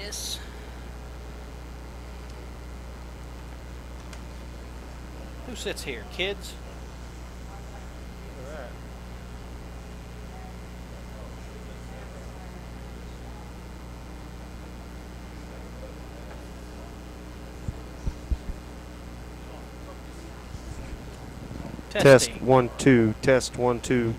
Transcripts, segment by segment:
Miss. Who sits here? Kids? Test 1 2. Test 1 2.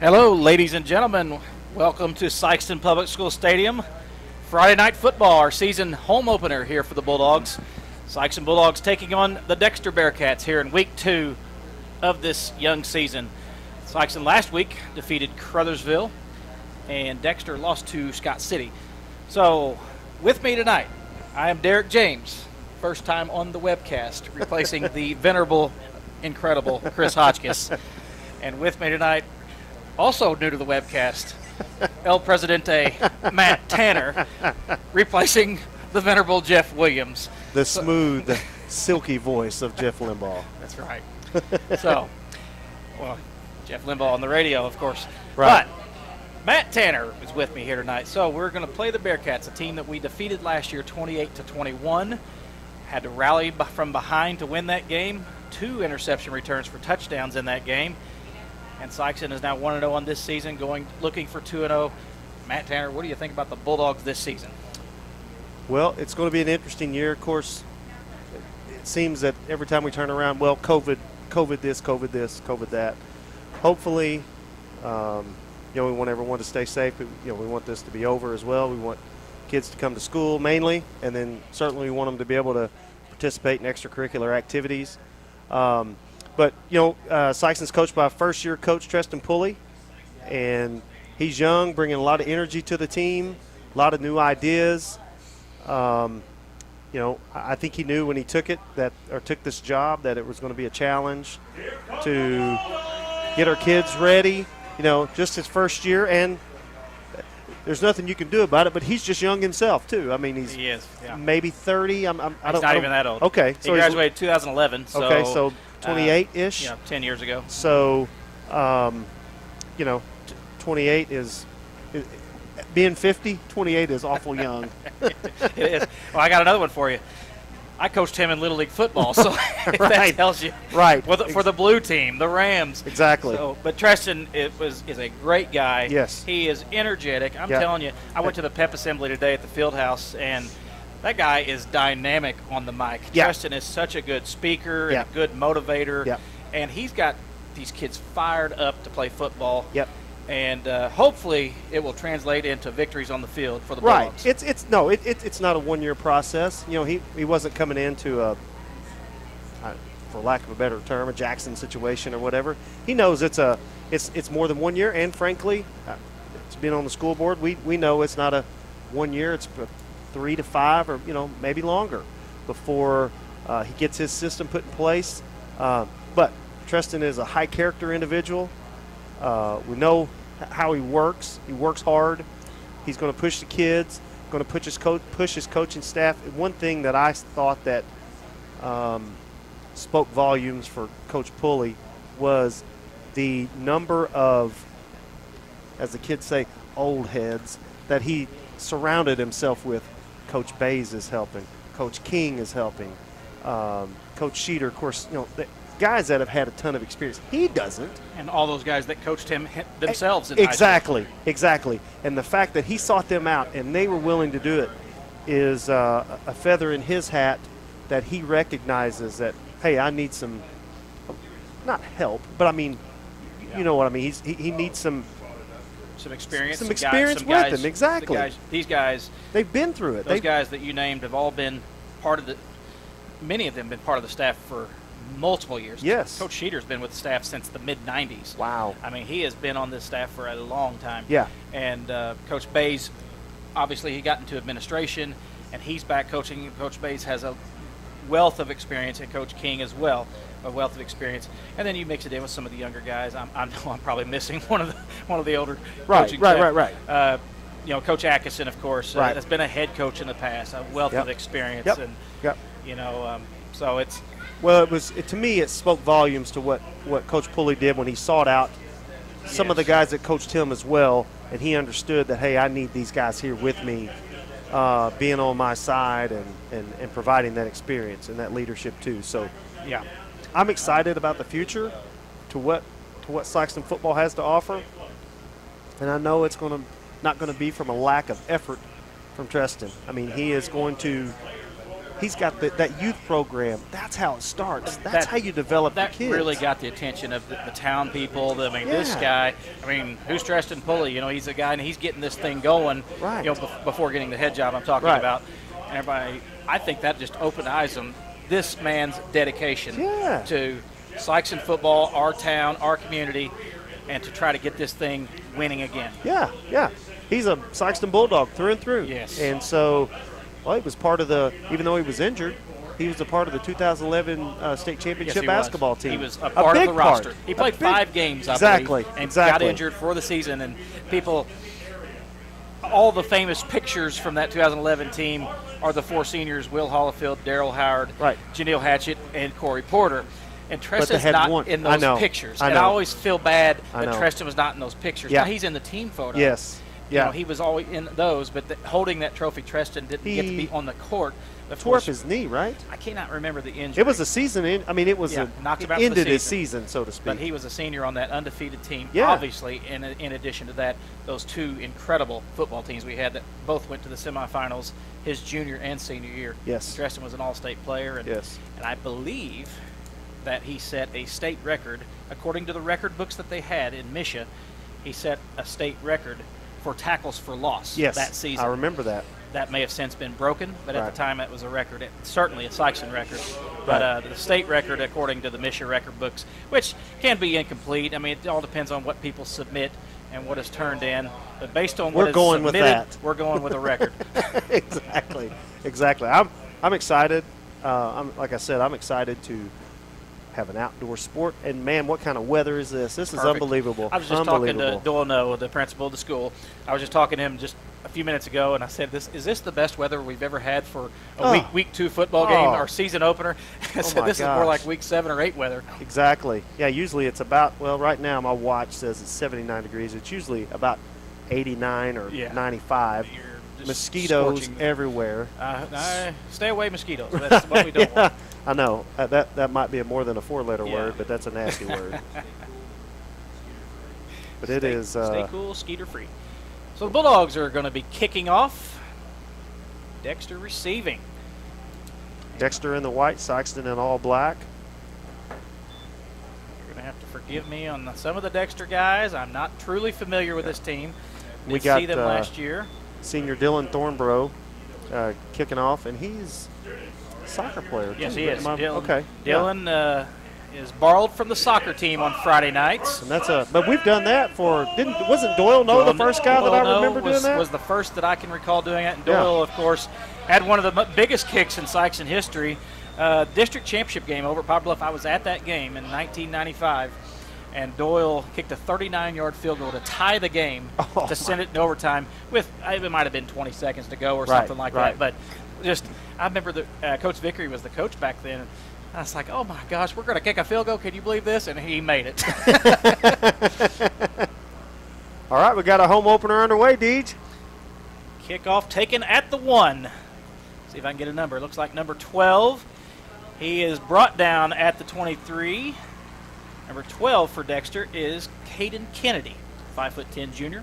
Hello, ladies and gentlemen. Welcome to Sykeston Public School Stadium. Friday night football, our season home opener here for the Bulldogs. Sykeston Bulldogs taking on the Dexter Bearcats here in week 2 of this young season. Sykeston last week defeated Crothersville, and Dexter lost to Scott City. So, with me tonight, I am Derek James, first time on the webcast, replacing the venerable, incredible Chris Hotchkiss. And with me tonight, also new to the webcast, El Presidente Matt Tanner, replacing the venerable Jeff Williams. The smooth, silky voice of Jeff Limbaugh. That's right. So, well, Jeff Limbaugh on the radio, of course. Right. But Matt Tanner is with me here tonight. So we're going to play the Bearcats, a team that we defeated last year 28-21. Had to rally from behind to win that game. 2 interception returns for touchdowns in that game. And Sykeston is now 1-0 on this season, looking for 2-0. Matt Tanner, what do you think about the Bulldogs this season? Well, it's going to be an interesting year. Of course, it seems that every time we turn around, well, COVID this, COVID that. Hopefully, we want everyone to stay safe. But, we want this to be over as well. We want kids to come to school mainly, and then certainly we want them to be able to participate in extracurricular activities. But, Sykeston's coached by a first-year coach, Treston Pulley, and he's young, bringing a lot of energy to the team, a lot of new ideas. I think he knew when he took this job that it was going to be a challenge to get our kids ready, just his first year. And there's nothing you can do about it, but he's just young himself, too. I mean, he is, yeah. Maybe 30. I don't He's not even that old. Okay. So he graduated 2011. So, okay, so 28-ish? 10 years ago. So, 28 is being 50, 28 is awful young. It is. Well, I got another one for you. I coached him in Little League football, so if that tells you. Right. For the blue team, the Rams. Exactly. So, but Treston is a great guy. Yes. He is energetic. I'm telling you, I went to the pep assembly today at the field house, and that guy is dynamic on the mic. Yeah. Treston is such a good speaker and a good motivator, and he's got these kids fired up to play football. Yep. And hopefully it will translate into victories on the field for the Bulldogs. Right. It's not a one-year process. He wasn't coming into for lack of a better term, a Jackson situation or whatever. He knows it's more than 1 year, and frankly, it's been on the school board. We know it's not a 1 year. It's 3 to 5 or maybe longer before he gets his system put in place. But Treston is a high character individual. We know how he works. He works hard. He's going to push the kids, going to push his coaching staff. And one thing that I thought that spoke volumes for Coach Pulley was the number of, as the kids say, old heads that he surrounded himself with. Coach Bays is helping. Coach King is helping. Coach Sheeter, of course, guys that have had a ton of experience. He doesn't. And all those guys that coached him themselves in exactly. And the fact that he sought them out and they were willing to do it is a feather in his hat that he recognizes that, hey, I need some, not help, but I mean, you know what I mean. He needs some experience. Some experience with him, exactly. These guys. They've been through it. Those guys that you named have all been many of them been part of the staff for multiple years. Yes. Coach Sheeter's been with the staff since the mid-'90s. Wow. I mean, he has been on this staff for a long time. Yeah. And Coach Bays, obviously he got into administration, and he's back coaching. Coach Bays has a wealth of experience, and Coach King as well, a wealth of experience. And then you mix it in with some of the younger guys. I know I'm probably missing one of the older coaching staff. Right. You know, Coach Atkinson, of course, has been a head coach in the past, a wealth of experience. And, you know, so it's – well, to me, it spoke volumes to what Coach Pulley did when he sought out some of the guys that coached him as well, and he understood that, hey, I need these guys here with me, being on my side and providing that experience and that leadership too. So, yeah, I'm excited about the future to what Sykeston football has to offer, and I know it's not going to be from a lack of effort from Treston. I mean, he's got that youth program. That's how it starts. That's how you develop the kids. That really got the attention of the town people. This guy, who's Treston Pulley? You know, he's a guy, and he's getting this thing going, right. You know, before getting the head job I'm talking about. And everybody, I think that just opened eyes on this man's dedication to Sykeston football, our town, our community, and to try to get this thing winning again. Yeah. He's a Sykeston Bulldog through and through. Yes. And so, well, he was part of even though he was injured, he was a part of the 2011 state championship basketball team. He was a part of the roster. He played 5 games, I believe, and got injured for the season. And people, all the famous pictures from that 2011 team are the 4 seniors: Will Hollifield, Darrell Howard, Janelle Hatchett, and Corey Porter. And Treston's not in those pictures. And I always feel bad that Treston was not in those pictures. Now, he's in the team photo. Yes. You know, he was always in those, but holding that trophy, Treston didn't get to be on the court. Tore up his knee, right? I cannot remember the injury. It was a season. It ended his season, so to speak. But he was a senior on that undefeated team. Obviously, in addition to that, those 2 incredible football teams we had that both went to the semifinals his junior and senior year. Yes. Treston was an all-state player, and I believe that he set a state record, according to the record books that they had in Misha. He set a state record for tackles for loss that season. I remember that. That may have since been broken, but at the time it was a record, certainly a Sykeston record. But the state record, according to the Misha record books, which can be incomplete. I mean, it all depends on what people submit and what is turned in. But based on what is submitted, we're going with a record. Exactly. I'm excited. Like I said, I'm excited to have an outdoor sport. And, man, what kind of weather is this? This is unbelievable. I was just talking to Doyle Noe, the principal of the school. I was just talking to him just a few minutes ago, and I said, "Is this the best weather we've ever had for a week 2 football game, our season opener?" I said, "This is more like week 7 or 8 weather." Exactly. Yeah, usually it's about, well, right now my watch says it's 79 degrees. It's usually about 89 or 95. Mosquitoes everywhere. Stay away, mosquitoes. That's what we don't want. I know. That might be more than a 4-letter word, but that's a nasty word. But stay cool, skeeter-free. So the Bulldogs are going to be kicking off. Dexter receiving. Dexter in the white, Sykeston in all black. You're going to have to forgive me on some of the Dexter guys. I'm not truly familiar with this team. We got see them last year. Senior Dylan Thornborough kicking off, and he's a soccer player. Yes, he is. Okay. Dylan is borrowed from the soccer team on Friday nights. And but we've done that wasn't Doyle the first guy that I remember doing that? Was the first that I can recall doing it. And Doyle, of course, had one of the biggest kicks in Sykeston history. District championship game over at Poplar Bluff. I was at that game in 1995. And Doyle kicked a 39-yard field goal to tie the game to send it in overtime with, it might have been 20 seconds to go or something like that. But I remember that Coach Vickery was the coach back then. I was like, oh, my gosh, we're going to kick a field goal. Can you believe this? And he made it. All right, we got a home opener underway, Deej. Kickoff taken at the 1. See if I can get a number. It looks like number 12. He is brought down at the 23. Number 12 for Dexter is Caden Kennedy, 5'10" junior.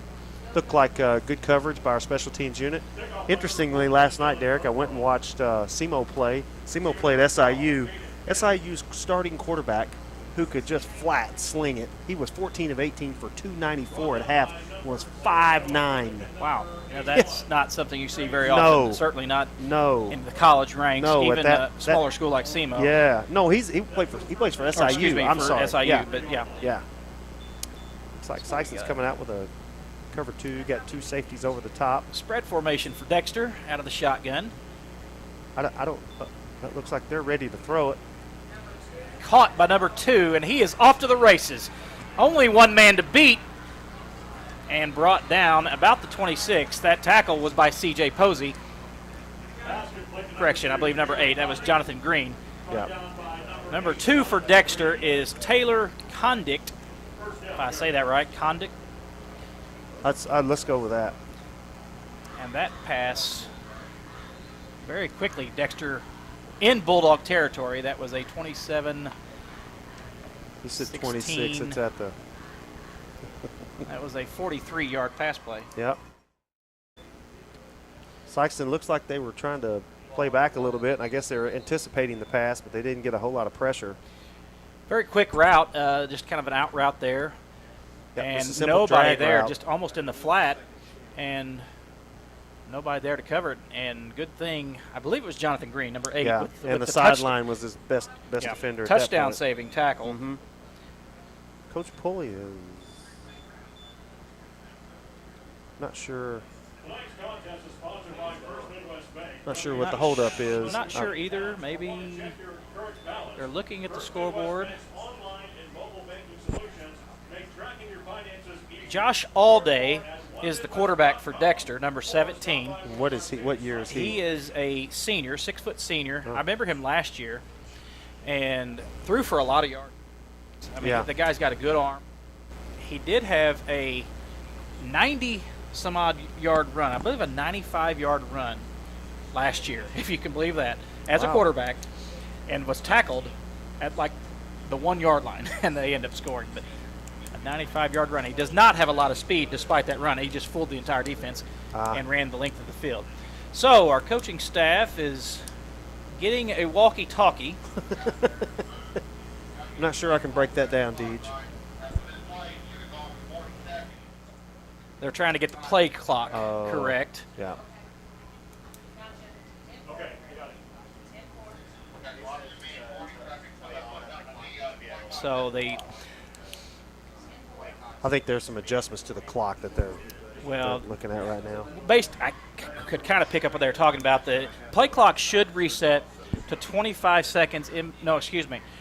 Looked like good coverage by our special teams unit. Interestingly, last night, Derek, I went and watched SEMO play. SEMO played SIU. SIU's starting quarterback, who could just flat sling it. He was 14 of 18 for 294 at half. was 5'9". Wow. Yeah, that's not something you see very No. often. Certainly not No. in the college ranks, No, even a smaller school like SEMO. Yeah. No, he plays for SIU. Or, excuse me, I'm for sorry. SIU, Yeah. but yeah. Yeah. Looks like Sykeston's coming out with a cover 2. Got 2 safeties over the top. Spread formation for Dexter out of the shotgun. I don't that looks like they're ready to throw it. Caught by number 2, and he is off to the races. Only one man to beat, and brought down about the 26. That tackle was by C.J. Posey. Correction, I believe number 8. That was Jonathan Green. Yeah. Number 2 for Dexter is Taylor Condict. If I say that right, Condict. Let's go with that. And that pass very quickly. Dexter in Bulldog territory. That was a 27. He said 16. 26. It's at the. That was a 43-yard pass play. Yep. Sykeston looks like they were trying to play back a little bit, and I guess they were anticipating the pass, but they didn't get a whole lot of pressure. Very quick route, just kind of an out route there. Yep, just a and simple nobody drag there, route. just almost in the flat, and nobody there to cover it. And good thing, I believe it was Jonathan Green, number 8. Yeah, with and the touch- sideline was his best yeah, defender. At that touchdown point. saving tackle. Mm-hmm. Coach Pulley is not sure. Not sure what the holdup is. Not sure either. Maybe they're looking at the scoreboard. Josh Alday is the quarterback for Dexter, number 17. What is he? What year is he? He is a senior, 6-foot senior. I remember him last year, and threw for a lot of yards. I mean, Yeah. the guy's got a good arm. He did have a 90-some-odd yard run. I believe a 95-yard run last year, if you can believe that, as a Wow. quarterback, and was tackled at like the 1-yard line, and they end up scoring. But a 95-yard run. He does not have a lot of speed despite that run. He just fooled the entire defense and ran the length of the field. So our coaching staff is getting a walkie-talkie. I'm not sure I can break that down, Deej. They're trying to get the play clock correct. Yeah. So they, I think there's some adjustments to the clock that they're looking at right now. I could kind of pick up what they were talking about. The play clock should reset to 25 seconds.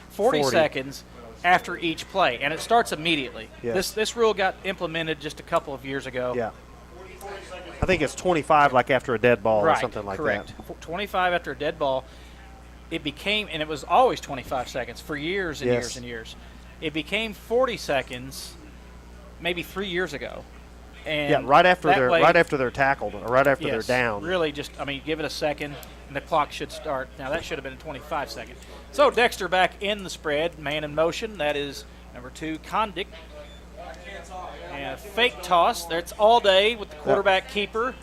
40 seconds after each play, and it starts immediately. Yes. This rule got implemented just a couple of years ago. Yeah. I think it's 25, like after a dead ball or something like correct. that. 25 after a dead ball. It became, and it was always 25 seconds for years and years and years. It became 40 seconds maybe 3 years ago. And Yeah, right after that they're tackled or right after they're down. Really just, give it a second, and the clock should start. Now, that should have been in 25 seconds. So, Dexter back in the spread, man in motion. That is number 2, Condict. And a fake toss. That's all day with the quarterback keeper.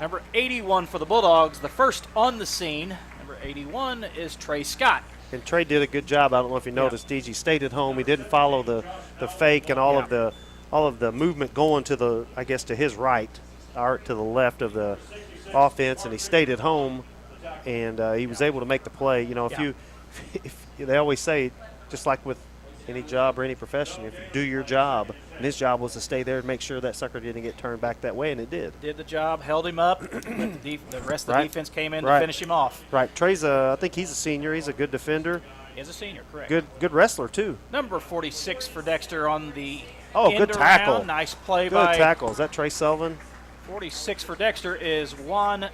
Number 81 for the Bulldogs, the first on the scene. Number 81 is Trey Scott. And Trey did a good job. I don't know if you noticed, DG stayed at home. He didn't follow the fake and all of the movement going to the, I guess, to his right or to the left of the offense, and he stayed at home, and he was able to make the play. You know, if they always say, just like with any job or any profession, if you do your job, and his job was to stay there and make sure that sucker didn't get turned back that way, and it did. Did the job, held him up, but the rest of the defense came in to finish him off. Right. Trey's I think he's a senior. He's a good defender. He's a senior, correct. Good wrestler, too. Number 46 for Dexter on the good tackle. Around. Nice play Good by tackle. Is that Trey Sullivan? 46 for Dexter is Juan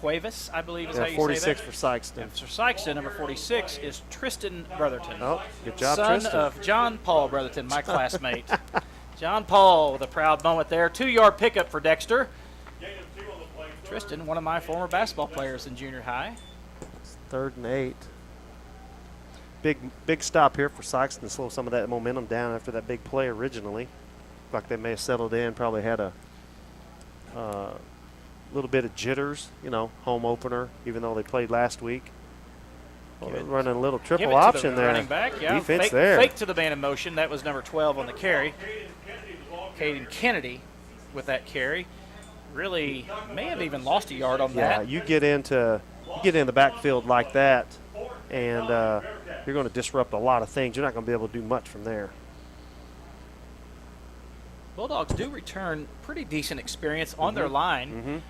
Cuevas, I believe is how you say that. 46 for Sykeston. And for Sykeston, number 46 is Tristan Brotherton. Oh, good job, son Tristan. of John Paul Brotherton, my classmate. John Paul with a proud moment there. 2-yard pickup for Dexter. Tristan, one of my former basketball players in junior high. 3rd and 8. Big stop here for Sykeston to slow some of that momentum down after that big play originally. Looked like they may have settled in, probably had a little bit of jitters, home opener, even though they played last week. Well, they're running a little triple option there. Running back, yeah. Defense there. Fake to the man in motion. That was number 12 on the carry. Caden Kennedy with that carry. Really may have even lost a yard on that. Yeah, you get in the backfield like that, and you're going to disrupt a lot of things. You're not going to be able to do much from there. Bulldogs do return pretty decent experience on their line.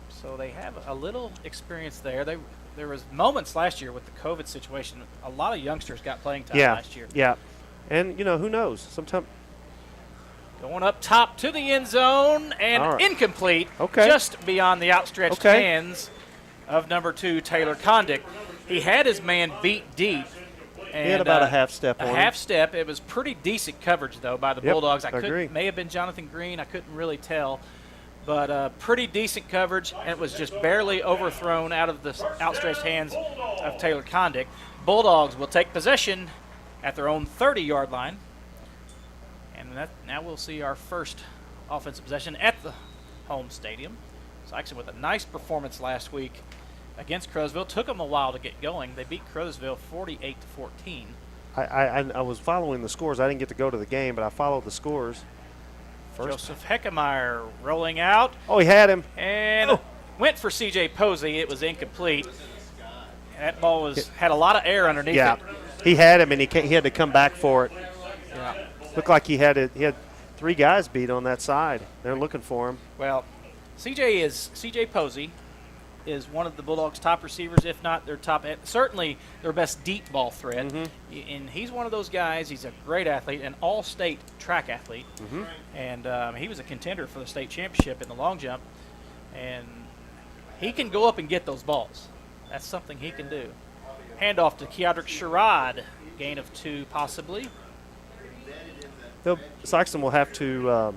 So they have a little experience there. There was moments last year with the COVID situation. A lot of youngsters got playing time last year. Yeah, and, who knows? Sometimes going up top to the end zone and incomplete. Okay. Just beyond the outstretched hands of number 2, Taylor Condick. He had his man beat deep. And, he had about a half step on him. A half step. It was pretty decent coverage, though, by the Bulldogs. I agree. May have been Jonathan Green. I couldn't really tell. But pretty decent coverage, and it was just barely overthrown out of the outstretched hands of Taylor Condick. Bulldogs will take possession at their own 30-yard line. And now we'll see our first offensive possession at the home stadium. Sykeston with a nice performance last week against Crowsville. Took them a while to get going. They beat Crowsville 48-14. I was following the scores. I didn't get to go to the game, but I followed the scores. Joseph Heckemeyer rolling out. Oh, he had him. And went for C.J. Posey. It was incomplete. That ball had a lot of air underneath it. Yeah, he had him, and he had to come back for it. Yeah. Looked like he had 3 guys beat on that side. They're looking for him. Well, C.J. Posey is one of the Bulldogs' top receivers, if not their top, certainly their best deep ball threat. And he's one of those guys. He's a great athlete, an all-state track athlete. And he was a contender for the state championship in the long jump. And he can go up and get those balls. That's something he can do. Handoff to Keodrick Sherrod, gain of 2 possibly. Sykeston will have to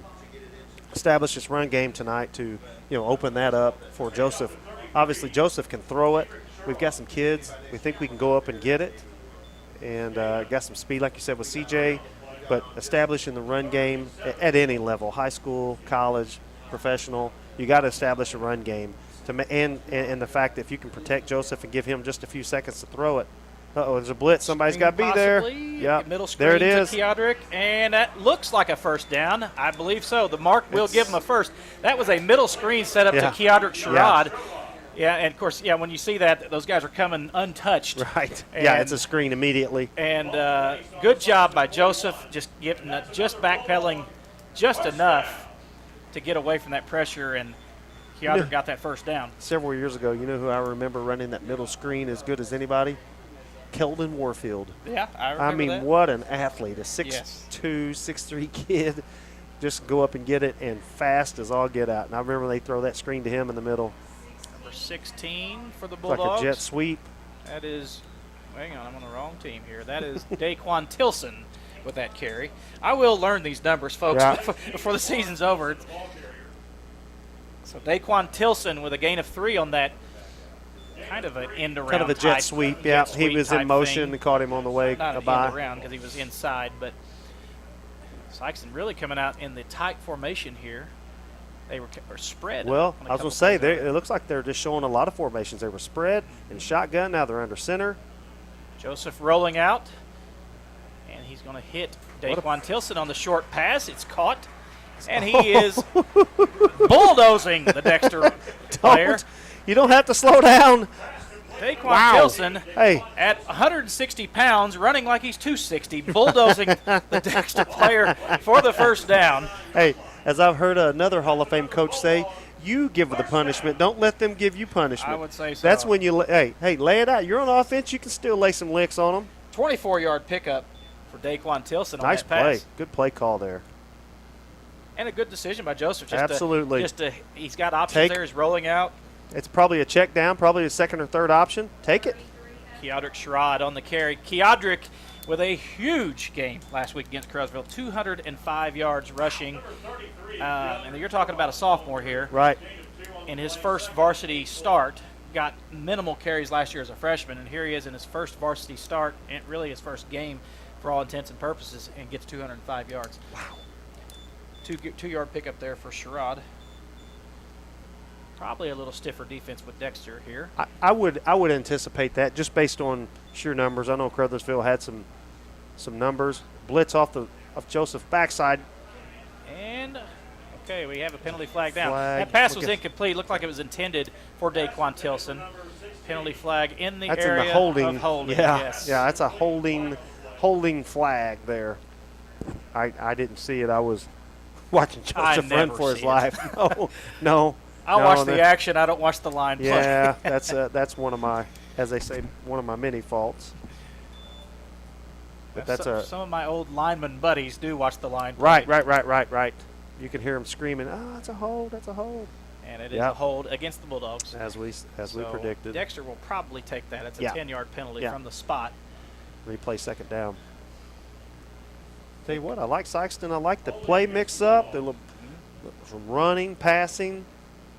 establish this run game tonight to open that up for Joseph. Obviously, Joseph can throw it. We've got some kids. We think we can go up and get it. And got some speed, like you said, with CJ. But establishing the run game at any level, high school, college, professional, you got to establish a run game. And the fact that if you can protect Joseph and give him just a few seconds to throw it. There's a blitz. Somebody's got to be there. Yeah, middle screen there it is. To Keodrick, and that looks like a first down. I believe so. The mark will give him a first. That was a middle screen set up to Keodrick Sherrod. Yeah, and of course, when you see that, those guys are coming untouched. Right. It's a screen immediately. And good job by Joseph, just backpedaling just enough to get away from that pressure, and Keodrick got that first down. Several years ago, you know who I remember running that middle screen as good as anybody? Keldon Warfield. Yeah, I remember that. What an athlete, a 6'2", 6'3" kid. Just go up and get it, and fast as all get out. And I remember they throw that screen to him in the middle. Number 16 for the It's Bulldogs. like a jet sweep. That is, hang on, I'm on the wrong team here. That is Daquan Tilson with that carry. I will learn these numbers, folks, before the season's over. So Daquan Tilson with a gain of 3 on that. Kind of an end around. Kind of a jet sweep, yeah. He was in motion and caught him on the way by. Not by. End around because he was inside, but Sykeston really coming out in the tight formation here. They were spread. Well, I was going to say, it looks like they're just showing a lot of formations. They were spread and shotgun. Now they're under center. Joseph rolling out, and he's going to hit Daquan Tilson on the short pass. It's caught, and he is bulldozing the Dexter player. You don't have to slow down. Daquan Tilson, at 160 pounds, running like he's 260, bulldozing the Dexter player for the first down. Hey, as I've heard another Hall of Fame coach say, you give the punishment. Don't let them give you punishment. I would say so. That's when you lay it out. You're on offense. You can still lay some licks on them. 24-yard pickup for Daquan Tilson nice on that play. pass. Good play call there. And a good decision by Joseph. Absolutely. He's got options there. He's rolling out. It's probably a check down, probably a second or third option. Take it. Keodrick Sherrod on the carry. Keodrick with a huge game last week against Crowsville, 205 yards rushing. And you're talking about a sophomore here. Right. In his first varsity start, got minimal carries last year as a freshman, and here he is in his first varsity start, and really his first game for all intents and purposes, and gets 205 yards. Wow. Two-yard pickup there for Sherrod. Probably a little stiffer defense with Dexter here. I would anticipate that just based on sheer numbers. I know Crothersville had some numbers. Blitz off the of Joseph backside. And, okay, we have a penalty flag down. Flag. That pass was incomplete. Looked like it was intended for Daquan Tilson. Penalty flag in the That's area in the holding. of holding. Yeah, Yes. yeah, that's a holding flag there. I didn't see it. I was watching Joseph run for his life. No. I watch the action. I don't watch the line play. Yeah, that's one of my, as they say, one of my many faults. But some of my old lineman buddies do watch the line play. Right. You can hear them screaming, "Oh, that's a hold! That's a hold!" And it is a hold against the Bulldogs, as we predicted. Dexter will probably take that. It's a 10-yard penalty from the spot. Replay second down. Tell you what, I like Sykeston. I like the play mix up. The running, passing.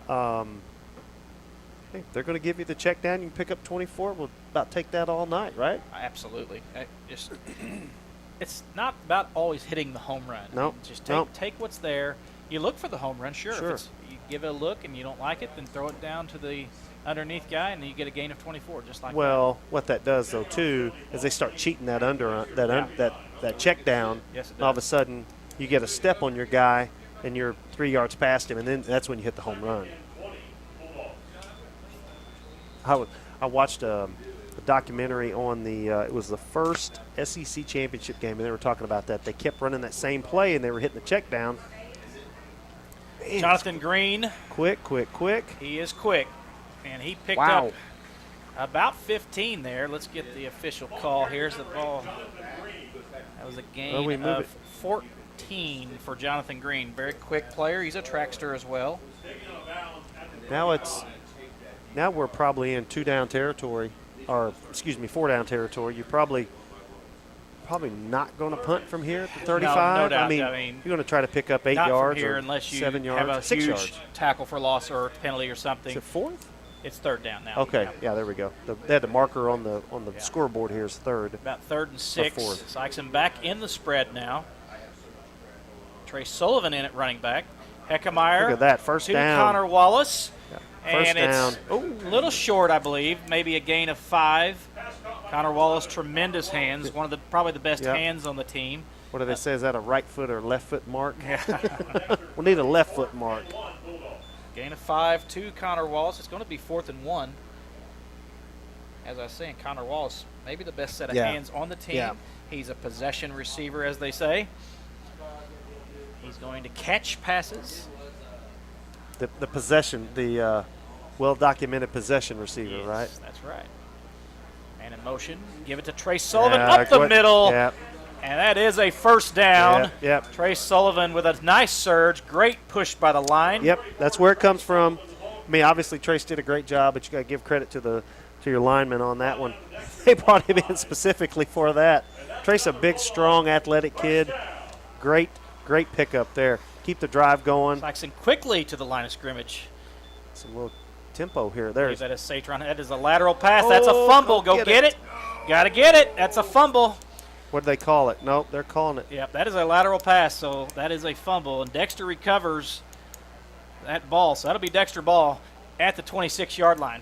Hey, they're going to give you the check down. You can pick up 24. We'll about take that all night, right? Absolutely. It's not about always hitting the home run. No. Just take what's there. You look for the home run, sure. If you give it a look and you don't like it, then throw it down to the underneath guy, and you get a gain of 24, just like that. Well, what that does, though, too, is they start cheating that that check down. Yes, it does. And all of a sudden, you get a step on your guy, and you're 3 yards past him, and then that's when you hit the home run. I watched a documentary on it was the first SEC championship game, and they were talking about that. They kept running that same play, and they were hitting the check down. Man, Jonathan Green. Quick. He is quick, and he picked up about 15 there. Let's get the official call. Here's the ball. That was a gain of 14 for Jonathan Green. Very quick player. He's a trackster as well. Now we're probably in 2-down territory, or excuse me, 4-down territory. You're probably not going to punt from here at the 35. No doubt. I mean, you're going to try to pick up 8 not yards from here or unless you 7 yards, have a 6 huge yards. tackle for loss or penalty or something. Is it fourth? It's third down now. Okay, yeah, there we go. They had the marker on the scoreboard here is third. About 3rd and 6. Fourth. Sykeston back in the spread now. Trey Sullivan in at running back. Heckemeyer. Look at that, first to down. Connor Wallace. Yeah. And down. It's a little short, I believe. Maybe a gain of 5. Connor Wallace, tremendous hands. Probably the best hands on the team. What do they say? Is that a right foot or left foot mark? Yeah. We'll need a left foot mark. Gain of 5 to Connor Wallace. It's going to be 4th and 1. As I was saying, Connor Wallace, maybe the best set of hands on the team. Yeah. He's a possession receiver, as they say. He's going to catch passes. The possession, the well-documented possession receiver, Yes, right? That's right. And in motion, give it to Trey Sullivan up the middle. Yep. And that is a first down. Yep. Trey Sullivan with a nice surge. Great push by the line. Yep, that's where it comes from. I mean, obviously Trace did a great job, but you got to give credit to your lineman on that one. They brought him in specifically for that. Trace, a big, strong, athletic kid. Great pickup there. Keep the drive going. Sykeston quickly to the line of scrimmage. Some little tempo here. There's that is Satron. That is a lateral pass. That's a fumble. Go get it. Got to get it. That's a fumble. What do they call it? Nope, they're calling it. Yep, that is a lateral pass, so that is a fumble. And Dexter recovers that ball. So that'll be Dexter ball at the 26-yard line.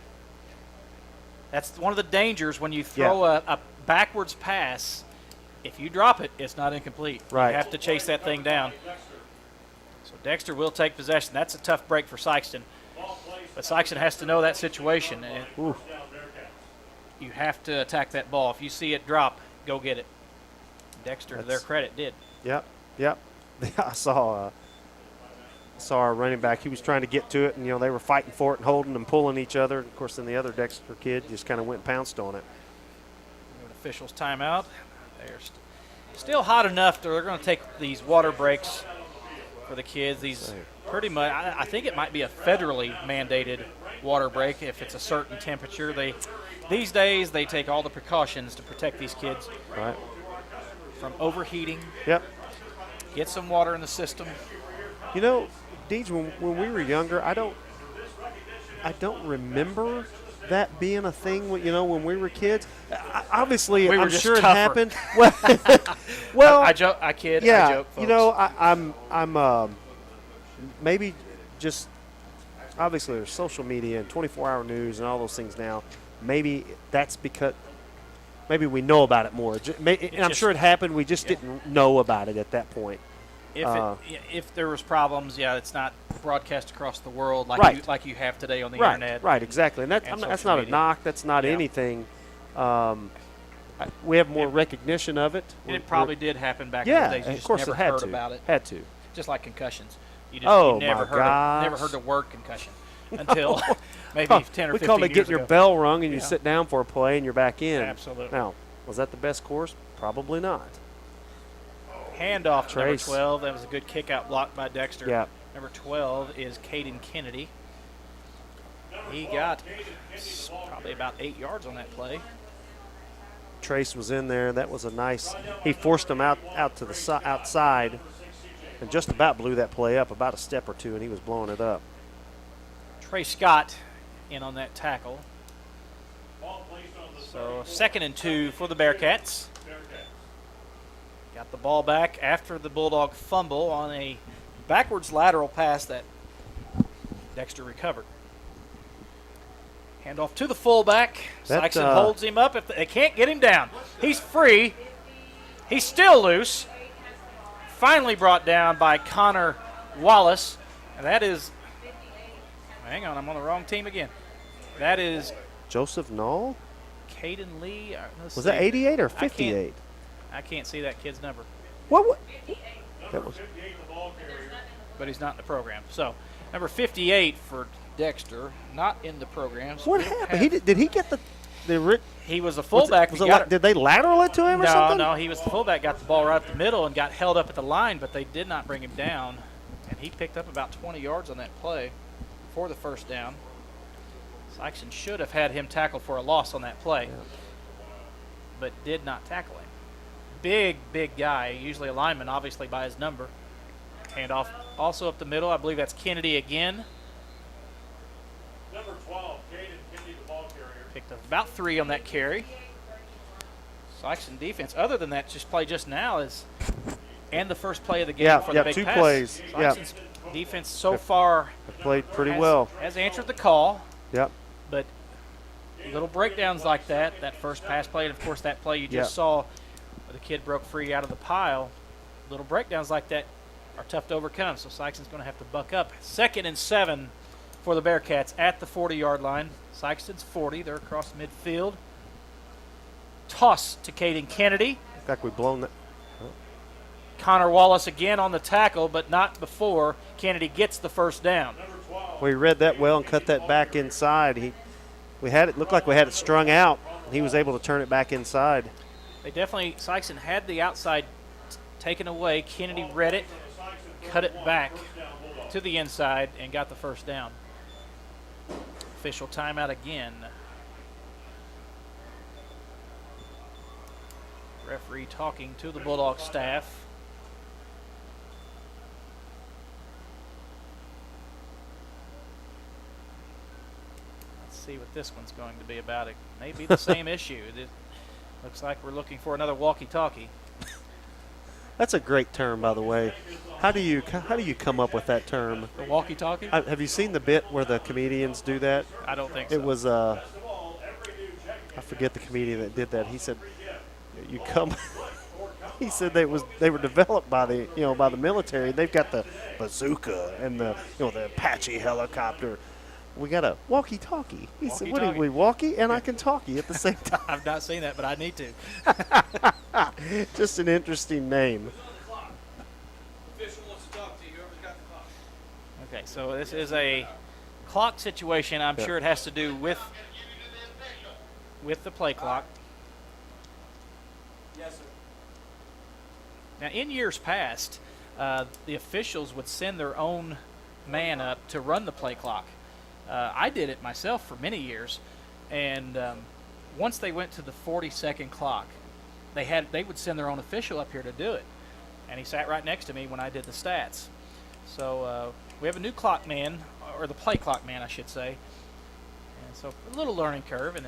That's one of the dangers when you throw a backwards pass. If you drop it, it's not incomplete. Right. You have to chase that thing down. So Dexter will take possession. That's a tough break for Sykeston. But Sykeston has to know that situation. And you have to attack that ball. If you see it drop, go get it. Dexter, to their credit, did. Yep. I saw our running back. He was trying to get to it, and they were fighting for it and holding and pulling each other. Of course, then the other Dexter kid just kind of went and pounced on it. Officials timeout. They're still hot enough. They're going to take these water breaks for the kids. These pretty much, I think it might be a federally mandated water break if it's a certain temperature. These days they take all the precautions to protect these kids. Right. From overheating. Yep. Get some water in the system. Deej, when we were younger, I don't remember that being a thing. When we were kids, obviously, I'm sure it happened. Well, I joke. I kid. Yeah, I joke, folks. I'm maybe just obviously there's social media and 24-hour news and all those things now. Maybe that's because maybe we know about it more. And I'm sure it happened. We just didn't know about it at that point. If there was problems, it's not broadcast across the world like you have today on the internet. Right, exactly. And that's not a knock. That's not anything. We have more recognition of it. And it probably did happen back in the days. You of course never it had heard to. about it. Had to. Just like concussions. You never heard the word concussion until maybe 10 or 15 years ago. We call it getting your bell rung and you sit down for a play and you're back in. Absolutely. Now, was that the best course? Probably not. Handoff to number 12. That was a good kick-out block by Dexter. Yeah. Number 12 is Caden Kennedy. He got probably about 8 yards on that play. Trace was in there. That was a nice – he forced him out to the outside and just about blew that play up about a step or two, and he was blowing it up. Trey Scott in on that tackle. So 2nd and 2 for the Bearcats. Got the ball back after the Bulldog fumble on a backwards lateral pass that Dexter recovered. Handoff to the fullback. Sykeston holds him up. If they can't get him down, he's free. He's still loose. Finally brought down by Connor Wallace. And that is, hang on, I'm on the wrong team again. That is Joseph Knoll? Caden Lee. Was that 88 or 58? I can't see that kid's number. What? That was. But he's not in the program. So, number 58 for Dexter, not in the program. So what happened? Did he get the he was a fullback. Did they lateral it to him or something? No, he was the fullback, got the ball right up the middle and got held up at the line, but they did not bring him down. And he picked up about 20 yards on that play for the first down. Sykeston should have had him tackled for a loss on that play, but did not tackle him. Big guy, usually a lineman, obviously by his number. Handoff also up the middle. I believe that's Kennedy again. Number 12, Caden Kennedy, the ball carrier. Picked up about 3 on that carry. Sykeston defense, other than that, just now and the first play of the game for the big 2 pass. plays. Sykeston's defense so far played pretty well. Has answered the call. Yep. But little breakdowns like that first pass play, and of course that play you just saw, where the kid broke free out of the pile. Little breakdowns like that are tough to overcome, so Sykeston's going to have to buck up. 2nd and 7 for the Bearcats at the 40-yard line. Sykeston's 40. They're across midfield. Toss to Caden Kennedy. In fact, we've blown that. Connor Wallace again on the tackle, but not before Kennedy gets the first down. We read that well and cut that back inside. Looked like we had it strung out. He was able to turn it back inside. Sykeston had the outside taken away. Kennedy read it, cut it back to the inside, and got the first down. Official timeout again. Referee talking to the Bulldog staff. Let's see what this one's going to be about. It may be the same issue. It looks like we're looking for another walkie-talkie. That's a great term, by the way. How do you come up with that term? The walkie-talkie? Have you seen the bit where the comedians do that? I don't think so. It was I forget the comedian that did that. He said, "You come." He said they were developed by the military. They've got the bazooka and the Apache helicopter. We got a walkie-talkie. He said, "What do we walkie and I can talkie at the same time?" I've not seen that, but I need to. Just an interesting name. Okay, so this is a clock situation. I'm sure it has to do with the play clock. Yes, sir. Now, in years past, the officials would send their own man up to run the play clock. I did it myself for many years, and once they went to the 40-second clock, they would send their own official up here to do it, and he sat right next to me when I did the stats. So we have a new clock man, or the play clock man, I should say, and so a little learning curve, and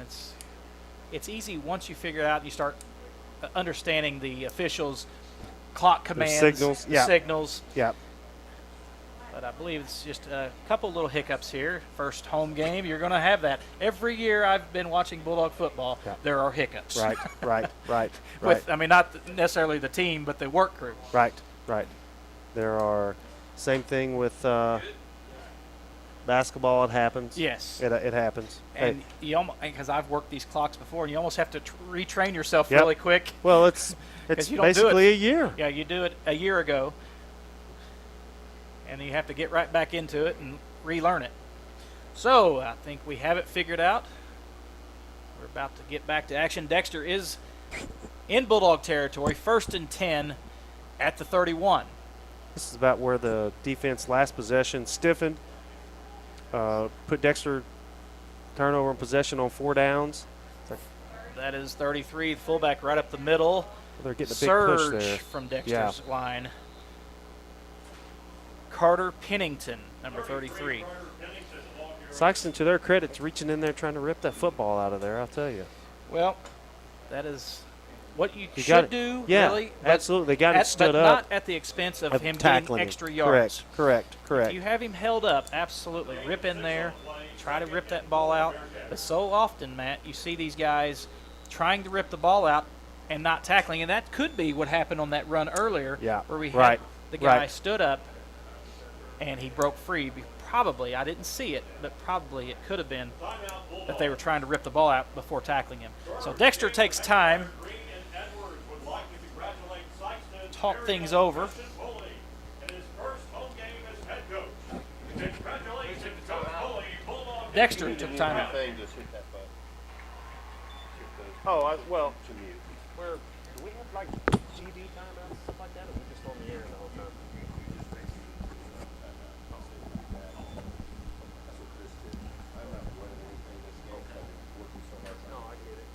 it's easy once you figure it out and you start understanding the officials' clock commands, signals. Signals. Yeah. But I believe it's just a couple little hiccups here. First home game, you're going to have that. Every year I've been watching Bulldog football, there are hiccups. Right. With, I mean, not necessarily the team, but the work crew. Right. There are, same thing with basketball. It happens. Yes. It happens. And you almost, because I've worked these clocks before, and you almost have to retrain yourself really quick. Well, it's you don't basically a year. Yeah, you do it a year ago, and you have to get right back into it and relearn it. So I think we have it figured out. We're about to get back to action. Dexter is in Bulldog territory, 1st and 10 at the 31. This is about where the defense last possession stiffened, put Dexter turnover and possession on 4 downs. That is 33, fullback right up the middle. They're getting a big Surge push there. from Dexter's line. Carter Pennington, number 33. Sykeston, to their credit, is reaching in there trying to rip that football out of there, I'll tell you. Well, that is what you got should it. do, Yeah, really. absolutely. They got him stood but up. not at the expense of him tackling getting him. extra yards. Correct. If you have him held up, absolutely. Rip in there. Try to rip that ball out. But so often, Matt, you see these guys trying to rip the ball out and not tackling. And that could be what happened on that run earlier where we had the guy stood up and he broke free. Probably, I didn't see it, but probably it could have been that they were trying to rip the ball out before tackling him. So Dexter takes time, talk things over. Dexter took time out. Oh, well, where do we have like GD timeouts, stuff like that, or we just on the air the whole time? No, I get it.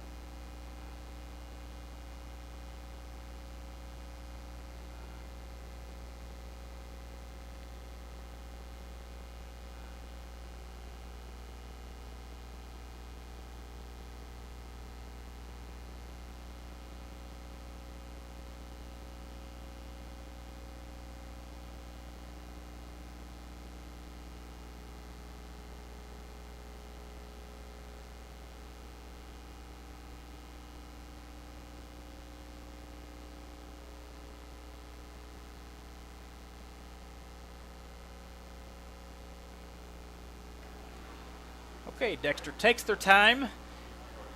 Okay, Dexter takes their time.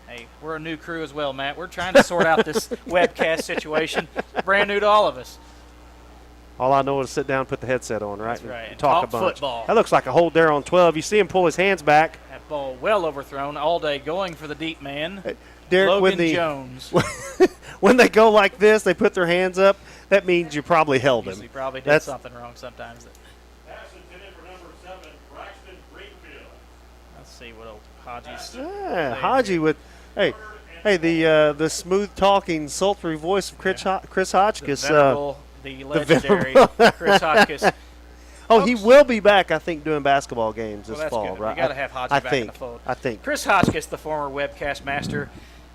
Hey, we're a new crew as well, Matt. We're trying to sort out this webcast situation. Brand new to all of us. All I know is sit down, put the headset on, right? That's right. And talk a bunch. Football. That looks like a hold there on 12. You see him pull his hands back. That ball well overthrown all day, going for the deep man. Derek, Logan Jones. When they go like this, they put their hands up. That means you probably held him. He probably did something wrong sometimes. Let's see what old Haji's. Yeah, Haji with, hey, the smooth talking, sultry voice of Chris Hotchkiss. The legendary Chris Hotchkiss. Oh, he will be back, I think, doing basketball games this fall, good. right? We got to have Haji back in the fold. I think. Chris Hotchkiss, the former webcast master,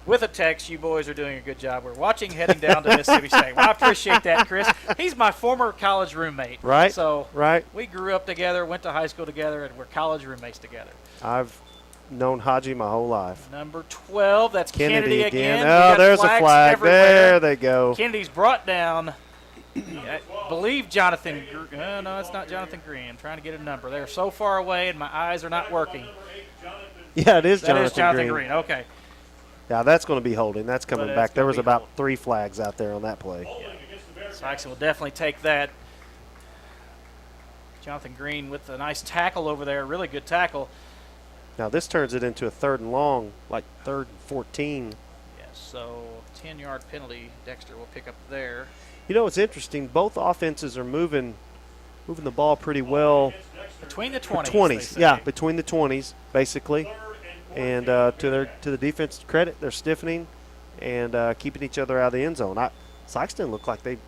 with a text. You boys are doing a good job. We're watching heading down to Mississippi State. Well, I appreciate that, Chris. He's my former college roommate. Right. So right. We grew up together, went to high school together, and we're college roommates together. I've known Haji my whole life. Number 12, that's Kennedy again. Oh, there's a flag. Everywhere. There they go. Kennedy's brought down. I believe Jonathan. No, it's not Jonathan Green. I'm trying to get a number. They're so far away, and my eyes are not working. Yeah, it is Jonathan Green. That is Jonathan Green. Okay. Yeah, that's going to be holding. That's coming back. There was about 3 flags out there on that play. Yeah. Sykeston will definitely take that. Jonathan Green with a nice tackle over there. Really good tackle. Now this turns it into a 3rd and long, like 3rd and 14. Yes, so 10-yard penalty. Dexter will pick up there. You know, it's interesting. Both offenses are moving the ball pretty well. Between the 20s. 20s, yeah, between the 20s, basically. And to the defense's credit, they're stiffening and keeping each other out of the end zone. Sykeston looked like they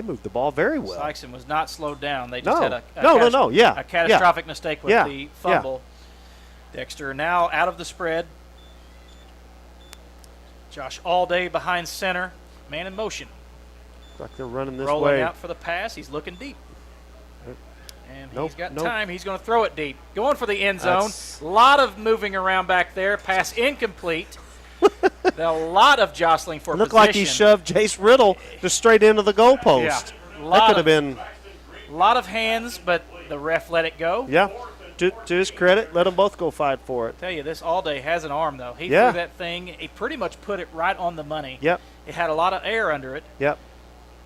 moved the ball very well. Sykeston was not slowed down. They just had a catastrophic mistake with the fumble. Yeah. Dexter now out of the spread. Josh Allday behind center. Man in motion. Like they're running this Rolling way. Out for the pass. He's looking deep. And Nope, he's got nope. time. He's going to throw it deep. Going for the end zone. That's- A lot of moving around back there. Pass incomplete. A lot of jostling for It looked position. like he shoved Jace Riddle just straight into the goalpost. Yeah. That could have been. A lot of hands, but the ref let it go. Yeah. To his credit, let them both go fight for it. Tell you, this all day has an arm, though. He Yeah. threw that thing. He pretty much put it right on the money. Yep. It had a lot of air under it. Yep.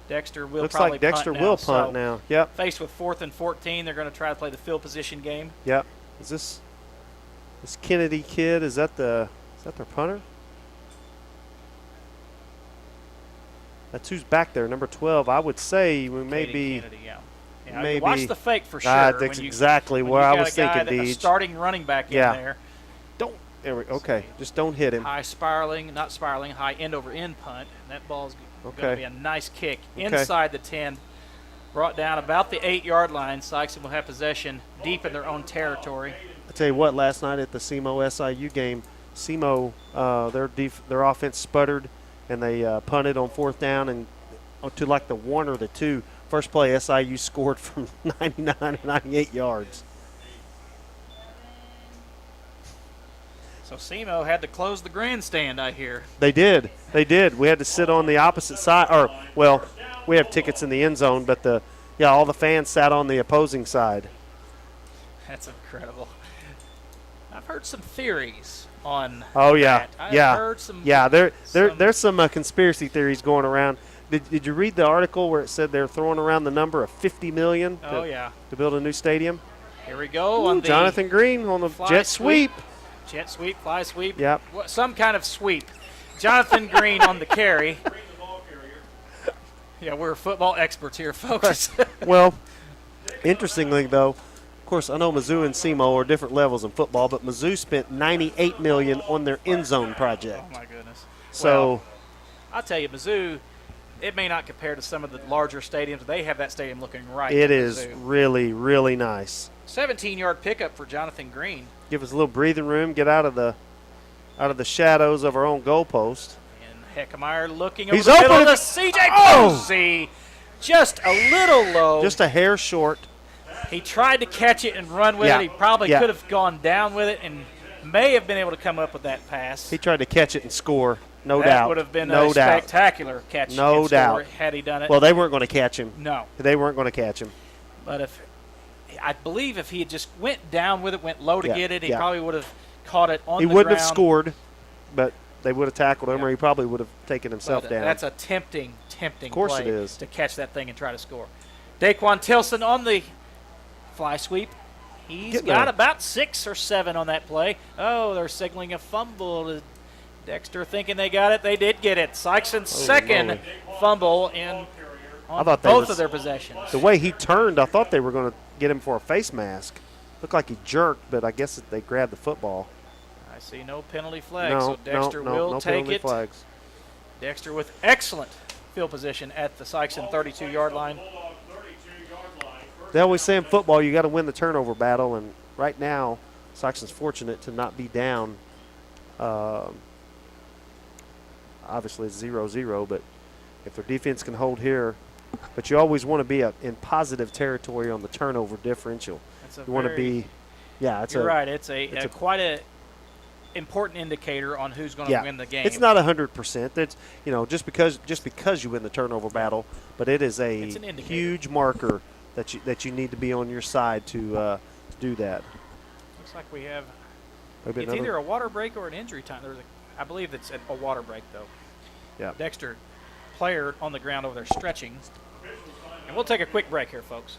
Dexter will Looks probably like Dexter punt now. will punt So, now. Yep. Faced with 4th and 14, they're going to try to play the field position game. Yep. Is this Kennedy kid? Is that their punter? That's who's back there, number 12. I would say we may Katie be. Kennedy, yeah. maybe- Watch the fake for sure. That's exactly where I was When you got thinking, a Deej. starting running back Yeah. in there. Okay, just don't hit him. High spiraling, not spiraling, high end over end punt. And that ball's going to Okay. be a nice kick Okay. inside the 10. Brought down about the 8-yard line. Sykeston will have possession deep in their own territory. I tell you what, last night at the SEMO SIU game, SEMO their offense sputtered, and they punted on 4th down and to like the 1 or the 2. First play, SIU scored from 99 or 98 yards. So SEMO had to close the grandstand, I hear. They did. We had to sit on the opposite side, or well, we have tickets in the end zone, but all the fans sat on the opposing side. That's incredible. I've heard some theories on Oh yeah, that. I've yeah, heard some, yeah. some- There's some conspiracy theories going around. Did you read the article where it said they're throwing around the number of $50 million Oh, yeah. to build a new stadium? Here we go on the Jonathan Green on the fly jet sweep. Jet sweep, fly sweep. Yep. Some kind of sweep. Jonathan Green on the carry. Yeah, we're football experts here, folks. Well, interestingly though, of course I know Mizzou and SEMO are different levels in football, but Mizzou spent $98 million on their end zone project. Oh, my goodness. So. Well, I'll tell you, Mizzou, it may not compare to some of the larger stadiums. They have that stadium looking right. It in is Mizzou. really, really nice. 17-yard pickup for Jonathan Green. Give us a little breathing room, get out of the shadows of our own goalpost. And Heckemeyer looking He's over the middle open. of the CJ Oh! Posey. Just a little low. Just a hair short. He tried to catch it and run with Yeah. it. He probably Yeah. could have gone down with it and may have been able to come up with that pass. He tried to catch it and score, no that doubt. would have been no a doubt. spectacular catch No and score doubt. had he done it. Well, they weren't going to catch him. No. They weren't going to catch him. But I believe if he had just went down with it, went low to Yeah, get it, he yeah. probably would have caught it on He the wouldn't ground. have scored, but they would have tackled him, Yeah. or he probably would have taken himself But down. that's a tempting Of course play it is. to catch that thing and try to score. Daquan Tilson on the fly sweep. He's Getting got there. about 6 or 7 on that play. Oh, they're signaling a fumble. Dexter thinking they got it. They did get it. Sykeston's second moly. fumble on thought they both was- of their possessions. The way he turned, I thought they were going to get him for a face mask. Looked like he jerked, but I guess they grabbed the football. I see no penalty flag, No, so Dexter will no take penalty it. flags. Dexter with excellent field position at the Sykeston 32-yard line. They always say in football you got to win the turnover battle, and right now Sykeston's fortunate to not be down. Obviously it's 0-0, but if their defense can hold here, but you always want to be in positive territory on the turnover differential. That's a You want to very- be, yeah, it's You're a right. It's a it's a- quite a important indicator on who's going to yeah. win the game. It's not 100%. That's just because you win the turnover battle, but it is a It's an indicator. huge marker that you need to be on your side to do that. Looks like we have. Maybe It's another- either a water break or an injury time. I believe it's a water break though. Yeah. Dexter, player on the ground over there stretching, and we'll take a quick break here, folks.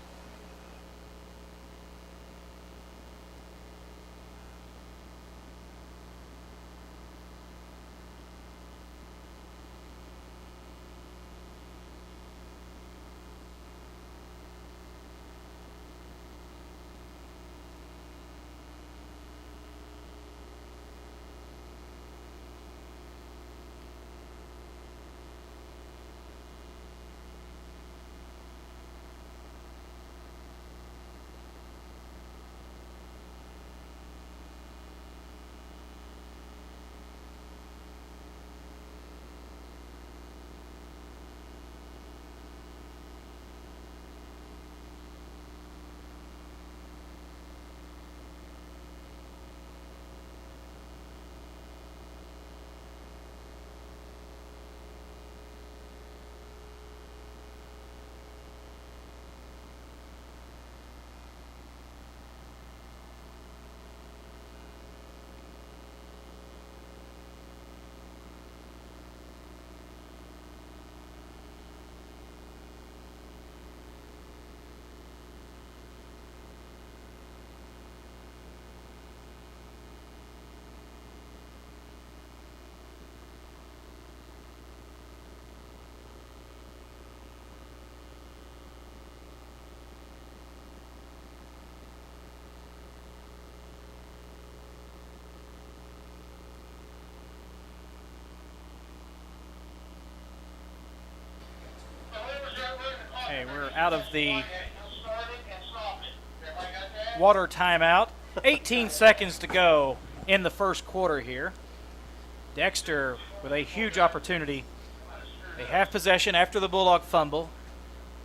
Okay, we're out of the water timeout. 18 seconds to go in the first quarter here. Dexter with a huge opportunity. They have possession after the Bulldog fumble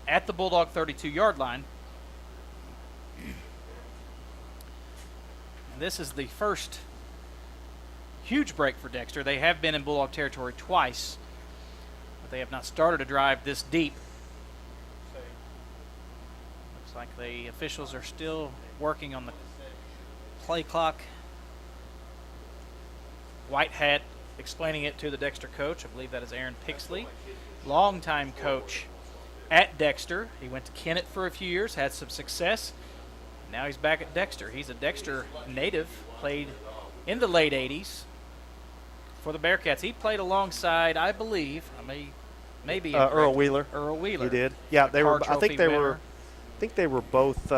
at the Bulldog 32-yard line. And this is the first huge break for Dexter. They have been in Bulldog territory twice, but they have not started a drive this deep. Looks like the officials are still working on the play clock. White hat explaining it to the Dexter coach. I believe that is Aaron Pixley, longtime coach at Dexter. He went to Kennett for a few years, had some success. Now he's back at Dexter. He's a Dexter native, played in the late 80s for the Bearcats. He played alongside, I believe, maybe Earl Wheeler. Earl Wheeler. He did. Yeah, they were. I think winner. they were both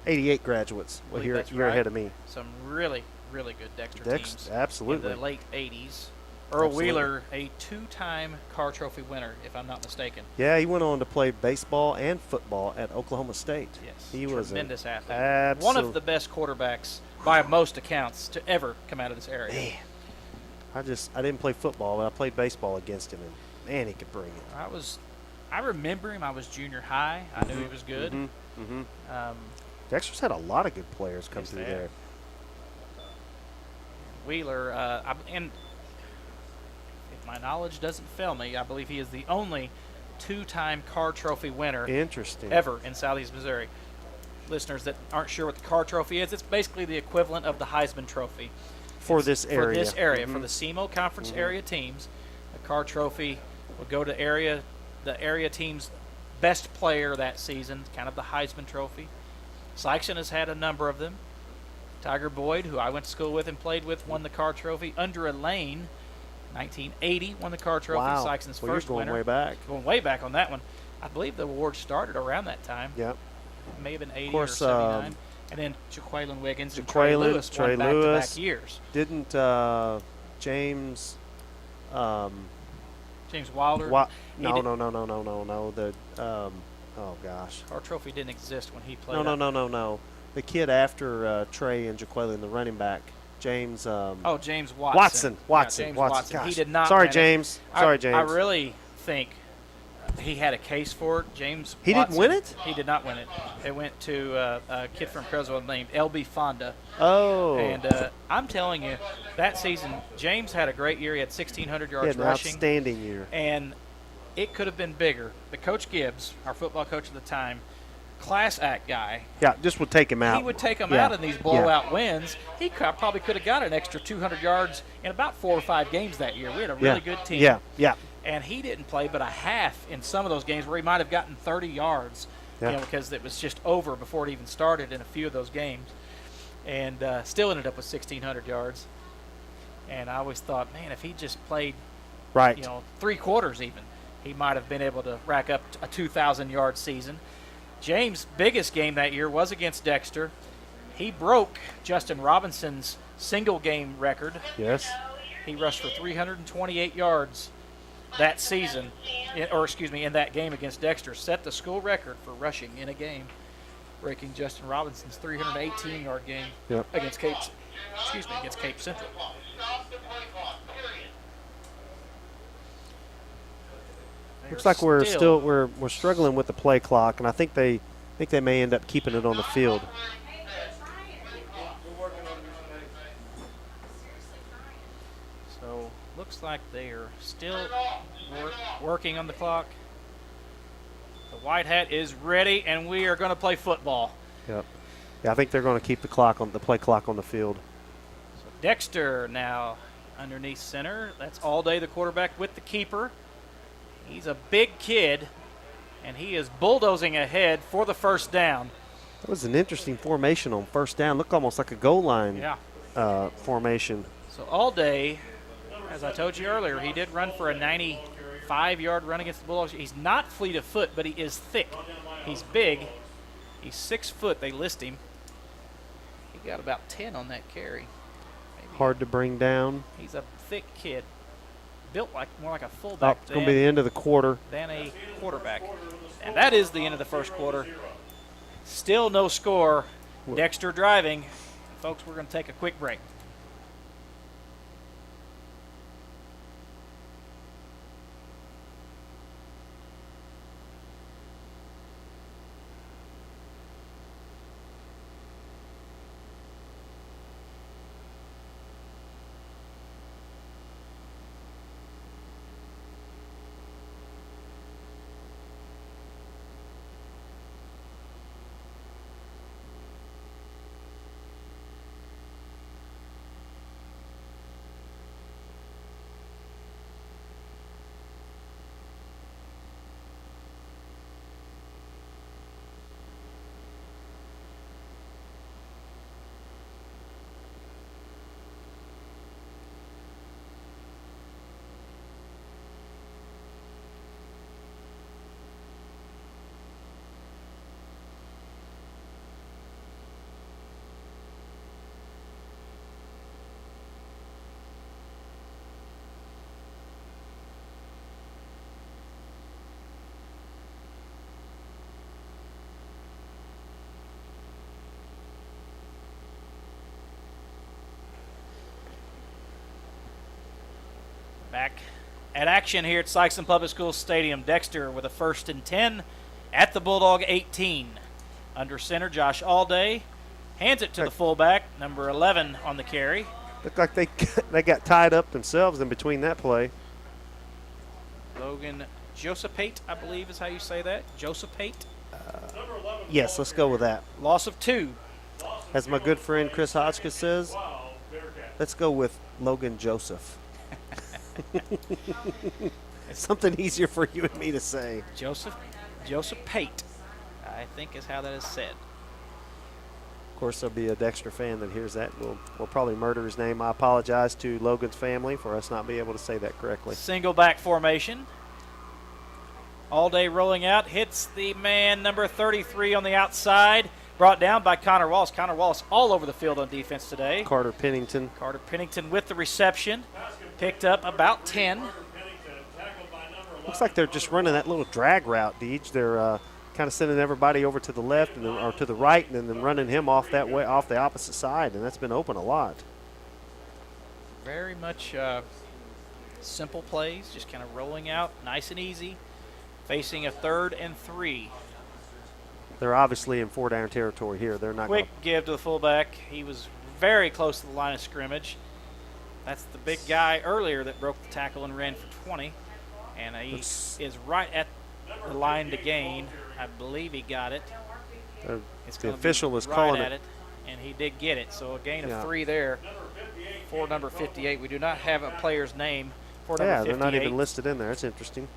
88 graduates. Well, you're right. ahead of me. Some really good Dexter teams. Absolutely. In the late 80s. Earl Wheeler, a two-time Carr Trophy winner, if I'm not mistaken. Yeah, he went on to play baseball and football at Oklahoma State. Yes, he was a tremendous athlete. One of the best quarterbacks, by most accounts, to ever come out of this area. Man, I didn't play football, but I played baseball against him, and man, he could bring it. I remember him. I was junior high. I knew he was good. Dexter's had a lot of good players come through there. Wheeler, and if my knowledge doesn't fail me, I believe he is the only two-time Carr Trophy winner ever in Southeast Missouri. Listeners that aren't sure what the Carr Trophy is, it's basically the equivalent of the Heisman Trophy. For this area. For the SEMO Conference area teams, the Carr Trophy will go to the area team's best player that season, kind of the Heisman Trophy. Sykeston has had a number of them. Tiger Boyd, who I went to school with and played with, won the Carr Trophy. Under Elaine, 1980, won the Carr Trophy. Wow. Sykeston's Well, first you're going winner. way back. Going way back on that one. I believe the award started around that time. Yep. It may have been 80 course, or 79. And then Jaqueline Wiggins and Trey Lewis won back-to-back years. Didn't James Wilder? No. Oh gosh. Carr Trophy didn't exist when he played. No. The kid after Trey and Jaqueline, the running back, James. James Watson. Watson. Watson. Gosh. He did not. Sorry, win James. it. I really think he had a case for it. James. He Watson, didn't win it? He did not win it. It went to a kid from Creswell named L.B. Fonda. Oh. And I'm telling you, that season, James had a great year. He had 1,600 yards he had an rushing. Outstanding year. And it could have been bigger. But Coach Gibbs, our football coach at the time, class act guy. Yeah, just would take him out. He would take him out in these blowout wins. He probably could have got an extra 200 yards in about 4 or 5 games that year. We had a really good team. Yeah. And he didn't play but a half in some of those games where he might have gotten 30 yards, because it was just over before it even started in a few of those games. And still ended up with 1,600 yards. And I always thought, man, if he just played, 3 quarters even, he might have been able to rack up a 2,000-yard season. James' biggest game that year was against Dexter. He broke Justin Robinson's single-game record. Yes. He rushed for 328 yards that season, in that game against Dexter, set the school record for rushing in a game, breaking Justin Robinson's 318-yard game against Cape Central. Looks like we're struggling with the play clock, and I think they may end up keeping it on the field. So looks like they are still working on the clock. The white hat is ready, and we are going to play football. Yep. Yeah, I think they're going to keep the play clock on the field. So Dexter now underneath center. That's Allday, the quarterback, with the keeper. He's a big kid, and he is bulldozing ahead for the first down. That was an interesting formation on first down. Looked almost like a goal line formation. So Allday, as I told you earlier, he did run for a 95-yard run against the Bulldogs. He's not fleet of foot, but he is thick. He's big. He's 6 foot. They list him. He got about 10 on that carry. Hard to bring down. He's a thick kid. built like more like a Oh, fullback it's going to be the end of the quarter. than a quarterback. And that is the end of the first quarter. Still no score. Dexter driving. Folks, we're going to take a quick break. Back at action here at Sykeston Public Schools Stadium. Dexter with a 1st and 10 at the Bulldog 18. Under center, Josh Allday hands it to the fullback, number 11 on the carry. Looked like they got tied up themselves in between that play. Logan Josephate, I believe is how you say that. Josephate. Yes, let's go with that. Loss of 2. As my good friend Chris Hotchkiss says, let's go with Logan Joseph. Something easier for you and me to say. Joseph Pate, I think is how that is said. Of course, there'll be a Dexter fan that hears that. We'll probably murder his name. I apologize to Logan's family for us not being able to say that correctly. Single back formation. Allday rolling out, hits the man number 33 on the outside. Brought down by Connor Wallace. Connor Wallace all over the field on defense today. Carter Pennington. Carter Pennington with the reception. Picked up about 10. Looks like they're just running that little drag route, Deej. They're kind of sending everybody over to the left and then, or to the right, and then running him off that way, off the opposite side, and that's been open a lot. Very much simple plays, just kind of rolling out, nice and easy. Facing a 3rd and 3. They're obviously in 4-down territory here. They're not Quick give to the fullback. He was very close to the line of scrimmage. That's the big guy earlier that broke the tackle and ran for 20. And he is right at the line to gain. I believe he got it. The official is right calling at it. And he did get it. So a gain of 3 there for number 58. We do not have a player's name for number 58. They're not even listed in there. That's interesting.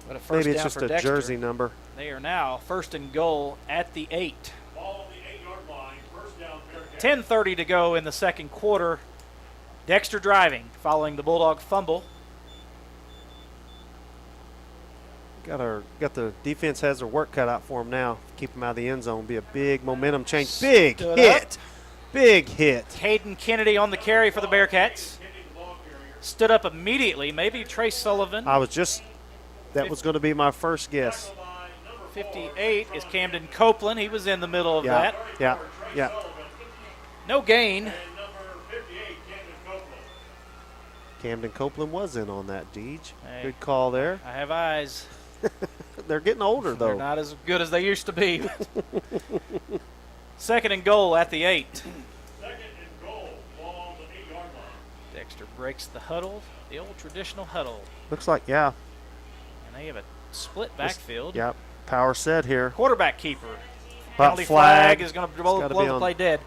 But a first Maybe it's down just for a Dexter. jersey number. They are now 1st and goal at the 8. Ball on the 8-yard line. First down, Bearcats. 10:30 to go in the second quarter. Dexter driving, following the Bulldog fumble. Got the defense has their work cut out for them now. Keep them out of the end zone. Be a big momentum change. Big Stood hit. up. Big hit. Hayden Kennedy on the carry for the Bearcats. Stood up immediately. Maybe Trey Sullivan. That was going to be my first guess. 58 is Camden Copeland. He was in the middle of that. Yeah. No gain. Number 58, Camden Copeland. Camden Copeland was in on that, Deej. Hey. Good call there. I have eyes. They're getting older, They're though. not as good as they used to be. 2nd and goal at the 8. 2nd and goal. Ball on the 8-yard line. Dexter breaks the huddle, the old traditional huddle. Looks like, yeah. And they have a split backfield. Yeah. Power set here. Quarterback keeper. But Penalty flag is going to blow gotta the be on- play dead.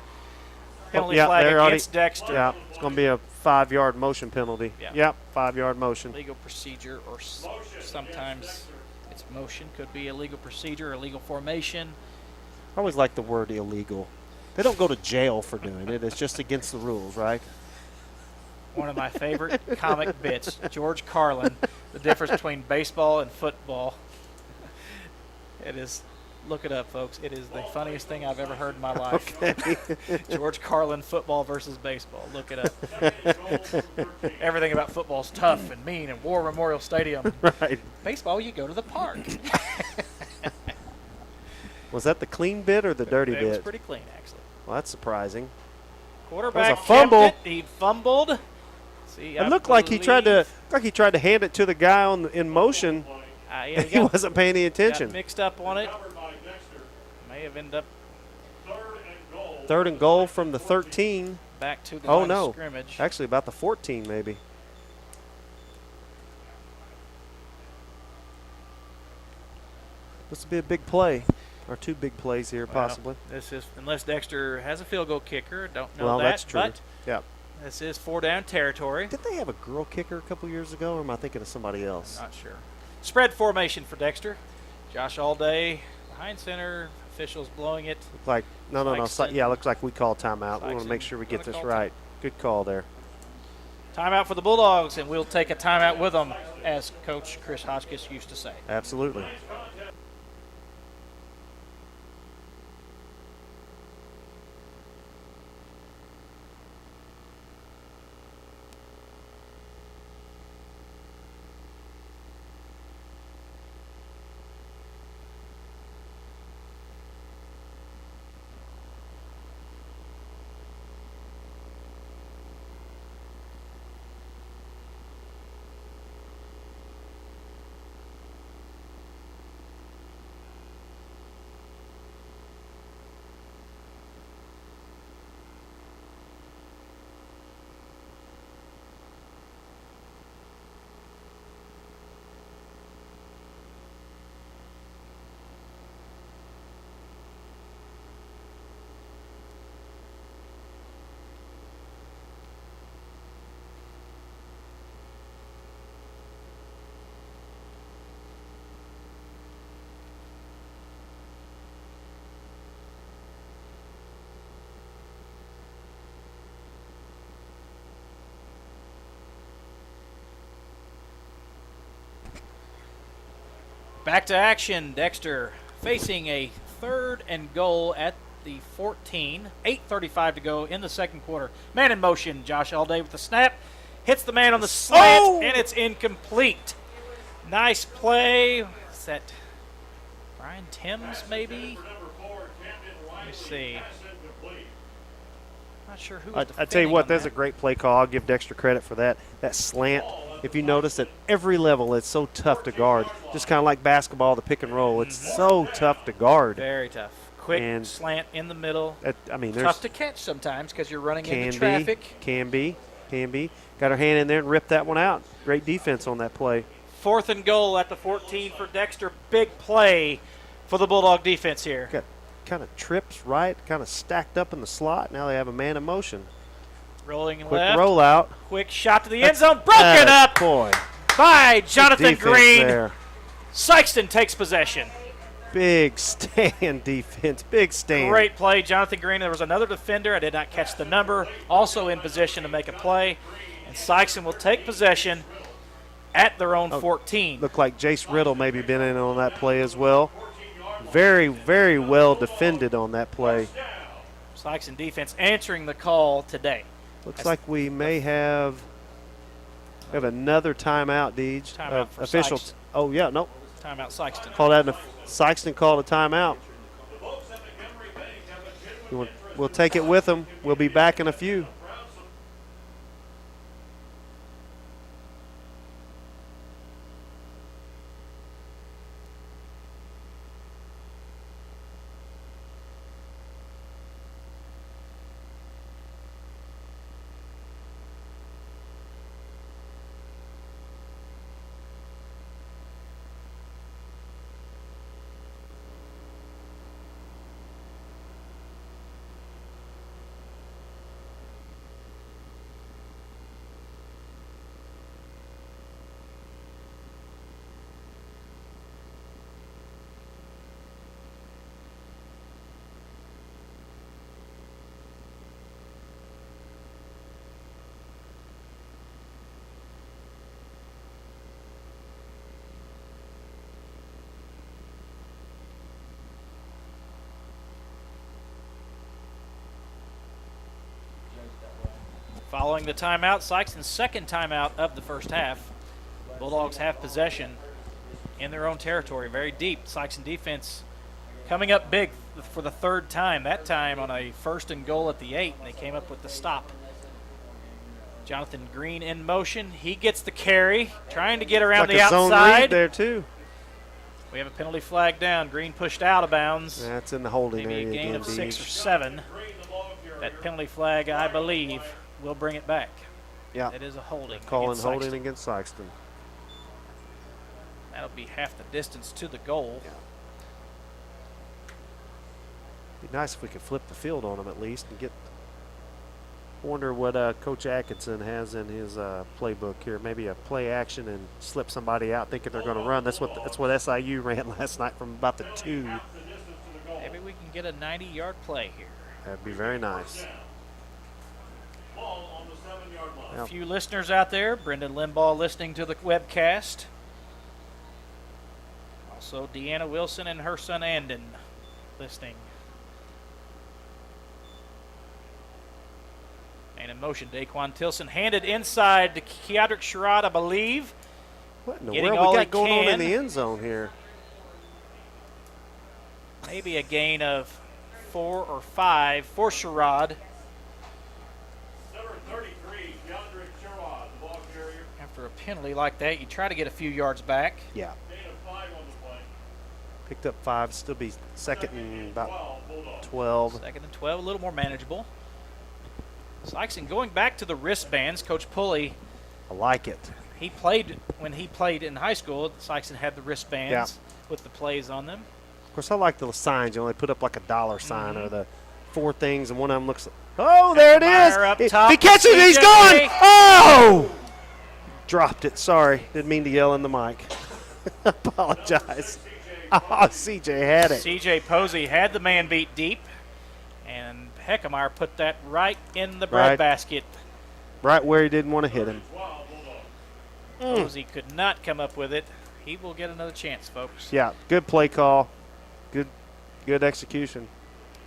Penalty yeah, flag they're against Dexter. Yeah, it's going to be a 5-yard motion penalty. Yeah. Yep, 5-yard motion. Legal procedure, or sometimes it's motion. Could be a legal procedure, a legal formation. I always like the word illegal. They don't go to jail for doing it. It's just against the rules, right? One of my favorite comic bits, George Carlin, the difference between baseball and football. It is Look it up, folks. It is the funniest thing I've ever heard in my life. Okay. George Carlin football versus baseball. Look it up. Everything about football is tough and mean and War Memorial Stadium. Right. Baseball, you go to the park. Was that the clean bit or the dirty It bit? was pretty clean, actually. Well, that's surprising. Quarterback That was a fumble. kept it. He fumbled. See, It looked like he tried to hand it to the guy in motion. Yeah, He wasn't paying any got attention. mixed up on it. Covered by Dexter. May have ended up 3rd and goal. 3rd and goal from the 13. back to the Oh, line no. of scrimmage. Actually, about the 14 maybe. This would be a big play. Or 2 big plays here, Well, possibly. This is unless Dexter has a field goal kicker. Don't know Well, that. that's true. But Yeah. this is 4-down territory. Did they have a girl kicker a couple years ago, or am I thinking of somebody else? Not sure. Spread formation for Dexter. Josh Allday behind center. Officials blowing it. Looked like no. Sykeston. Yeah, looks like we call timeout. We want to Sykeston make sure we get gonna this call right. Good call there. Timeout for the Bulldogs, and we'll take a timeout with them, as Coach Chris Hotchkiss used to say. Absolutely. Back to action. Dexter facing a 3rd and goal at the 14. 8:35 to go in the second quarter. Man in motion. Josh Allday with the snap. Hits the man on the slant, Oh! and it's incomplete. Nice play. Is that Brian Timms, maybe? Number 4, Camden Riley. Let me see. Pass incomplete. Not sure who was I tell you what, defending that's a on great play call. I'll give Dexter credit for that. That slant. If you notice, at every level, it's so tough to guard. Just kind of like basketball, the pick and roll. It's so tough to that. guard. Very tough. Quick And- slant in the middle. I mean, Tough there's to catch sometimes because you're running can into be, traffic. can be. Got her hand in there and ripped that one out. Great defense on that play. 4th and goal at the 14 for Dexter. Big play for the Bulldog defense here. Got kind of trips right, kind of stacked up in the slot. Now they have a man in motion. Rolling Quick left. rollout. Quick shot to the end zone. Broken up Boy, by Jonathan defense Green. there. Sykeston takes possession. Big stand defense. Big stand. Great play, Jonathan Green. There was another defender. I did not catch the number. Also in position to make a play. And Sykeston will take possession at their own 14. Looked like Jace Riddle maybe been in on that play as well. Very, very well defended on that play. Sykeston defense answering the call today. Looks like we may have another timeout, Deej. Timeout for official. Sykeston. Oh yeah, no. Timeout Sykeston. Call that. Sykeston called a timeout. We'll take it with them. We'll be back in a few. Following the timeout, Sykeston's second timeout of the first half. Bulldogs have possession in their own territory, very deep. Sykeston defense coming up big for the third time, that time on a 1st and goal at the 8, and they came up with the stop. Jonathan Green in motion. He gets the carry, trying to get around the zone read outside. there, too. We have a penalty flag down. Green pushed out of bounds. That's in the holding Maybe area a gain again, of 6 or Deej. 7. That penalty flag, I believe, will bring it back. Yeah. It is a holding. Calling against holding Sykeston. against Sykeston. That'll be half the distance to the goal. Yeah. Be nice if we could flip the field on them at least and get. Wonder what Coach Atkinson has in his playbook here. Maybe a play action and slip somebody out thinking they're going to run. That's what SIU ran last night from about the 2. Maybe we can get a 90-yard play here. That'd be very nice. Ball on the 7-yard line. A few listeners out there. Brendan Limbaugh listening to the webcast. Also, Deanna Wilson and her son Andon listening. And in motion, Daquan Tilson handed inside to Keodrick Sherrod, I believe. What in the Getting world all we he got going on in can. the end zone here? Maybe a gain of 4 or 5 for Sherrod. Number 33, Keodrick Sherrod, the ball carrier. After a penalty like that, you try to get a few yards back. Yeah. Gain of 5 on the play. Picked up 5. Still be second and about 12, Bulldogs. 12. 2nd and 12, a little more manageable. Sykeston going back to the wristbands. Coach Pulley, I like it. when he played in high school, Sykeston had the wristbands with the plays on them. Of course, I like the signs. You know, they put up like a dollar sign or the 4 things, and one of them looks. Oh, there it Meyer up is! top He catches it. He's CJ. gone. Oh! Dropped it. Sorry, didn't mean to yell in the mic. Apologize. Oh, CJ had it. CJ Posey had the man beat deep, and Heckemeyer put that right in the Right. breadbasket. Right where he didn't want to hit him. 12, Bulldogs. Posey could not come up with it. He will get another chance, folks. Yeah, good play call. Good execution.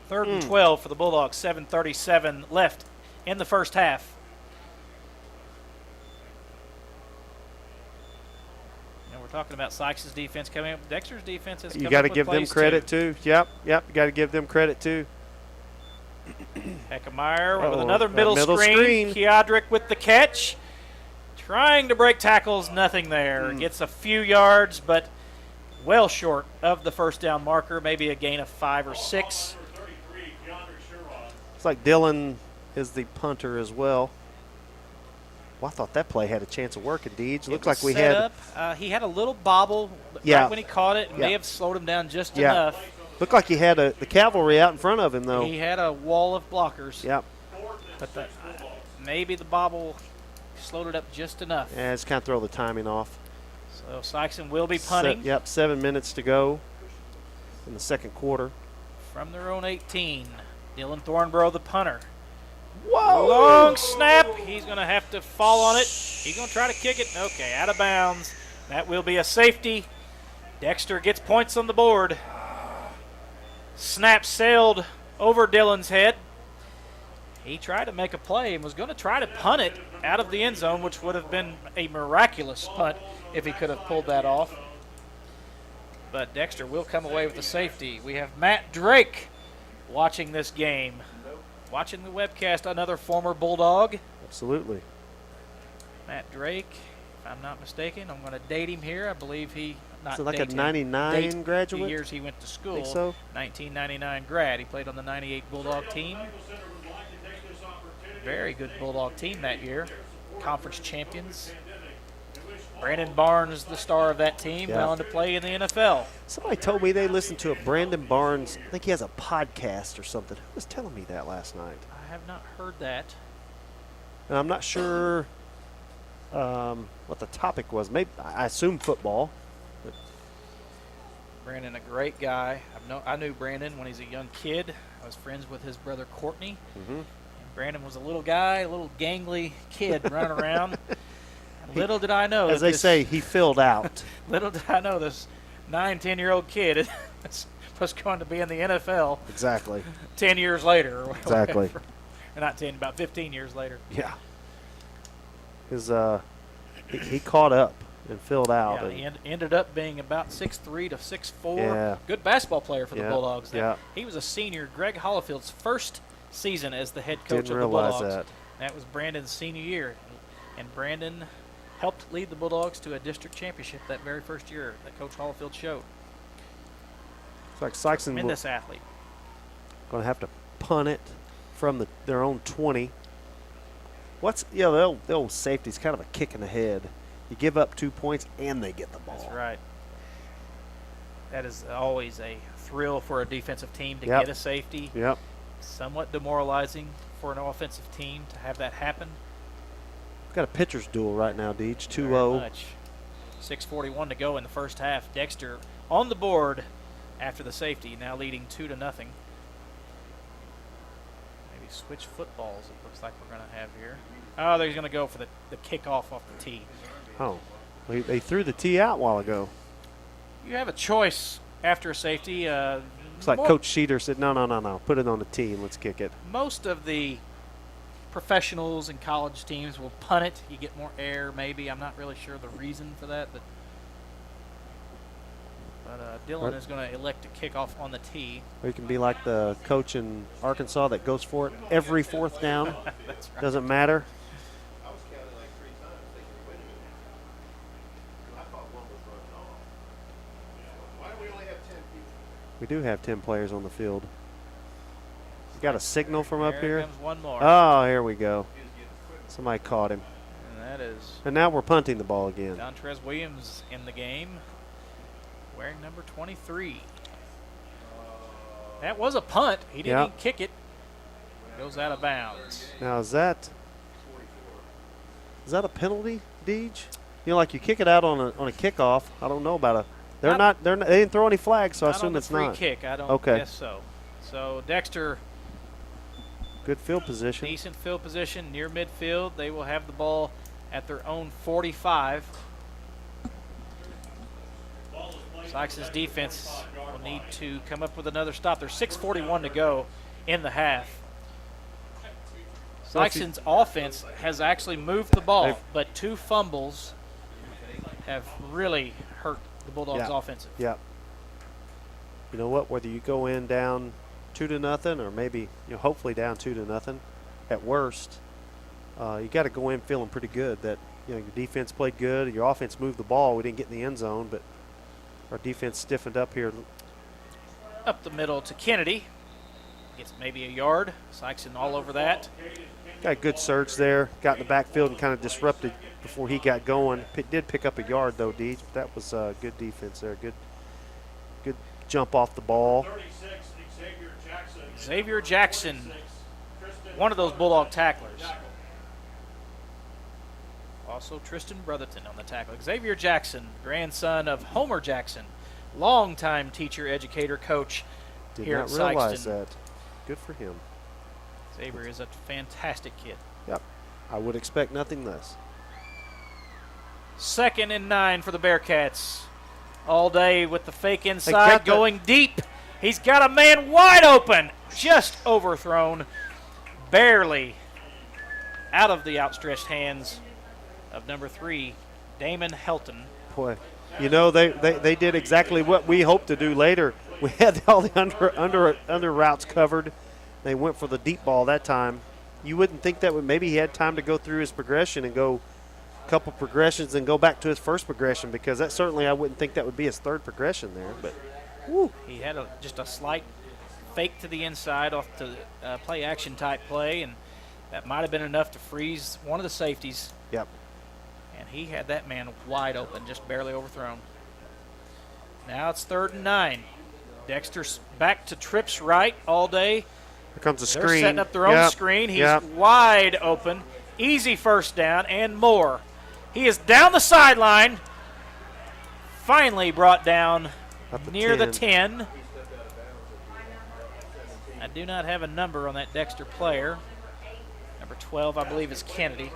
3rd and 12 for the Bulldogs. 7:37 left in the first half. And we're talking about Sykes' defense coming up. Dexter's defense has You come got up to with give them plays credit too. too. Yep. You got to give them credit too. Heckemeyer with Uh-oh, another that middle middle screen. screen. Keodrick with the catch. Trying to break tackles, nothing there. Gets a few yards, but well short of the first down marker. Maybe a gain of 5 or 6. Number 33, Keodrick Sherrod. It's like Dylan is the punter as well. Well, I thought that play had a chance of working, Deej. Looked like we had. He had a little bobble Yeah. right when he caught it. It may Yeah. have slowed him down just Yeah. enough. Looked like he had the cavalry out in front of him, though. He had a wall of blockers. Yep. But maybe the bobble slowed it up just enough. Yeah, just kind of throw the timing off. So Sykeston will be punting Yep, 7 minutes to go in the second quarter. from their own 18. Dylan Thornborough, the punter. Whoa! Long snap. He's going to have to fall on it. He's going to try to kick it. Okay, out of bounds. That will be a safety. Dexter gets points on the board. Snap sailed over Dylan's head. He tried to make a play and was going to try to punt it out of the end zone, which would have been a miraculous punt if he could have pulled that off. But Dexter will come away with the safety. We have Matt Drake watching this game. Watching the webcast, another former Bulldog. Absolutely. Matt Drake, if I'm not mistaken. I'm going to date him here. I believe he, not So like date a him, 99 date graduate? the years he went to school. Think so? 1999 grad. He played on the 98 Bulldog team. Very good Bulldog team that year. Conference champions. Brandon Barnes, the star of that team, Yeah. went on to play in the NFL. Somebody told me they listened to a Brandon Barnes. I think he has a podcast or something. Who was telling me that last night? I have not heard that. And I'm not sure what the topic was. Maybe I assume football. Brandon, a great guy. I knew Brandon when he's a young kid. I was friends with his brother Courtney. Mhm. Brandon was a little guy, a little gangly kid running around. Little did I know. As that they this- say, he filled out. Little did I know this 9-10-year-old kid was going to be in the NFL Exactly. 10 years later. Or Exactly. whatever. Or not 10, about 15 years later. Yeah. he caught up and filled out. Yeah, he ended up being about 6'3" to 6'4". Yeah. Good basketball player for the Yeah, Bulldogs. yeah. He was a senior. Greg Hollifield's first season as the head coach Didn't of the realize Bulldogs. that. That was Brandon's senior year, and Brandon helped lead the Bulldogs to a district championship that very first year that Coach Hollifield showed. It's like Sykeston Tremendous athlete. going to have to punt it from their own 20. The old safety's kind of a kick in the head. You give up 2 points and they get the ball. That's right. That is always a thrill for a defensive team to Yep. get a safety. Yep. Somewhat demoralizing for an offensive team to have that happen. We've got a pitcher's duel right now, Deej. Very 2-0. much. 6:41 to go in the first half. Dexter on the board after the safety, now leading 2-0. Maybe switch footballs it looks like we're going to have here. Oh, they're going to go for the kickoff off the tee. Oh, they threw the tee out a while ago. You have a choice after a safety. It's like Coach Sheeter said, no. Put it on the tee and let's kick it. Most of the professionals and college teams will punt it. You get more air, maybe. I'm not really sure the reason for that, but Dylan is going to elect to kick off on the tee. Or you can be like the coach in Arkansas that goes for it every fourth down. That's right. Doesn't matter. We do have 10 players on the field. You got a signal from up Here here? comes one more. Oh, here we go. Somebody caught him. And that is And now we're punting the ball again. Dontrez Williams in the game, wearing number 23. That was a punt. He didn't even kick it. Goes out of bounds. Now, is that a penalty, Deej? You know, like you kick it out on a kickoff. I don't know about they didn't throw any flags, so I assume it's not. Not on the free kick. I don't guess so. So Dexter, good field position. decent field position near midfield. They will have the ball at their own 45. Sykeston's defense will need to come up with another stop. There's 6:41 to go in the half. Sykeston's offense has actually moved the ball, but 2 fumbles have really hurt the Bulldogs' offensive. Yeah. You know what? Whether you go in down 2-0 or maybe hopefully down 2-0, at worst, you got to go in feeling pretty good that your defense played good, your offense moved the ball. We didn't get in the end zone, but our defense stiffened up here. Up the middle to Kennedy. Gets maybe a yard. Sykeston all over that. Got a good surge there. Got in the backfield and kind of disrupted before he got going. Did pick up a yard though, Deej. That was good defense there. Good jump off the ball. Xavier Jackson, one of those Bulldog tacklers. Also Tristan Brotherton on the tackle. Xavier Jackson, grandson of Homer Jackson, longtime teacher, educator, coach here at Sykeston. Did not realize that. Good for him. Xavier is a fantastic kid. Yep. I would expect nothing less. 2nd and 9 for the Bearcats. All day with the fake inside, going deep. He's got a man wide open, just overthrown, barely out of the outstretched hands of number 3, Damon Helton. Boy, they did exactly what we hoped to do later. We had all the under routes covered. They went for the deep ball that time. You wouldn't think that maybe he had time to go through his progression and go a couple progressions and go back to his first progression, because that certainly I wouldn't think that would be his third progression there. But woo. He had just a slight fake to the inside off the play action type play, and that might have been enough to freeze one of the safeties. Yep. And he had that man wide open, just barely overthrown. Now it's 3rd and 9. Dexter's back to trips right all day. Here comes a screen. They're setting up their own screen. He's wide open. Easy first down and more. He is down the sideline. Finally brought down near the 10. I do not have a number on that Dexter player. Number 12, I believe, is Kennedy.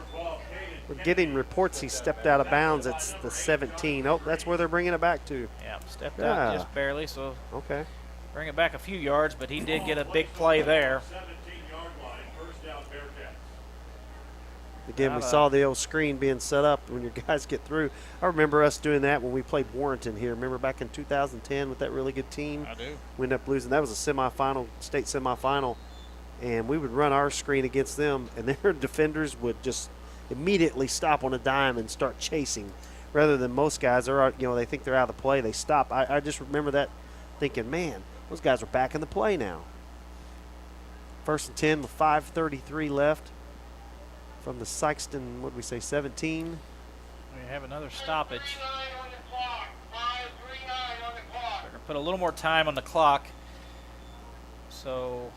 We're getting reports he stepped out of bounds. It's the 17. Oh, that's where they're bringing it back to. Yeah, stepped out just barely, so okay. Bring it back a few yards, but he did get a big play there. Again, we saw the old screen being set up when your guys get through. I remember us doing that when we played Warrenton here. Remember back in 2010 with that really good team? I do. We ended up losing. That was a semifinal, state semifinal, and we would run our screen against them, and their defenders would just immediately stop on a dime and start chasing, rather than most guys are, they think they're out of the play. They stop. I just remember that thinking, man, those guys are back in the play now. 1st and 10 with 5:33 left from the Sykeston, what did we say, 17? We have another stoppage. 5:39 on the clock. 5:39 on the clock. We're going to put a little more time on the clock. So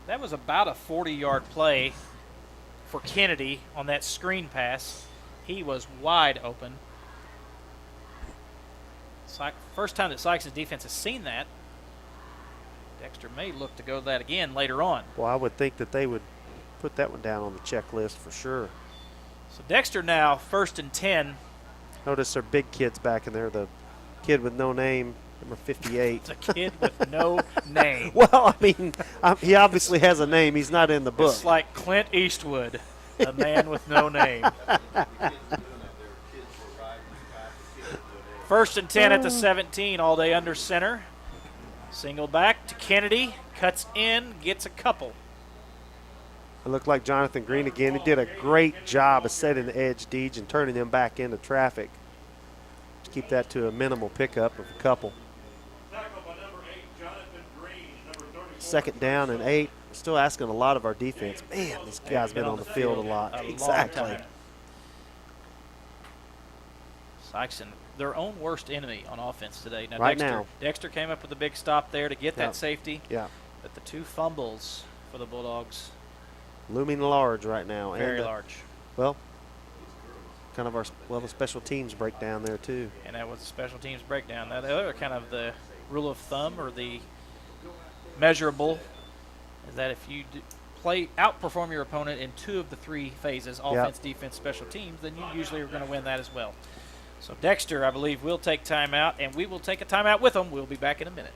that was about a 40-yard play for Kennedy on that screen pass. He was wide open. First time that Sykeston's defense has seen that. Dexter may look to go that again later on. Well, I would think that they would put that one down on the checklist for sure. So Dexter now 1st and 10. Notice their big kids back in there. The kid with no name, number 58. It's a kid with no name. Well, I mean, he obviously has a name. He's not in the book. It's like Clint Eastwood, a man with no name. 1st and 10 at the 17, all day under center. Single back to Kennedy, cuts in, gets a couple. It looked like Jonathan Green again. He did a great job of setting the edge, Deej, and turning them back into traffic. Just keep that to a minimal pickup of a couple. Tackled by number 8, Jonathan Green, number 34. 2nd down and 8. Still asking a lot of our defense. Man, this guy's been on the field a lot. Exactly. Sykeston, their own worst enemy on offense today. Now, Right now. Dexter came up with a big stop there to get Yeah. that safety. Yeah. But the 2 fumbles for the Bulldogs, Looming large right now. very and, large. Well, kind of the special teams breakdown there too. And that was a special teams breakdown. Now, the other kind of the rule of thumb or the measurable is that if you outperform your opponent in 2 of the 3 phases, offense, defense, special teams, then you usually are going to win that as well. So Dexter, I believe, will take timeout, and we will take a timeout with them. We'll be back in a minute.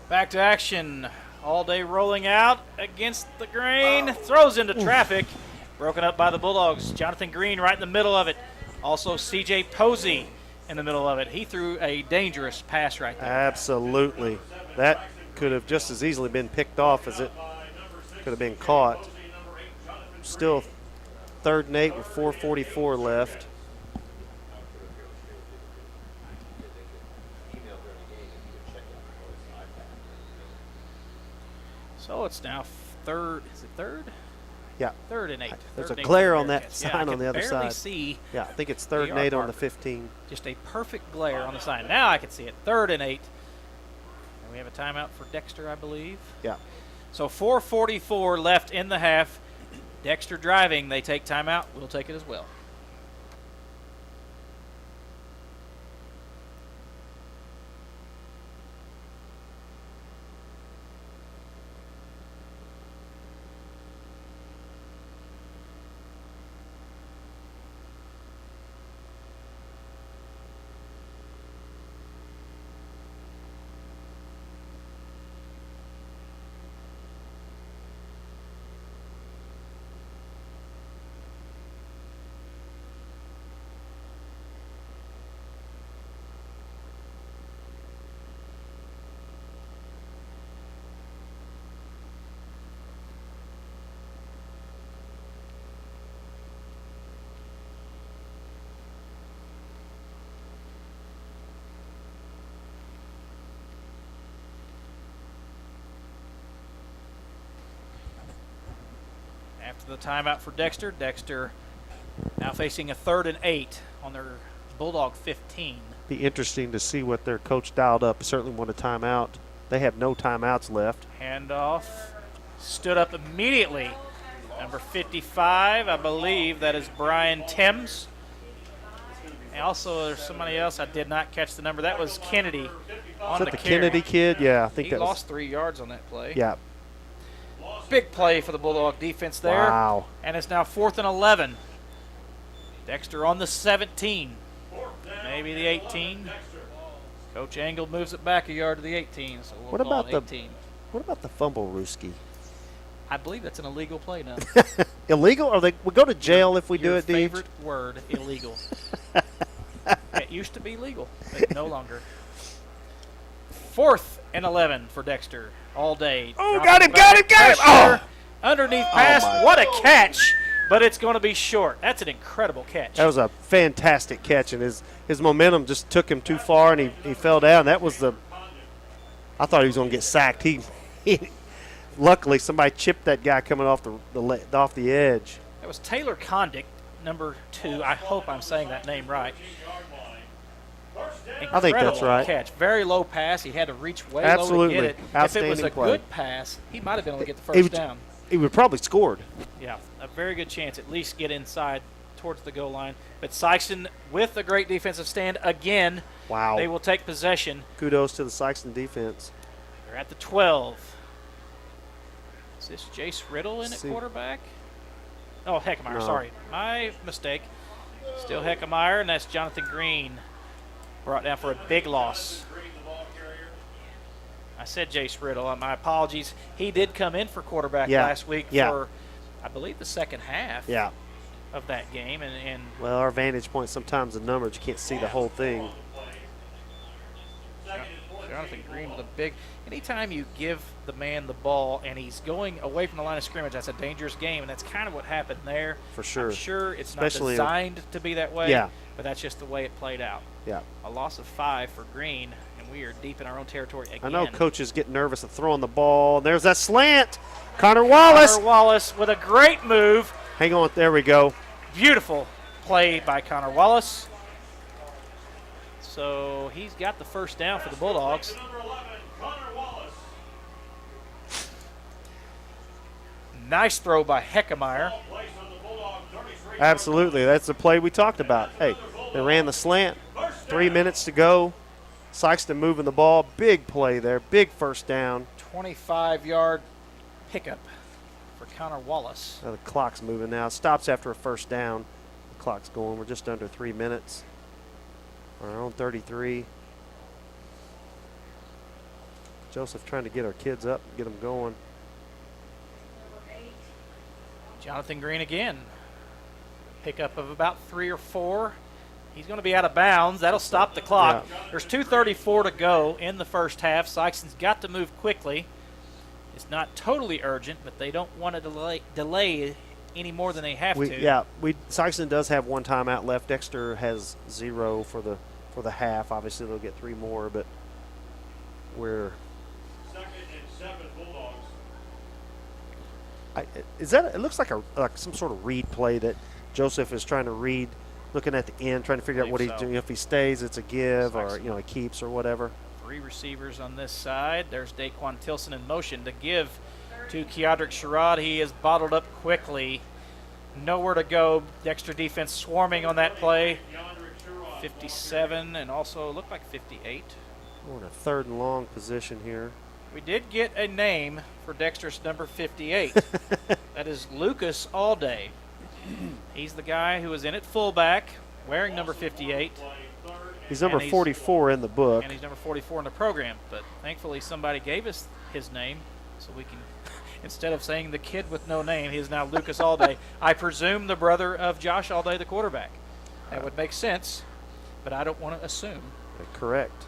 Back to action. All day rolling out against the grain. Throws into traffic. Broken up by the Bulldogs. Jonathan Green right in the middle of it. Also C.J. Posey in the middle of it. He threw a dangerous pass right there. Absolutely. That could have just as easily been picked off as it could have been caught. Still 3rd and 8 with 4:44 left. So it's now third. Is it third? Yeah. 3rd and 8. There's Third a and 8 glare for on that Bearcats. Yeah, sign on the other I can barely side. see. Yeah, I think it's 3rd and the 8 on the marker. 15. Just a perfect glare on the sign. Now I can see it. 3rd and 8. And we have a timeout for Dexter, I believe. Yeah. So 4:44 left in the half. Dexter driving. They take timeout. We'll take it as well. After the timeout for Dexter, Dexter now facing a 3rd and 8 on their Bulldog 15. Be interesting to see what their coach dialed up. Certainly want a timeout. They have no timeouts left. Handoff. Stood up immediately. Number 55, I believe that is Brian Timms. And also, there's somebody else. I did not catch the number. That was Kennedy on Is the that the carry. Kennedy kid? Yeah, I think He that was. lost 3 yards on that play. Yeah. Big play for the Bulldog defense there. Wow. And it's now 4th and 11. Dexter on the 17. Maybe the 18. Coach Angle moves it back a yard to the 18. So we'll What call about it the 18. What about the fumble, Rooski? I believe that's an illegal play now. Illegal? Or we go to jail if we do Your it, Deej? favorite word, illegal. It used to be legal, but no longer. 4th and 11 for Dexter all day. Oh, Dropping got him! pressure, Oh! Underneath pass. my. What a catch, but it's going to be short. That's an incredible catch. That was a fantastic catch, and his momentum just took him too far, and he fell down. That was the – I thought he was going to get sacked. He luckily, somebody chipped that guy coming off off the edge. That was Taylor Condick, number 2. I hope I'm saying that name right. I think that's Incredible right. Catch. Very low pass. He had to reach way Absolutely. low to get it. If it Outstanding was a play. good pass, he might have been able to get the He first would- down. He would probably scored. Yeah, a very good chance at least get inside towards the goal line. But Sykeston with a great defensive stand again. Wow. They will take possession. Kudos to the Sykeston defense. They're at the 12. Is this Jace Riddle in at See. quarterback? Oh, Heckemeyer, No. sorry. My mistake. Still Heckemeyer, and that's Jonathan Green. Brought down for a big loss. I said Jace Riddle. My apologies. He did come in for quarterback Yeah. last week Yeah. for, I believe, the second half Yeah. of that game. And Well, our vantage point sometimes the numbers, you can't see the whole thing. Jonathan Green with a big – anytime you give the man the ball and he's going away from the line of scrimmage, that's a dangerous game, and that's kind of what happened there. For sure. I'm sure it's Especially not designed to be that way, Yeah. but that's just the way it played out. Yeah. A loss of 5 for Green, and we are deep in our own territory again. I know coaches get nervous of throwing the ball. There's that slant. Connor Wallace. Connor Wallace with a great move. Hang on. There we go. Beautiful play by Connor Wallace. So he's got the first down for the Bulldogs. Number 11, Connor Wallace. Nice throw by Heckemeyer. Place on the Bulldog 33. Absolutely. That's the play we talked about. Hey, they ran the slant. 3 minutes to go. Sykeston moving the ball. Big play there. Big first down. 25-yard pickup for Connor Wallace. Now the clock's moving now. Stops after a first down. The clock's going. We're just under 3 minutes. Our own 33. Joseph trying to get our kids up, get them going. Jonathan Green again. Pickup of about 3 or 4. He's going to be out of bounds. That'll stop the clock. Yeah. There's 2:34 to go in the first half. Sykeston's got to move quickly. It's not totally urgent, but they don't want to delay any more than they have to. Yeah, Sykeston does have 1 timeout left. Dexter has 0 for the half. Obviously, they'll get 3 more, but we're 2nd and 7 Bulldogs. It looks like some sort of read play that Joseph is trying to read, looking at the end, trying to figure out what he's doing. If he stays, it's a give, or he keeps or whatever. 3 receivers on this side. There's Daquan Tilson in motion to give to Keodrick Sherrod. He is bottled up quickly. Nowhere to go. Dexter defense swarming on that play. 57 and also looked like 58. We're in a 3rd and long position here. We did get a name for Dexter's number 58. That is Lucas Allday. He's the guy who was in at fullback, wearing number 58. He's number 44 in the book. And he's number 44 in the program. But thankfully somebody gave us his name so we can, instead of saying the kid with no name, he is now Lucas Allday. I presume the brother of Josh Allday, the quarterback. That would make sense, but I don't want to assume. Correct.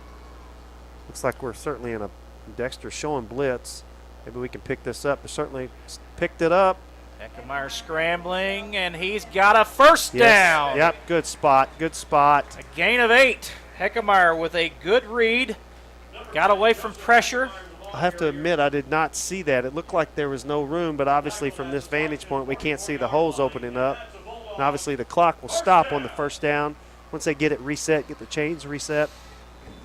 Looks like we're certainly in a Dexter showing blitz. Maybe we can pick this up. We certainly picked it up. Eckemeyer scrambling, and he's got a first down. Yep, good spot, good spot. A gain of 8. Eckemeyer with a good read. Got away from pressure. I have to admit, I did not see that. It looked like there was no room, but obviously from this vantage point, we can't see the holes opening up. And obviously the clock will stop on the first down. Once they get it reset, get the chains reset,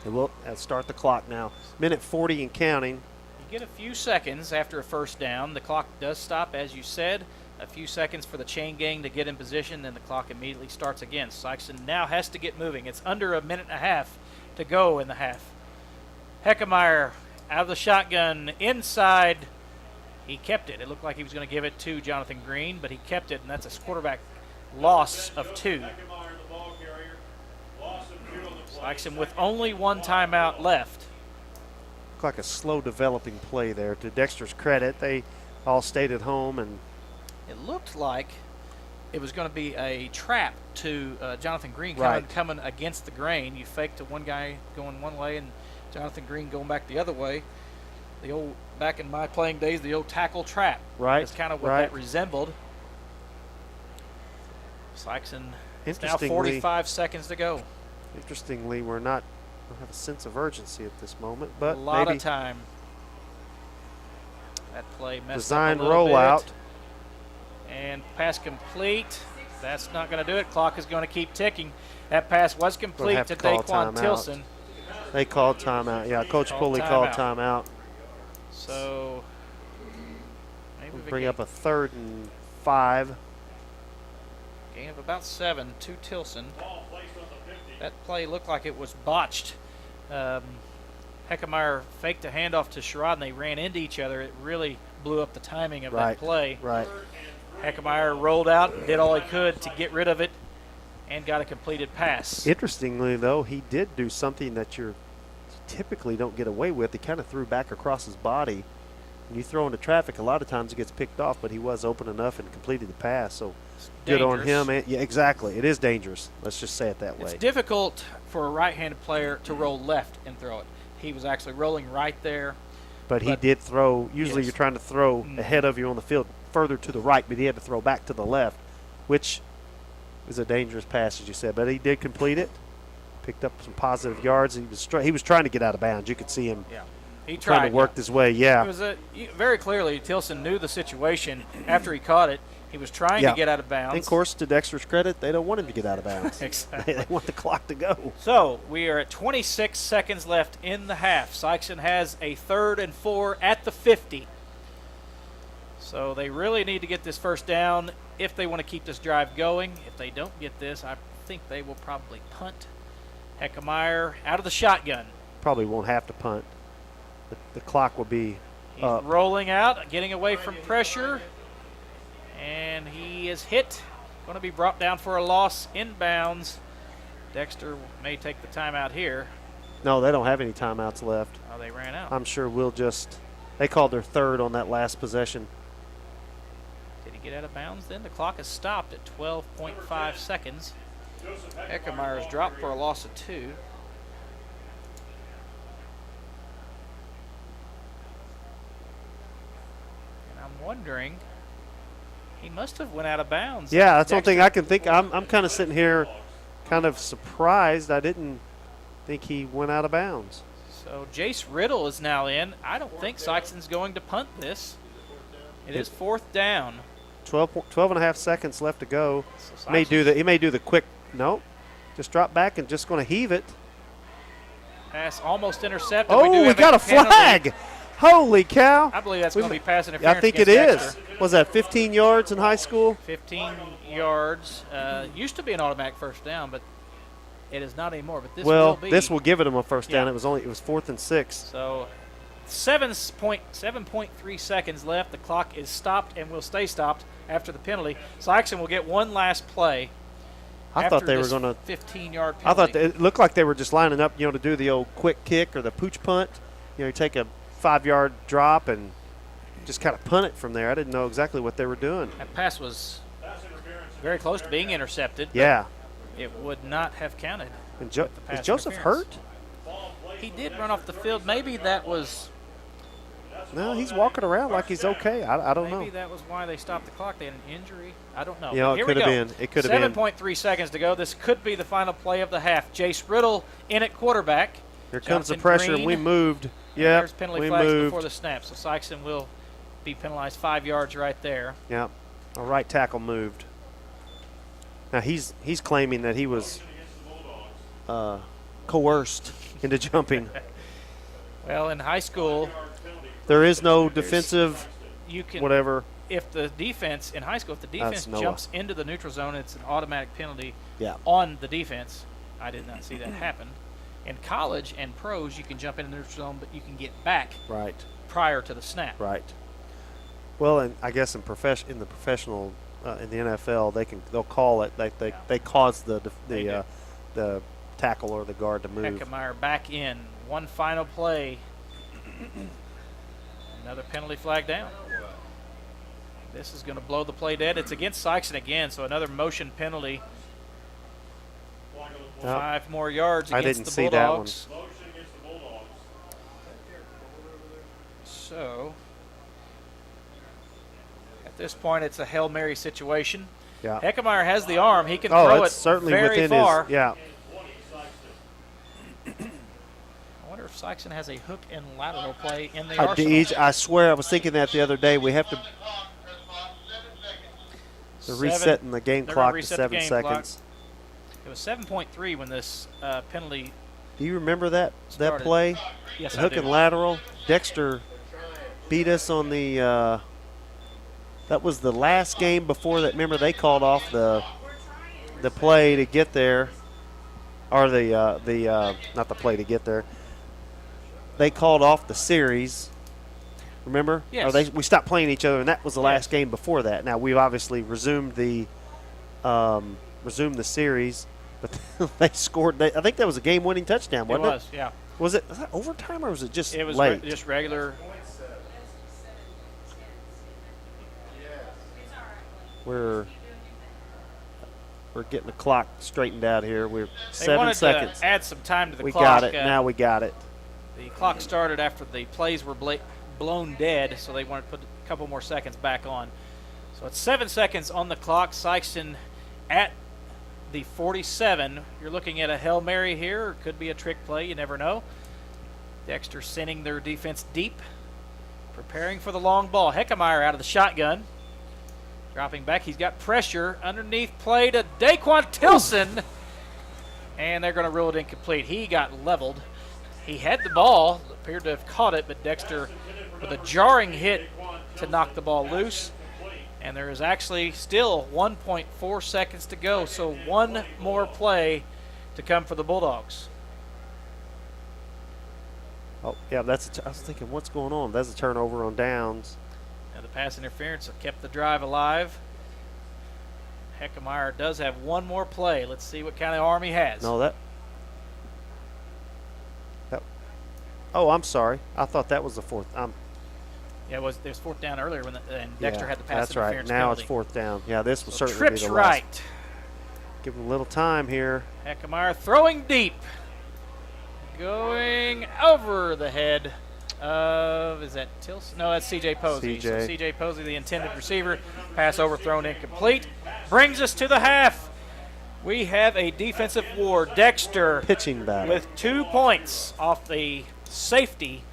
it will start the clock now. Minute 40 and counting. You get a few seconds after a first down. The clock does stop, as you said. A few seconds for the chain gang to get in position, then the clock immediately starts again. Sykeston now has to get moving. It's under a minute and a half to go in the half. Eckemeyer out of the shotgun, inside. He kept it. It looked like he was going to give it to Jonathan Green, but he kept it, and that's a quarterback loss of 2. Sykeston with only 1 timeout left. Looked like a slow developing play there. To Dexter's credit, they all stayed at home, and it looked like it was going to be a trap to Jonathan Green coming against the grain. You fake to one guy going one way and Jonathan Green going back the other way. The old, back in my playing days, the old tackle trap. Right. That's kind of what that resembled. Sykeston, it's now 45 seconds to go. Interestingly, we don't have a sense of urgency at this moment, but a lot of time. That play messed design up a little rollout. bit. And pass complete. That's not going to do it. Clock is going to keep ticking. That pass was complete to Daquan Tilson. They called timeout. Yeah, Coach Pulley called timeout. So maybe we'll bring up a 3rd and 5. Gain of about 7 to Tilson. That play looked like it was botched. Eckemeyer faked a handoff to Sherrod, and they ran into each other. It really blew up the timing of that play. Right. Eckemeyer rolled out and did all he could to get rid of it and got a completed pass. Interestingly, though, he did do something that you typically don't get away with. He kind of threw back across his body. When you throw into traffic, a lot of times it gets picked off, but he was open enough and completed the pass. So good on him. Yeah, exactly. It is dangerous. Let's just say it that way. It's difficult for a right-handed player to roll left and throw it. He was actually rolling right there. But he did throw. Usually you're trying to throw ahead of you on the field further to the right, but he had to throw back to the left, which is a dangerous pass, as you said. But he did complete it, picked up some positive yards. He was trying to get out of bounds. You could see him he trying to work his way. Yeah. It was very clearly Tilson knew the situation after he caught it. He was trying to get out of bounds. And of course, to Dexter's credit, they don't want him to get out of bounds. Exactly. They want the clock to go. So we are at 26 seconds left in the half. Sykeston has a 3rd and 4 at the 50. So they really need to get this first down if they want to keep this drive going. If they don't get this, I think they will probably punt. Eckemeyer out of the shotgun. Probably won't have to punt. The clock will be up. He's rolling out, getting away from pressure. And he is hit. Going to be brought down for a loss inbounds. Dexter may take the timeout here. No, they don't have any timeouts left. Oh, they ran out. I'm sure they called their third on that last possession. Did he get out of bounds then? The clock is stopped at 12.5 seconds. Eckermeyer's dropped for a loss of 2. And I'm wondering, he must have went out of bounds. Yeah, that's one Dexter. thing I can think. I'm kind of sitting here kind of surprised. I didn't think he went out of bounds. So Jace Riddle is now in. I don't think Sykeston's going to punt this. It is 4th down. 12 and a half seconds left to go. So He may do the quick. Nope. Just drop back and just going to heave it. Pass almost intercepted. Oh, we got a penalty. flag. Holy cow. I believe that's going to be pass interference. I think it against is. Dexter. Was that 15 yards in high school? 15 yards. Used to be an automatic first down, but it is not anymore. But this Well, will be. this will give it him a first down. Yeah. It was 4th and 6. So 7.3 seconds left. The clock is stopped and will stay stopped after the penalty. Sykeston will get one last play. I thought they were going to 15-yard penalty. I thought it looked like they were just lining up, to do the old quick kick or the pooch punt. You take a 5-yard drop and just kind of punt it from there. I didn't know exactly what they were doing. That pass was very close to being intercepted. Yeah. It would not have counted. And with the is pass Joseph interference. hurt? He did run off the field. Maybe that was. No, he's walking around like he's okay. I don't know. Maybe that was why they stopped the clock. They had an injury. I don't know. Yeah, But it here could we have go. been. It could have been. 7.3 seconds to go. This could be the final play of the half. Jace Riddle in at quarterback. Here comes the Johnson pressure, and Green. we moved. And Yeah, there's penalty we flags moved. before the snap. So Sykeston will be penalized 5 yards right there. Yeah, a right tackle moved. Now he's claiming that he was coerced into jumping. Well, in high school, There is no defensive you can whatever. if the defense in high school, if the defense Noah. jumps into the neutral zone, it's an automatic penalty Yeah. on the defense. I did not see that happen. In college and pros, you can jump into the neutral zone, but you can get back Right. prior to the snap. Right. Well, and I guess in the professional in the NFL, they'll call it they cause the tackle or the guard to move. Eckermeyer back in. One final play. Another penalty flag down. This is going to blow the play dead. It's against Sykeston again, so another motion penalty. Yep. 5 more yards I against didn't the see that one. Bulldogs. Motion against the Bulldogs. So, at this point, it's a Hail Mary situation. Yeah. Eckermeyer has the arm. He can Oh, throw it it's certainly very within far. his. Yeah. 20, Sykeston. I wonder if Sykeston has a hook and lateral play in the I, arsenal. I swear, I was thinking that the other day. We have to. They're resetting the game They're clock gonna to reset the 7 game seconds. It was 7.3 when this penalty. Do you remember that Started. play? Yes, The I hook do. and lateral. Dexter beat us on the. That was the last game before that. Remember, they called off the play to get there, or the not the play to get there. They called off the series. Remember? Yes. Or we stopped playing each other, and that was the last game before that. Now we've obviously resumed the series, but they scored. I think that was a game-winning touchdown, It wasn't it? was, yeah. Was that overtime or was it just It was late? just regular. We're getting the clock straightened out here. We're They 7 wanted seconds. to add some time to the We clock. got it. Now we got it. The clock started after the plays were blown dead, so they wanted to put a couple more seconds back on. So it's 7 seconds on the clock. Sykeston at the 47. You're looking at a Hail Mary here. It could be a trick play. You never know. Dexter sending their defense deep, preparing for the long ball. Eckermeyer out of the shotgun. Dropping back. He's got pressure. Underneath play to Daquan Tilson. And they're going to rule it incomplete. He got leveled. He had the ball, appeared to have caught it, but Dexter with a jarring hit to knock the ball loose. And there is actually still 1.4 seconds to go, so one more play to come for the Bulldogs. Oh, yeah, I was thinking, what's going on? That's a turnover on downs. Now the pass interference kept the drive alive. Eckermeyer does have one more play. Let's see what kind of arm he has. No, that. Oh, I'm sorry. I thought that was the fourth. Yeah, it was 4th down earlier and Dexter had the pass that's right. interference Now penalty. it's 4th down. Yeah, this will So certainly be trips the last. right. Give him a little time here. Heckemeyer throwing deep. Going over the head of, is that Tilson? No, that's C.J. Posey. So CJ. C.J. Posey, the intended receiver. Pass overthrown incomplete. Brings us to the half. We have a defensive war. Dexter Pitching battle. with 2 points off the safety.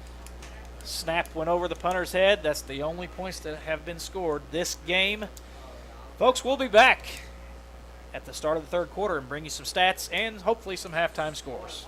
Snap went over the punter's head. That's the only points that have been scored this game. Folks, we'll be back at the start of the 3rd quarter and bring you some stats and hopefully some halftime scores.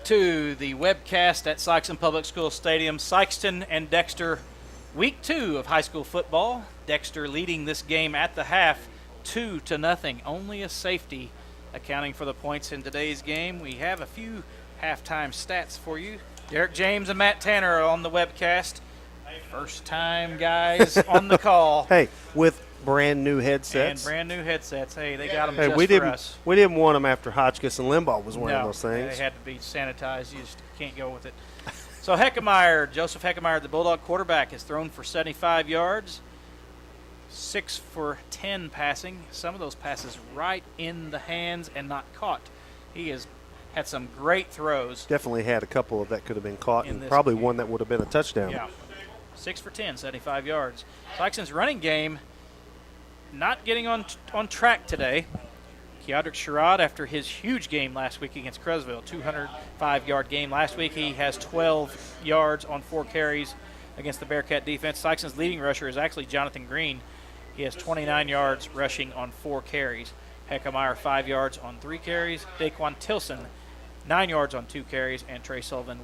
back to the webcast at Sykeston Public School Stadium. Sykeston and Dexter, week 2 of high school football. Dexter leading this game at the half 2-0. Only a safety accounting for the points in today's game. We have a few halftime stats for you. Derek James and Matt Tanner are on the webcast. First time guys on the call. Hey, with brand new headsets. And brand new headsets. Hey, they got them Hey, just we for didn't us. we didn't want them after Hotchkiss and Limbaugh was wearing those things. They had to be sanitized. You just can't go with it. So Heckemeyer, Joseph Heckemeyer, the Bulldog quarterback, has thrown for 75 yards, 6 for 10 passing. Some of those passes right in the hands and not caught. He has had some great throws. Definitely had a couple of that could have been caught, In and this probably game. one that would have been a touchdown. Yeah. 6 for 10, 75 yards. Sykeston's running game not getting on track today. Keodrick Sherrod, after his huge game last week against Cresville, 205-yard game last week, he has 12 yards on 4 carries against the Bearcat defense. Sykeston's leading rusher is actually Jonathan Green. He has 29 yards rushing on 4 carries. Heckemeyer, 5 yards on 3 carries. Daquan Tilson, 9 yards on 2 carries. And Trey Sullivan,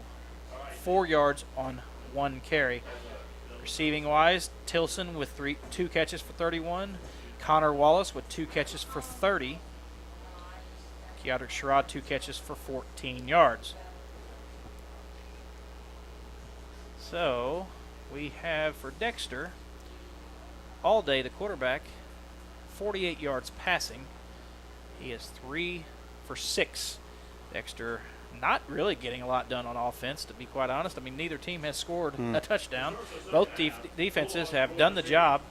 4 yards on 1 carry. Receiving-wise, Tilson with 2 catches for 31. Connor Wallace with 2 catches for 30. Keodrick Sherrod, 2 catches for 14 yards. So we have for Dexter, all day the quarterback, 48 yards passing. He is 3 for 6. Dexter not really getting a lot done on offense, to be quite honest. I mean, neither team has scored a touchdown. Both defenses have done the job.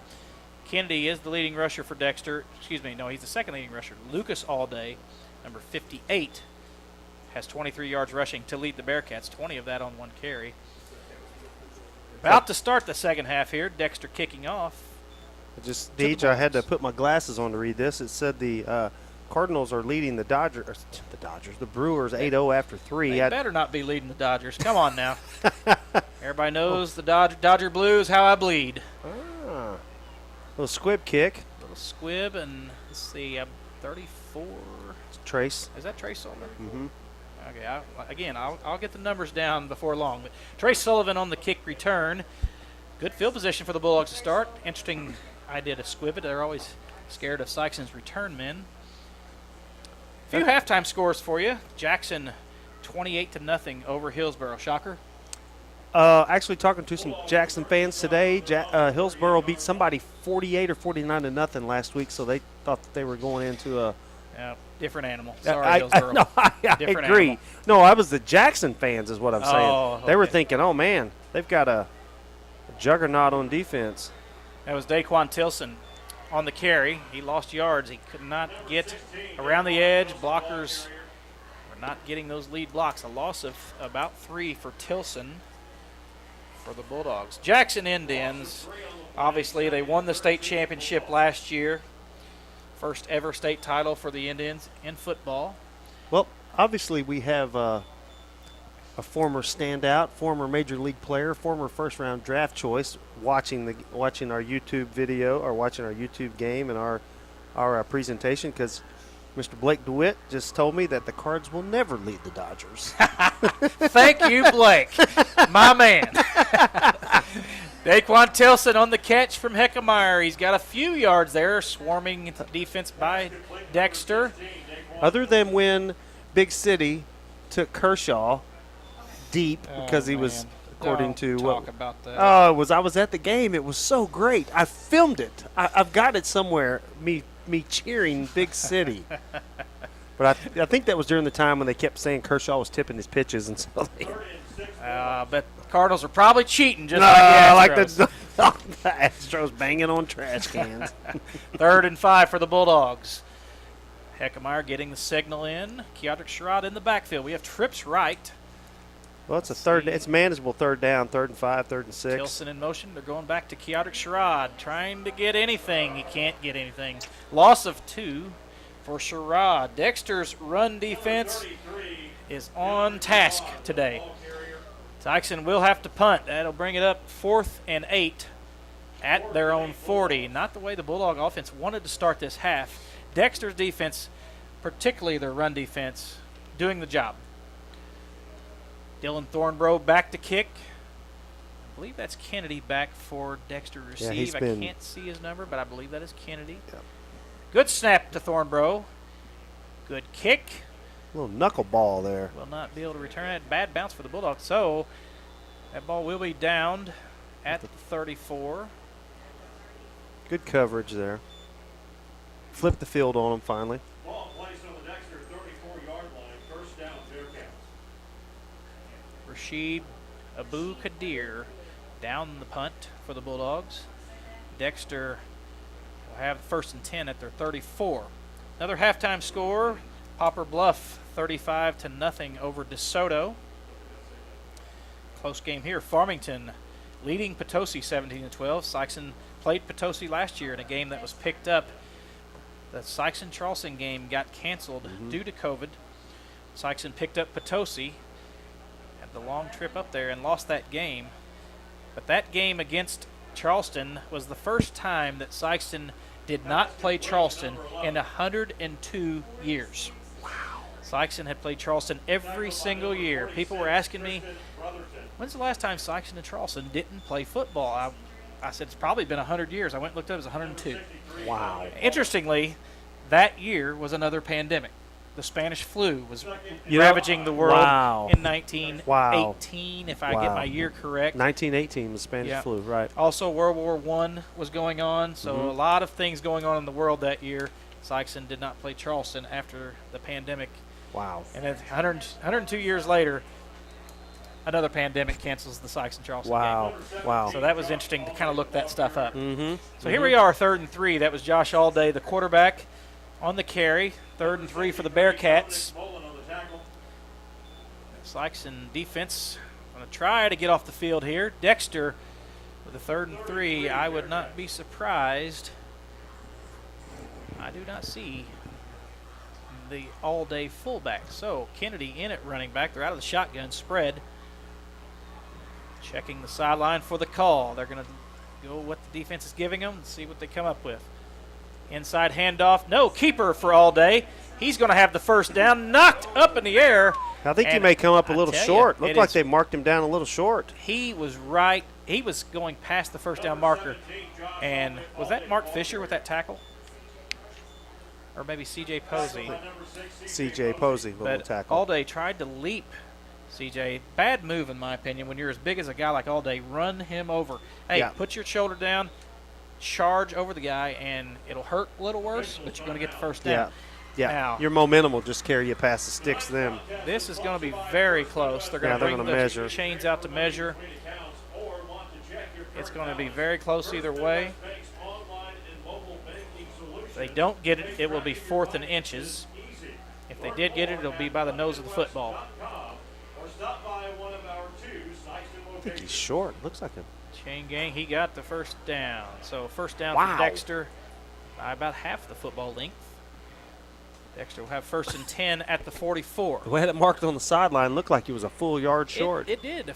Kennedy is the leading rusher for Dexter. Excuse me, no, he's the second leading rusher. Lucas Allday, number 58, has 23 yards rushing to lead the Bearcats, 20 of that on 1 carry. About to start the second half here. Dexter kicking off. Deej, I had to put my glasses on to read this. It said the Cardinals are leading the Brewers 8-0 after 3. They better not be leading the Dodgers. Come on now. Everybody knows the Dodger Blues, how I bleed. Little squib kick. Little squib, and let's see, 34. Trace. Is that Trace Sullivan? Mm-hmm. Okay, I'll get the numbers down before long. But Trace Sullivan on the kick return. Good field position for the Bulldogs to start. Interesting idea to squib it. They're always scared of Sykeston's return men. A few halftime scores for you. Jackson 28-0 over Hillsboro. Shocker? Actually, talking to some Jackson fans today, Hillsboro beat somebody 48 or 49-0 last week, so they thought that they were going into a different animal. Sorry, Hillsboro. I agree. Animal. No, I was the Jackson fans is what I'm saying. Oh, They were okay. thinking, oh, man, they've got a juggernaut on defense. That was Daquan Tilson on the carry. He lost yards. He could not get around the edge. Blockers were not getting those lead blocks. A loss of about 3 for Tilson for the Bulldogs. Jackson Indians, obviously, they won the state championship last year. First ever state title for the Indians in football. Well, obviously we have a former standout, former major league player, former first-round draft choice watching our YouTube video or watching our YouTube game and our presentation, because Mr. Blake DeWitt just told me that the Cards will never lead the Dodgers. Thank you, Blake, my man. Daquan Tilson on the catch from Heckemeyer. He's got a few yards there, swarming defense by Dexter. Other than when Big City took Kershaw deep because he was, according to talk what about that. I was at the game. It was so great. I filmed it. I've got it somewhere. Me cheering Big City. But I think that was during the time when they kept saying Kershaw was tipping his pitches, and so they. But Cardinals are probably cheating, just like the Astros. The Astros banging on trash cans. 3rd and 5 for the Bulldogs. Heckemeyer getting the signal in. Keodrick Sherrod in the backfield. We have trips right. Well, it's it's manageable 3rd down, 3rd and 5, 3rd and 6. Tilson in motion. They're going back to Keodrick Sherrod, trying to get anything. He can't get anything. Loss of 2 for Sherrod. Dexter's run defense is on task today. Sykeston will have to punt. That'll bring it up 4th and 8 at their own 40. Not the way the Bulldog offense wanted to start this half. Dexter's defense, particularly their run defense, doing the job. Dylan Thornborough back to kick. I believe that's Kennedy back for Dexter to receive. he's I been- can't see his number, but I believe that is Kennedy. Yep. Good snap to Thornborough. Good kick. A little knuckleball there. Will not be able to return it. Bad bounce for the Bulldogs. So that ball will be downed at the 34. Good coverage there. Flipped the field on him finally. Ball placed on the Dexter 34-yard line. First down, Bearcats. Rashid Abu Kadir down the punt for the Bulldogs. Dexter will have first and 10 at their 34. Another halftime score, Poplar Bluff 35-0 over DeSoto. Close game here. Farmington leading Potosi 17-12. Sykeston played Potosi last year in a game that was picked up. The Sykeston-Charleston game got canceled due to COVID. Sykeston picked up Potosi, had the long trip up there, and lost that game. But that game against Charleston was the first time that Sykeston did not play Charleston in 102 years. Wow. Sykeston had played Charleston every single year. People were asking me, when's the last time Sykeston and Charleston didn't play football? I said it's probably been 100 years. I went and looked up, it was 102. Wow. Interestingly, that year was another pandemic. The Spanish flu was Yep. ravaging the world Wow. in 1918, if I get Wow. my year correct. 1918 was Spanish Yeah. flu, right? Also, World War I was going on, so a lot of things going on in the world that year. Sykeston did not play Charleston after the pandemic. Wow. And then 102 years later, another pandemic cancels the Sykeston-Charleston Wow. game. Wow. So that was interesting to kind of look that stuff up. Mm-hmm. So here we are, 3rd and 3. That was Josh Allday, the quarterback, on the carry. 3rd and 3 for the Bearcats. Mullen on the tackle. Sykeston defense going to try to get off the field here. Dexter with a 3rd and 3. I would not be surprised. I do not see the all-day fullback. So Kennedy in at running back. They're out of the shotgun spread. Checking the sideline for the call. They're going to go what the defense is giving them and see what they come up with. Inside handoff. No, keeper for all day. He's going to have the first down. Knocked up in the air. I think he And may come up a I little tell ya, short. Looked it like is- they marked him down a little short. He was right. He was going past the first down marker. And was that Mark Fisher with that tackle? Or maybe C.J. Posey. C.J. Posey, little But tackle. Allday tried to leap C.J. Bad move, in my opinion. When you're as big as a guy like Allday, run him over. Hey, Yeah. put your shoulder down, charge over the guy, and it'll hurt a little worse, but you're going to get the first Yeah. down. Yeah. Now- Your momentum will just carry you past the sticks to them. This is going to be very close. They're going Yeah, to they're bring gonna the measure. chains out to measure. It's going to be very close either way. If they don't get it, it will be 4th and inches. If they did get it, it'll be by the nose of the football. I think he's short. Looks like a Chain gang, he got the first down. So first down Wow. for Dexter by about half the football length. Dexter will have first and 10 at the 44. the way that marked on the sideline looked like he was a full yard short. It did.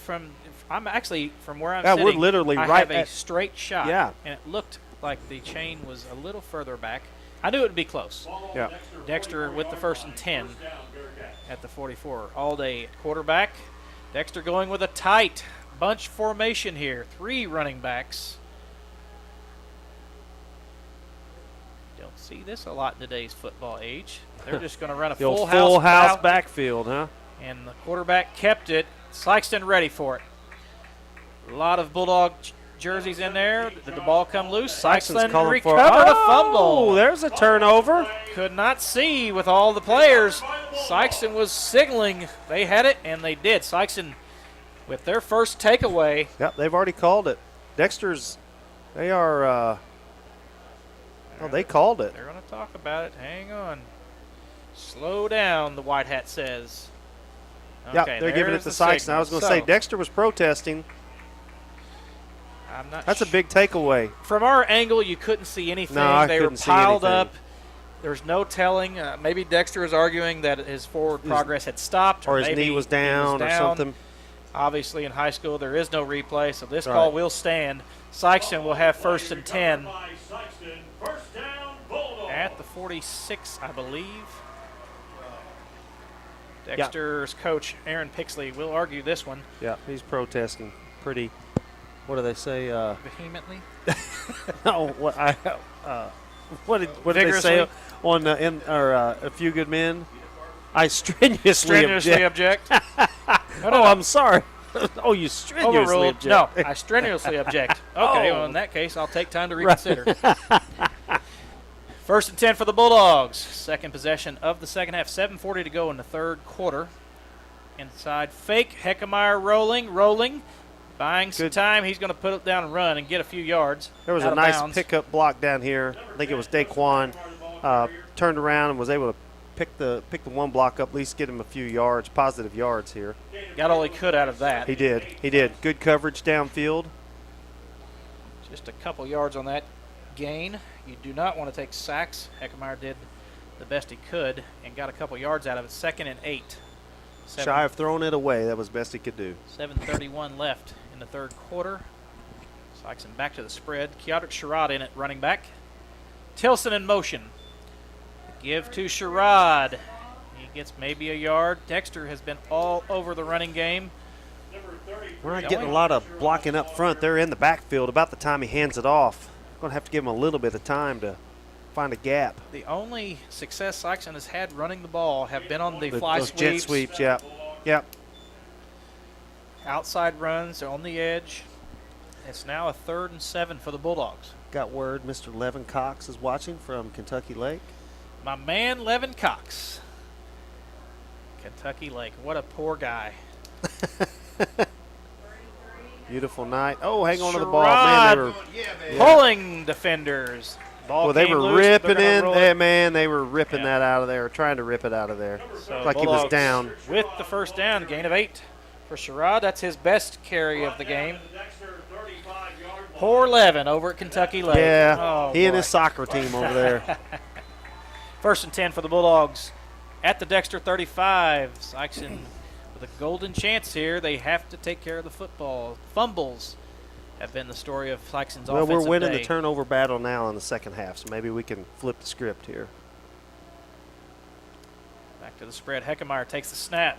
I'm actually from where I'm Yeah, we're sitting. literally I right have a at- straight shot. Yeah. And it looked like the chain was a little further back. I knew it would be close. Yeah. Dexter with the first and 10 at the 44. All day at quarterback. Dexter going with a tight bunch formation here. 3 running backs. Don't see this a lot in today's football age. They're just going to run a The old full house route, backfield, huh? and the quarterback kept it. Sykeston ready for it. A lot of Bulldog jerseys in there. Did the ball come loose? Sykeston's Sykeston calling for recovered a Oh, fumble. there's a turnover. Could not see with all the players. Sykeston was signaling they had it, and they did. Sykeston with their first takeaway. Yep, they've already called it. Dexter's, they are, they called it. They're going to talk about it. Hang on. Slow down, the white hat says. Yeah, Okay, they're giving it there's to the Sykeston. I was signal. going to say So, Dexter was protesting. I'm not That's a big takeaway. From our angle, you couldn't see anything. No, I they were couldn't see piled anything. up. There's no telling. Maybe Dexter is arguing that his forward progress had stopped. Or his maybe knee was he down or something. Obviously, in high school, there is no replay, so this Right. call will stand. Sykeston will have first and 10 First down, Bulldogs. at the 46, I believe. Dexter's coach, Aaron Pixley, will argue this one Yeah, he's protesting pretty. What do they say? vehemently. No, what did they Vigorously? say on A Few Good Men? I strenuously Strenuously object. object. Oh, I'm sorry. Oh, you strenuously Overruled. object. No, I strenuously object. Okay, Oh. well, in that case, I'll take time to reconsider. First and 10 for the Bulldogs. Second possession of the second half. 7:40 to go in the third quarter. Inside fake. Heckemeyer rolling. Buying some Good. time. He's going to put it down and run and get a few yards. There was out a of nice bounds. pickup block down here. I think it was Daquan. Turned around and was able to pick the one block up, at least get him a few yards, positive yards here. Got all he could out of that. He did. Good coverage downfield. Just a couple yards on that gain. You do not want to take sacks. Heckemeyer did the best he could and got a couple yards out of it. 2nd and 8. Shy of throwing it away. That was best he could do. 7:31 left in the third quarter. Sykeston back to the spread. Keodrick Sherrod in it, running back. Tilson in motion. Give to Sherrod. He gets maybe a yard. Dexter has been all over the running game. We're not getting a lot of blocking up front. They're in the backfield about the time he hands it off. Going to have to give him a little bit of time to find a gap. The only success Sykeston has had running the ball have been on the fly Those sweeps. jet sweeps, yep. Outside runs, they're on the edge. It's now a 3rd and 7 for the Bulldogs. Got word Mr. Levin Cox is watching from Kentucky Lake. My man, Levin Cox. Kentucky Lake. What a poor guy. Beautiful night. Oh, hang on to the ball. Man, they were, Pulling defenders. Ball well, they came were loose, but ripping they're in. gonna roll it. Man, they were ripping Yeah. that out of there, trying to rip it out of there. So like he was Bulldogs down. with the first down, gain of 8 for Sherrod. That's his best carry of the game. Poor Levin over at Kentucky Lake. Yeah, Oh, he and boy. his soccer team over there. 1st and 10 for the Bulldogs at the Dexter 35. Sykeston with a golden chance here. They have to take care of the football. Fumbles have been the story of Sykeston's Well, offensive we're winning day. the turnover battle now in the second half, so maybe we can flip the script here. Back to the spread. Heckemeyer takes the snap.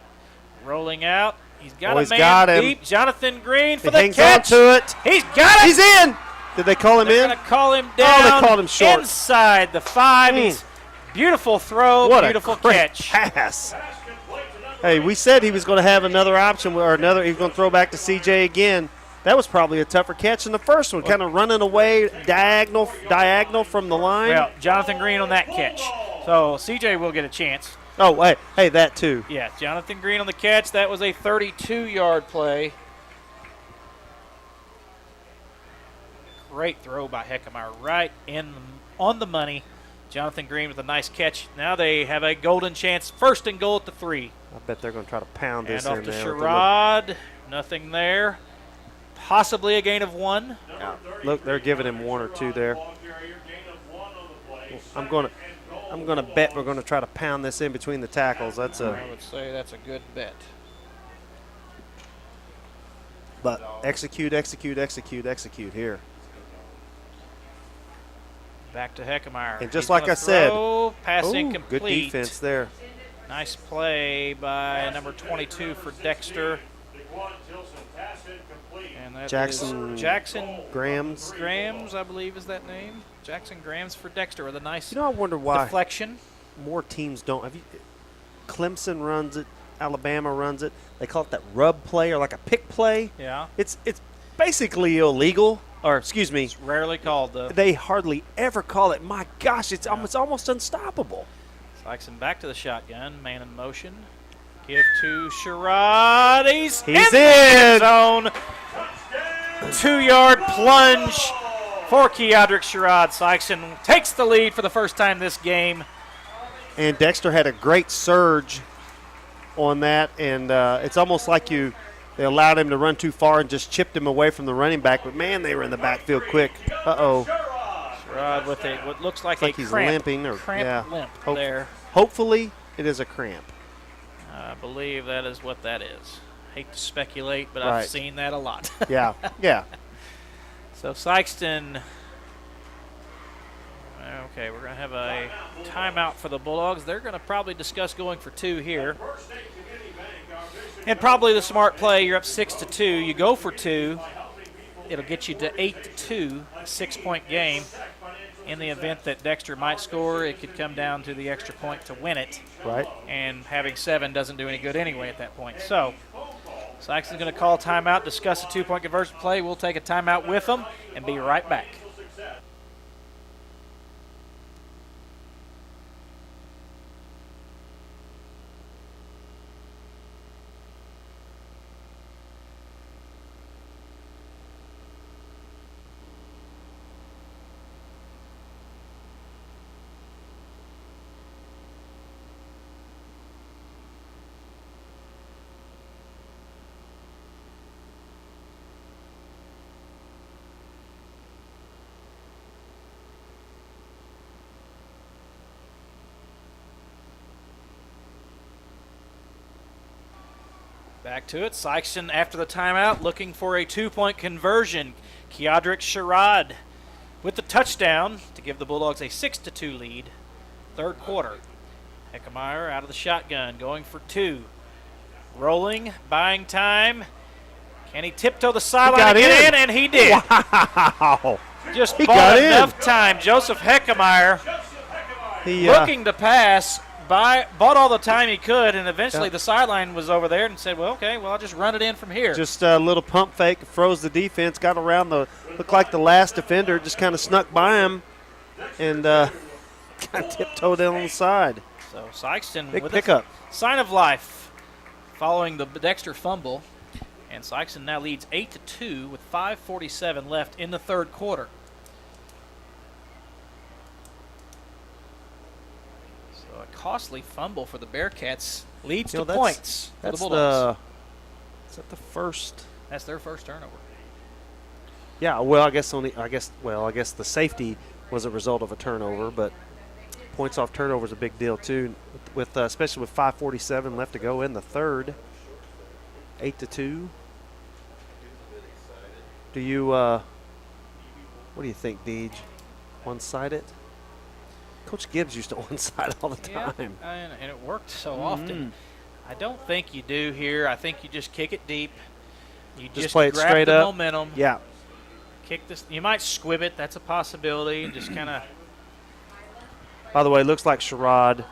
Rolling out. He's got Oh, a he's man got him. deep. Jonathan Green for He the hangs catch. on to it. He's got it. He's in. Did they call him They're in? going to call him Oh, down. they called him short. Inside the 5. He's beautiful throw, What beautiful a great catch. pass. Hey, we said he was going to have another option, or he was going to throw back to CJ again. That was probably a tougher catch than the first one, kind of running away diagonal from the line. Well, Jonathan Green on that catch. So CJ will get a chance. Oh, hey, that too. Yeah, Jonathan Green on the catch. That was a 32-yard play. Great throw by Heckemeyer, right on the money. Jonathan Green with a nice catch. Now they have a golden chance. 1st and goal at the 3. I bet they're going to try to pound this And in off to there. Sherrod. Nothing there. Possibly a gain of 1. Yeah. Look, they're giving him 1 or 2 there. I'm going to bet we're going to try to pound this in between the tackles. That's I would say that's a good bet. but execute here. Back to Heckemeyer. And just He's like gonna I said, throw, pass Ooh, incomplete. good defense there. Nice play by number 22 for Dexter. And that Jackson is Jackson Grams. Grams, I believe is that name. Jackson Grams for Dexter with a nice You know, I wonder why deflection. more teams don't. Clemson runs it. Alabama runs it. They call it that rub play or like a pick play. Yeah. It's basically illegal. Or excuse me, It's rarely called though. they hardly ever call it. My gosh, it's almost unstoppable. Sykeston back to the shotgun, man in motion. Give to Sherrod. He's in the in. zone. 2-yard plunge for Keodrick Sherrod. Sykeston takes the lead for the first time this game. And Dexter had a great surge on that, and it's almost like they allowed him to run too far and just chipped him away from the running back. But man, they were in the backfield quick. Sherrod with what looks like Like a he's cramp, limping or limp there. Hopefully, it is a cramp. I believe that is what that is. Hate to speculate, but Right. I've seen that a lot. Yeah, yeah. So Sykeston. Okay, we're going to have a timeout for the Bulldogs. They're going to probably discuss going for 2 here. And probably the smart play, you're up 6-2. You go for 2. It'll get you to 8-2, a 6-point game. In the event that Dexter might score, it could come down to the extra point to win it. Right. And having 7 doesn't do any good anyway at that point. So Sykeston's going to call timeout, discuss a 2-point conversion play. We'll take a timeout with them and be right back. Back to it. Sykeston, after the timeout, looking for a 2-point conversion. Keodrick Sherrod with the touchdown to give the Bulldogs a 6-2 lead. Third quarter. Heckemeyer out of the shotgun, going for 2. Rolling, buying time. Can he tiptoe the sideline and get in? And he did. Wow. Just He bought got enough in. time. Joseph Heckemeyer looking to pass. Bought all the time he could, and eventually the sideline was over there and said, well, okay, well, I'll just run it in from here. Just a little pump fake, froze the defense, got around looked like the last defender, just kind of snuck by him and kind of tiptoed in on the side. So Sykeston Big with pickup. a sign of life following the Dexter fumble, and Sykeston now leads 8-2 with 5:47 left in the third quarter. Costly fumble for the Bearcats leads to points for the Bulldogs. Is that the first? That's their first turnover. Yeah, well, I guess the safety was a result of a turnover, but points off turnover is a big deal too. With especially with 5:47 left to go in the third, 8-2. Do you? What do you think, Deej? One-sided? Coach Gibbs used to one-side all the time. Yeah, and it worked so often. I don't think you do here. I think you just kick it deep. You just play it grab straight the up. momentum. Yeah. Kick this. You might squib it. That's a possibility. Just kind of. By the way, looks like Sherrod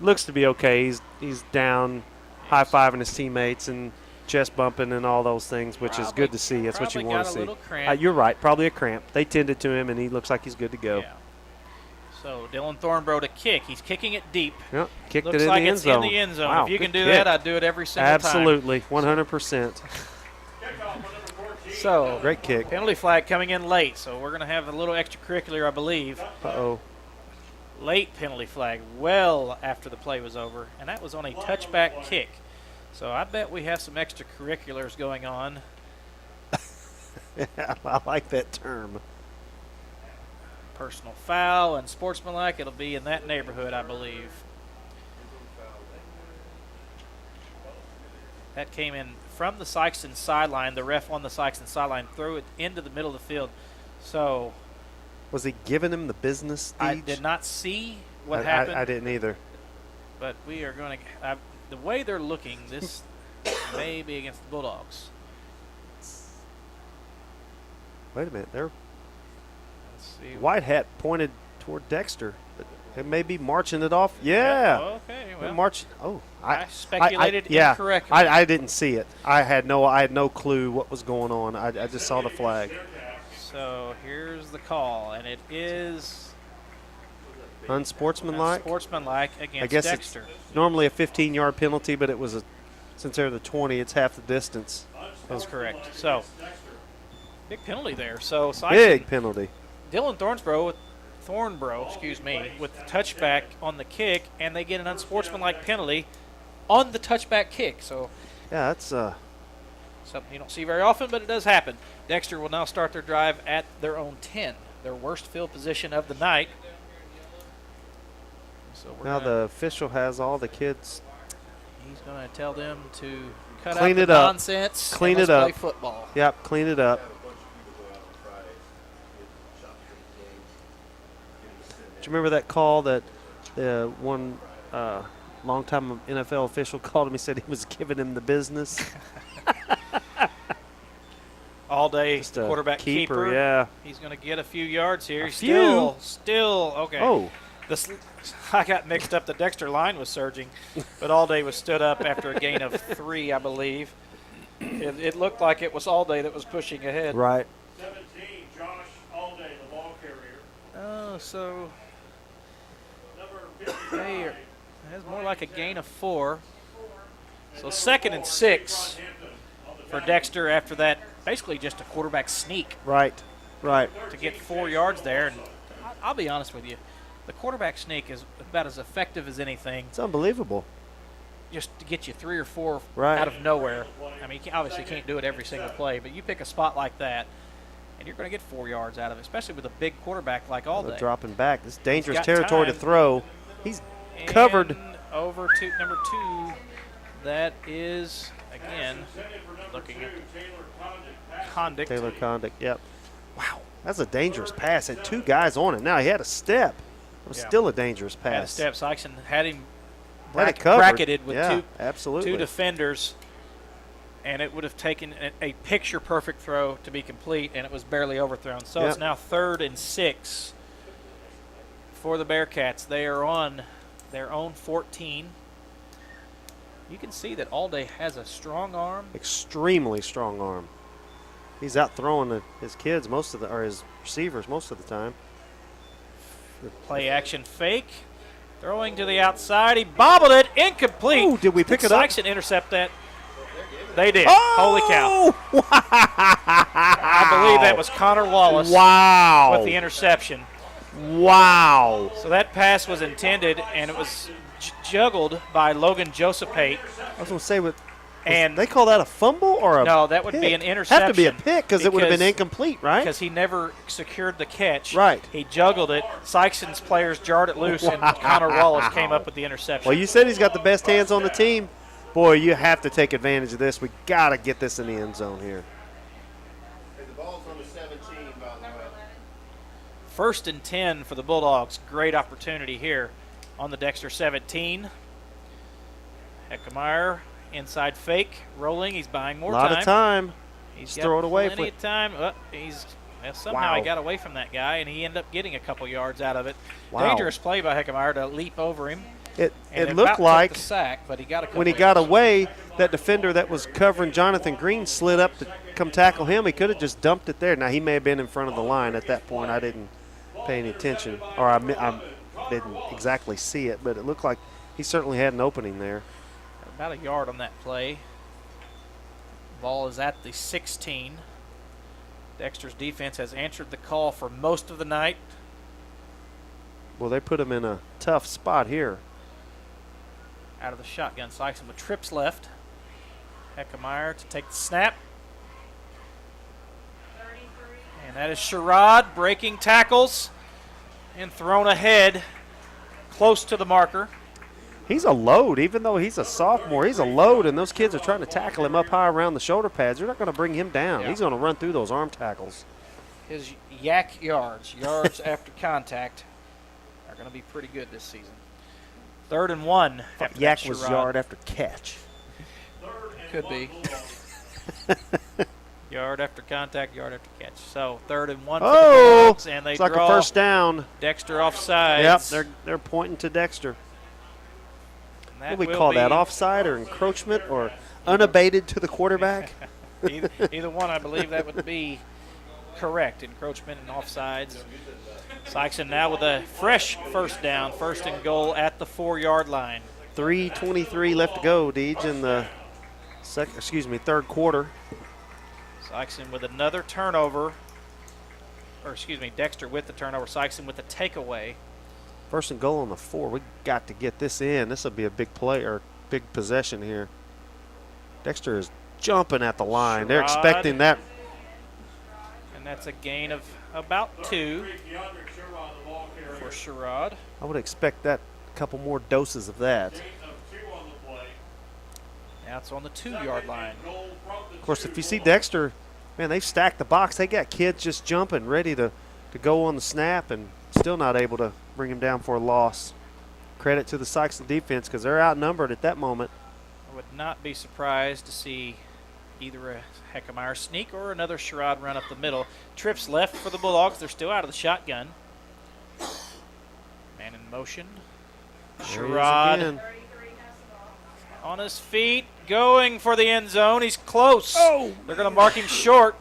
looks to be okay. He's down, high-fiving his teammates and chest bumping and all those things, which is good to see. That's what you want to see. Little cramp. You're right. Probably a cramp. They tended to him, and he looks like he's good to go. Yeah. So Dylan Thornborough to kick. He's kicking it deep. Yep, kicked Looks it in like the end it's zone. in the end zone. Wow, if you can good do kick. that, I'd do it every single Absolutely, 100%. time. So Great kick. penalty flag coming in late. So we're going to have a little extracurricular, I believe. Uh-oh. Late penalty flag well after the play was over, and that was on a touchback kick. So I bet we have some extracurriculars going on. Yeah, I like that term. Personal foul and sportsmanlike, it'll be in that neighborhood, I believe. That came in from the Sykeston sideline. The ref on the Sykeston sideline threw it into the middle of the field. So Was he giving him the business, Deej? I did not see what happened. I didn't either. But we are going to the way they're looking, this may be against the Bulldogs. Wait a minute. They're Let's see. white hat pointed toward Dexter. But it may be marching it off. Yeah. Okay. They're Well, marching. Oh, I speculated yeah, incorrectly. I didn't see it. I had no clue what was going on. I just saw the flag. So here's the call, and it is Unsportsmanlike. sportsmanlike against I guess Dexter. it's normally a 15-yard penalty, but it was since they're the 20, it's half the distance. That's correct. So big penalty there. So Sykeston, Big penalty. Dylan Thornborough, with the touchback on the kick, and they get an unsportsmanlike penalty on the touchback kick. So Yeah, that's something you don't see very often, but it does happen. Dexter will now start their drive at their own 10, their worst field position of the night. So now the official has all the kids. He's going to tell them to cut Clean out it the up. nonsense. Clean and it let's play up. football. Yep, clean it up. Do you remember that call that one longtime NFL official called him. He said he was giving him the business. All day Just a quarterback keeper. Yeah. He's going to get a few yards here. A Still, few? okay. Oh. I got mixed up. The Dexter line was surging, but Allday was stood up after a gain of 3, I believe. It looked like it was Allday that was pushing ahead. Right. 17, Josh Alday, the ball carrier. Oh, so Number they 55, that's more like a gain of 4. So 2nd and 6 for Dexter after that. Basically just a quarterback sneak Right. Right. to get 4 yards there. And I'll be honest with you, the quarterback sneak is about as effective as anything. It's unbelievable. Just to get you 3 or 4 Right. out of nowhere. I mean, you obviously can't do it every single play, but you pick a spot like that, and you're going to get 4 yards out of it, especially with a big quarterback like Allday. Dropping back. This is dangerous got territory to time. throw. He's covered. And over to number 2. That is, again, looking at Condict. Taylor Condick. Yep. Wow. That's a dangerous pass. Had 2 guys on it. Now he had a step. It was Yeah. still a dangerous Had a pass. step. Sykeston had him Had it covered. bracketed with Yeah, 2 absolutely. defenders, and it would have taken a picture-perfect throw to be complete, and it was barely overthrown. So Yep. it's now 3rd and 6 for the Bearcats. They are on their own 14. You can see that Allday has a strong arm. Extremely strong arm. He's out throwing his kids or his receivers most of the time. Play action fake. Throwing to the outside. He bobbled it. Incomplete. Ooh, did we pick it up? Sykeston intercept that? They did. Holy cow. I believe that was Connor Wallace Wow. with the interception. Wow. So that pass was intended, and it was juggled by Logan Josephate. I was going to say, And they call that a fumble or a no, that would be pick? an interception. Have to be a pick because it would have been because- incomplete, right? Because he never secured the catch. Right. He juggled it. Sykeston's players jarred it loose, and Connor Wallace came up with the interception. Well, you said he's got the best hands on the team. Boy, you have to take advantage of this. We got to get this in the end zone here. The ball's on the 17, by the way. 1st and 10 for the Bulldogs. Great opportunity here on the Dexter 17. Heckemeyer, inside fake, rolling. He's buying more A lot of time. He's Just throw it away. Plenty of time. Somehow Wow. he got away from that guy, and he ended up getting a couple yards out of it. Wow. Dangerous play by Heckemeyer to leap over him. It And looked about took like the sack, but he got a couple when he got away, that defender that was covering Jonathan Green slid up to come tackle him. He could have just dumped it there. Now, he may have been in front of the line at that point. I didn't pay any attention, or I didn't exactly see it, but it looked like he certainly had an opening there. about a yard on that play. Ball is at the 16. Dexter's defense has answered the call for most of the night. Well, they put him in a tough spot here. Out of the shotgun, Sykeston with trips left. Heckemeyer to take the snap. And that is Sherrod breaking tackles and thrown ahead close to the marker. He's a load, even though he's a sophomore. He's a load, and those kids are trying to tackle him up high around the shoulder pads. They're not going to bring him down. Yeah. He's going to run through those arm tackles. His yak yards after contact, are going to be pretty good this season. 3rd and 1. After Yak that was Sherrod. yard after catch. Could be. Yard after contact, yard after catch. So 3rd and 1 for the Oh, Bulldogs, and they it's like draw a first down. Dexter offside. Yep, they're pointing to Dexter. What do we call that? Offside or encroachment or unabated to the quarterback? Either one, I believe that would be correct. Encroachment and offsides. Sykeston now with a fresh first down, 1st and goal at the 4-yard line. 3:23 left to go, Deej, in the third quarter. Sykeston with another turnover. Dexter with the turnover. Sykeston with the takeaway. 1st and goal on the 4. We got to get this in. This will be a big play or big possession here. Dexter is jumping at the line. They're Sherrod. expecting that. And that's a gain of about 2 for Sherrod. I would expect that a couple more doses of that. Now it's on the 2-yard line. Of course, if you see Dexter, man, they've stacked the box. They got kids just jumping, ready to go on the snap, and still not able to bring him down for a loss. credit to the Sykeston defense because they're outnumbered at that moment. I would not be surprised to see either a Heckemeyer sneak or another Sherrod run up the middle. Trips left for the Bulldogs. They're still out of the shotgun. Man in motion. There he is Sherrod again. on his feet, going for the end zone. He's close. Oh! They're going to mark him short.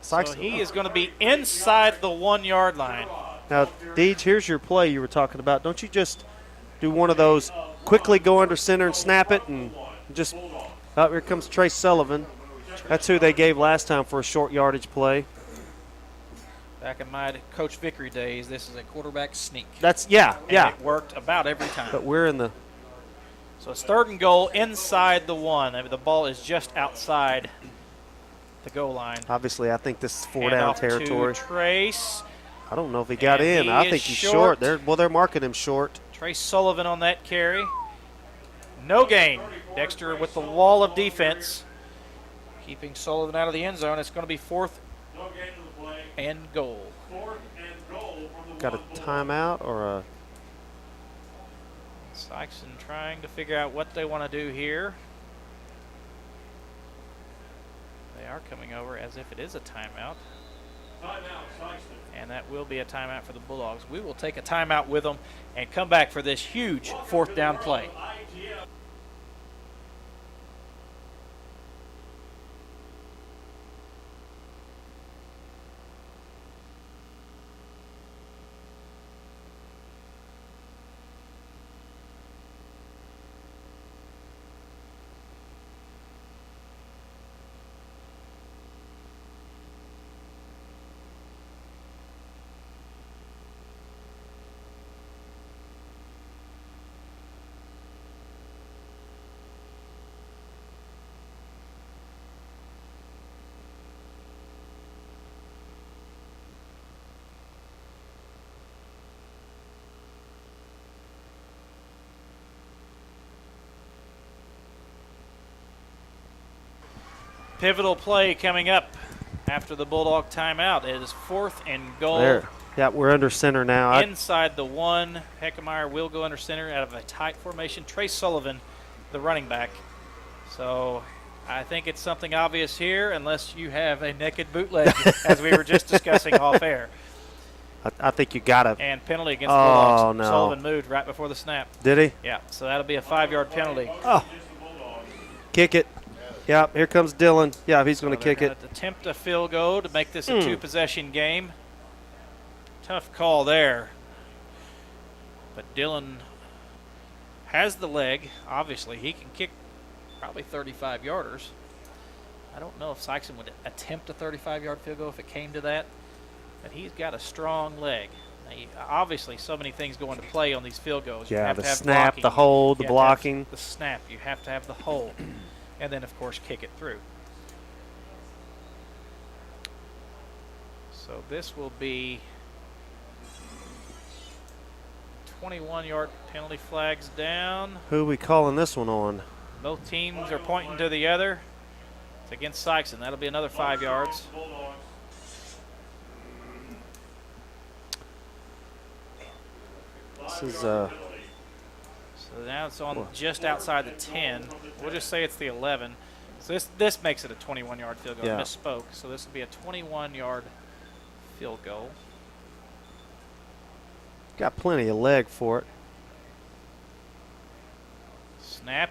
So Sykeston. he is going to be inside the 1 yard line. Now, Deej, here's your play you were talking about. Don't you just do one of those, quickly go under center and snap it, and just, oh, here comes Trace Sullivan. That's who they gave last time for a short yardage play. Back in my Coach Vickery days, this is a quarterback sneak. That's, yeah. It worked about every time. But we're in the, So it's 3rd and goal inside the 1. I mean, the ball is just outside the goal line. obviously, I think this is Hand 4-down off territory. To Trace. I don't know if he got And in. he I is think he's short. short. They're marking him short. Trace Sullivan on that carry. No gain. Dexter with the wall of defense, keeping Sullivan out of the end zone. It's going to be 4th No gain to the play. and goal. 4th and goal from the Got a 1 timeout or a, Sykeston trying to figure out what they want to do here. They are coming over as if it is a timeout. Timeout, Sykeston. And that will be a timeout for the Bulldogs. We will take a timeout with them and come back for this huge 4th down play. ITF. Pivotal play coming up after the Bulldog timeout. It is 4th and goal. there. Yeah, we're under center now. Inside the 1. Heckemeyer will go under center out of a tight formation. Trace Sullivan, the running back. So I think it's something obvious here, unless you have a naked bootleg, as we were just discussing off air. I think you got to. And penalty against the Bulldogs. Oh, no. Sullivan moved right before the snap. Did he? Yeah, so that'll be a 5-yard penalty. Oh, kick it. Yeah, here comes Dylan. Yeah, he's going to They're kick it. gonna attempt a field goal to make this a 2-possession game. Tough call there. But Dylan has the leg. Obviously, he can kick probably 35-yarders. I don't know if Sykeston would attempt a 35-yard field goal if it came to that, but he's got a strong leg. Now, obviously, so many things go into play on these field goals. You Yeah, have the to have snap, blocking. the hold, the You have to have blocking. the snap. You have to have the hold. And then, of course, kick it through. So this will be 21-yard penalty flags down. Who are we calling this one on? Both teams are pointing to the other. It's against Sykeston. That'll be another 5 yards. This is So now it's on just outside the 10. We'll just say it's the 11. So this makes it a 21-yard field goal. Yeah. Misspoke. So this will be a 21-yard field goal. got plenty of leg for it. Snap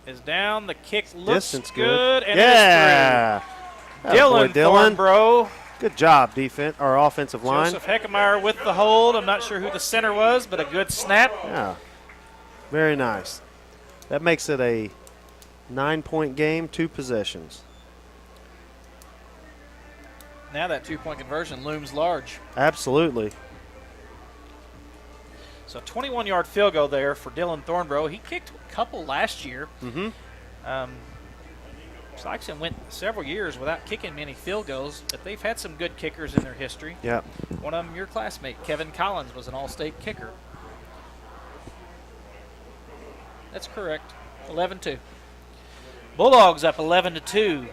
is down. The kick looks Distance good. And yeah. it is through. Attaboy, Dylan Thornborough. Good job, defense or offensive line. Joseph Heckemeyer with the hold. I'm not sure who the center was, but a good snap. Yeah. Very nice. That makes it a 9-point game, 2 possessions. Now that 2-point conversion looms large. Absolutely. So 21-yard field goal there for Dylan Thornborough. He kicked a couple last year. Mm-hmm. Sykeston went several years without kicking many field goals, but they've had some good kickers in their history. Yeah. One of them, your classmate, Kevin Collins, was an all-state kicker. That's correct. 11-2. Bulldogs up 11-2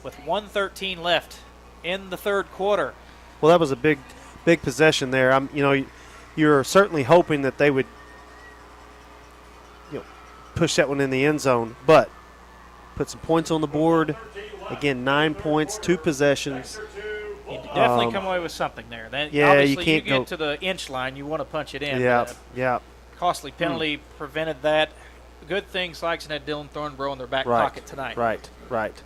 with 1:13 left in the third quarter. Well, that was a big possession there. You're certainly hoping that they would push that one in the end zone, but put some points on the board. Again, 9 points, 2 possessions. You definitely come away with something there. Then yeah, obviously you can't get go to the inch line, you want to punch it in. Yeah, but yeah. costly penalty prevented that. Good thing Sykeston had Dylan Thornborough in their back Right, pocket tonight. right.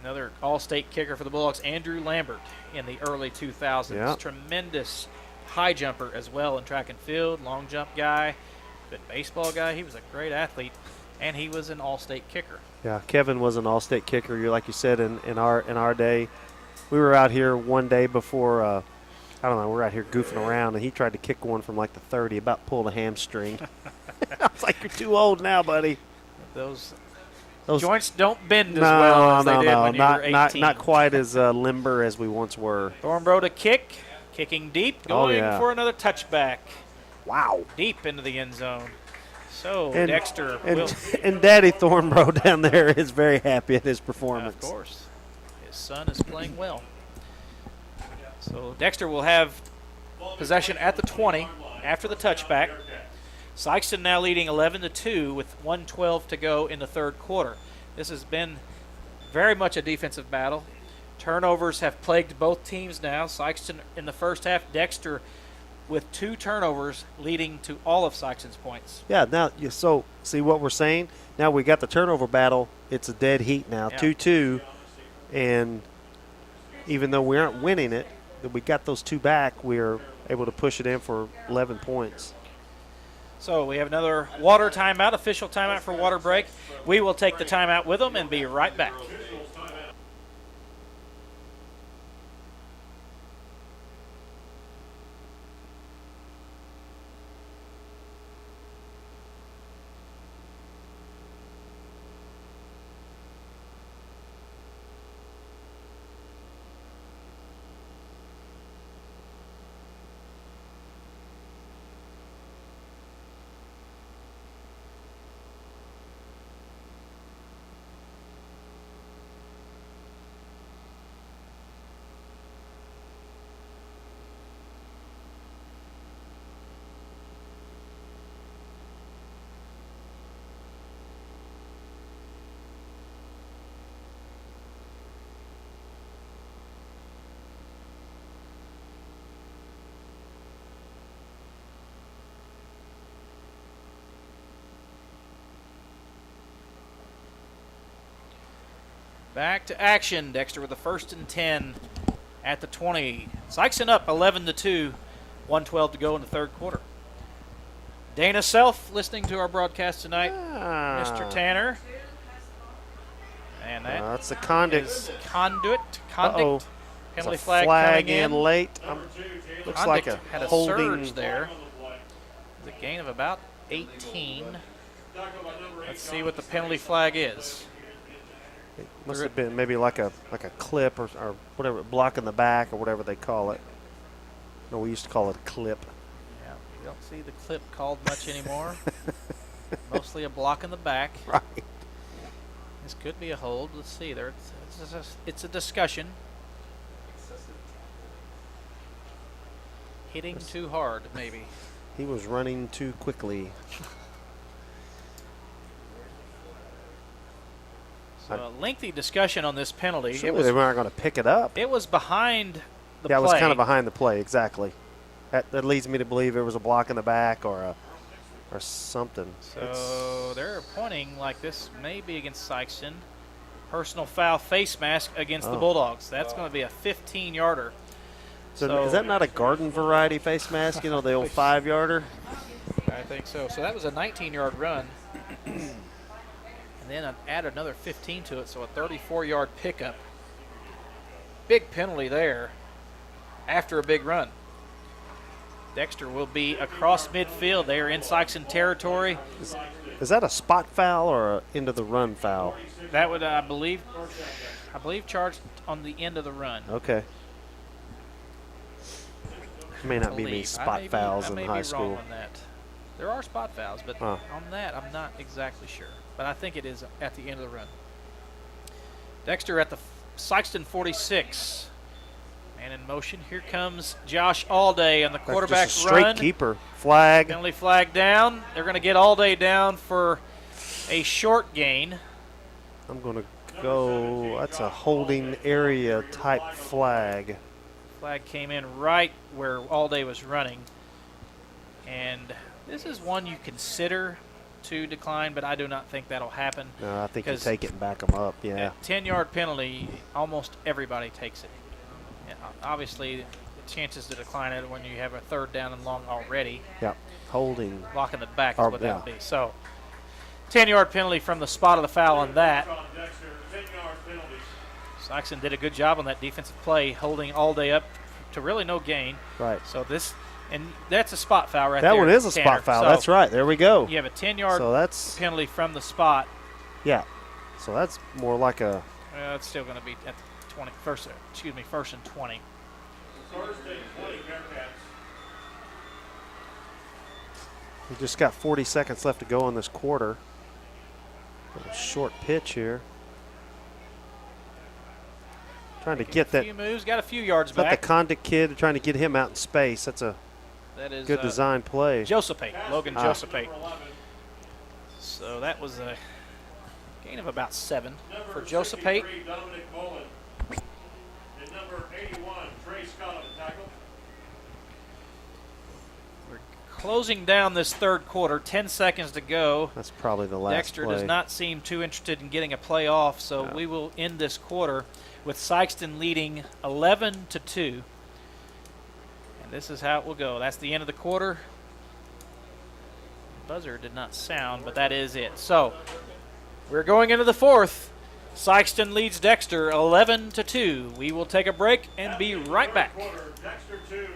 Another all-state kicker for the Bulldogs, Andrew Lambert, in the early 2000s. Yeah. Tremendous high jumper as well in track and field, long jump guy, good baseball guy. He was a great athlete, and he was an all-state kicker. Yeah, Kevin was an all-state kicker. Like you said, in our day, we were out here one day before. I don't know. We were out here goofing around, and he tried to kick one from like the 30, about pulled a hamstring. I was like, "You're too old now, buddy." Those Those joints don't bend as well as they did when you were 18. Not quite as limber as we once were. Thornborough to kick, kicking deep, going for another touchback. Wow. Deep into the end zone. So And, Dexter and, will. and Daddy Thornborough down there is very happy at his performance. Of course. His son is playing well. So Dexter will have possession at the 20 after the touchback. Sykeston now leading 11-2 with 1:12 to go in the third quarter. This has been very much a defensive battle. Turnovers have plagued both teams now. Sykeston in the first half, Dexter with 2 turnovers leading to all of Sykeston's points. Yeah, now, so see what we're saying? Now we got the turnover battle. It's a dead heat now, Yeah. 2-2. And even though we aren't winning it, that we got those 2 back, we're able to push it in for 11 points. So we have another water timeout, official timeout for water break. We will take the timeout with them and be right back. Back to action. Dexter with the 1st and 10 at the 20. Sykeston up 11-2, 1:12 to go in the third quarter. Dana Self listening to our broadcast tonight. Mr. Tanner. And That's the conduit. conduit. Uh-oh. Penalty It's a flag flag coming in. late. Looks like Conduct a had a holding. surge there. The gain of about 18. Let's see what the penalty flag is. It must have been maybe like a clip or whatever, blocking the back or whatever they call it. No, we used to call it a clip. Yeah, you don't see the clip called much anymore. Mostly a block in the back. Right. This could be a hold. Let's see. It's a discussion. Hitting too hard, maybe. He was running too quickly. So a lengthy discussion on this penalty. Surely they weren't going to pick it up. It was behind the Yeah, play. it was kind of behind the play, exactly. That leads me to believe it was a block in the back or something. So they're pointing like this may be against Sykeston. Personal foul face mask against the Bulldogs. That's going to be a 15-yarder. So is that not a garden variety face mask? You know, the old 5-yarder? I think so. So that was a 19-yard run. And then add another 15 to it, so a 34-yard pickup. Big penalty there after a big run. Dexter will be across midfield. They are in Sykeston territory. Is that a spot foul or an end of the run foul? That would, I believe, charged on the end of the run. Okay. May not be many spot fouls in high school. I may be wrong on that. There are spot fouls, but on that I'm not exactly sure. But I think it is at the end of the run. Dexter at the Sykeston 46. And in motion, here comes Josh Allday on the That's quarterback just a straight run. keeper. Flag. Penalty flag down. They're going to get Allday down for a short gain. I'm going to go, that's a holding area type flag. Flag came in right where Allday was running. And this is one you consider to decline, but I do not think that'll happen. No, I think you 'Cause take it and back them up, yeah. 10-yard penalty, almost everybody takes it. And obviously, the chances to decline it when you have a 3rd down and long already. Yeah, holding. Blocking the back is Or, what that would yeah. be. So, 10-yard penalty from the spot of the foul on that. On Dexter, 10-yard penalty. Sykeston did a good job on that defensive play, holding Allday up to really no gain. Right. So this, and that's a spot foul right there. That one is a Tanner. spot foul. So That's right. There we go. you have a 10-yard So that's, penalty from the spot. yeah. So that's more like a, It's still going to be at the 20, first and 20. First and 20 Bearcats. we just got 40 seconds left to go in this quarter. Little short pitch here. Trying to get A that, few moves, got a few yards is that the back. Condit kid? They're trying to get him out in space. That's a That is good design play. Josephate, Logan Josephate. Number 11, So that was a gain of about 7 number for Josephate. 63, Dominic Mullen. And number 81, Trey Scott on the tackle. We're closing down this 3rd quarter, 10 seconds to go. That's probably the last Dexter play. does not seem too interested in getting a play off, so No. we will end this quarter with Sykeston leading 11-2. And this is how it will go. That's the end of the quarter. Buzzer did not sound, but that is it. So we're going into the 4th. Sykeston leads Dexter 11-2. We will take a break and be right back. Quarter, Dexter 2,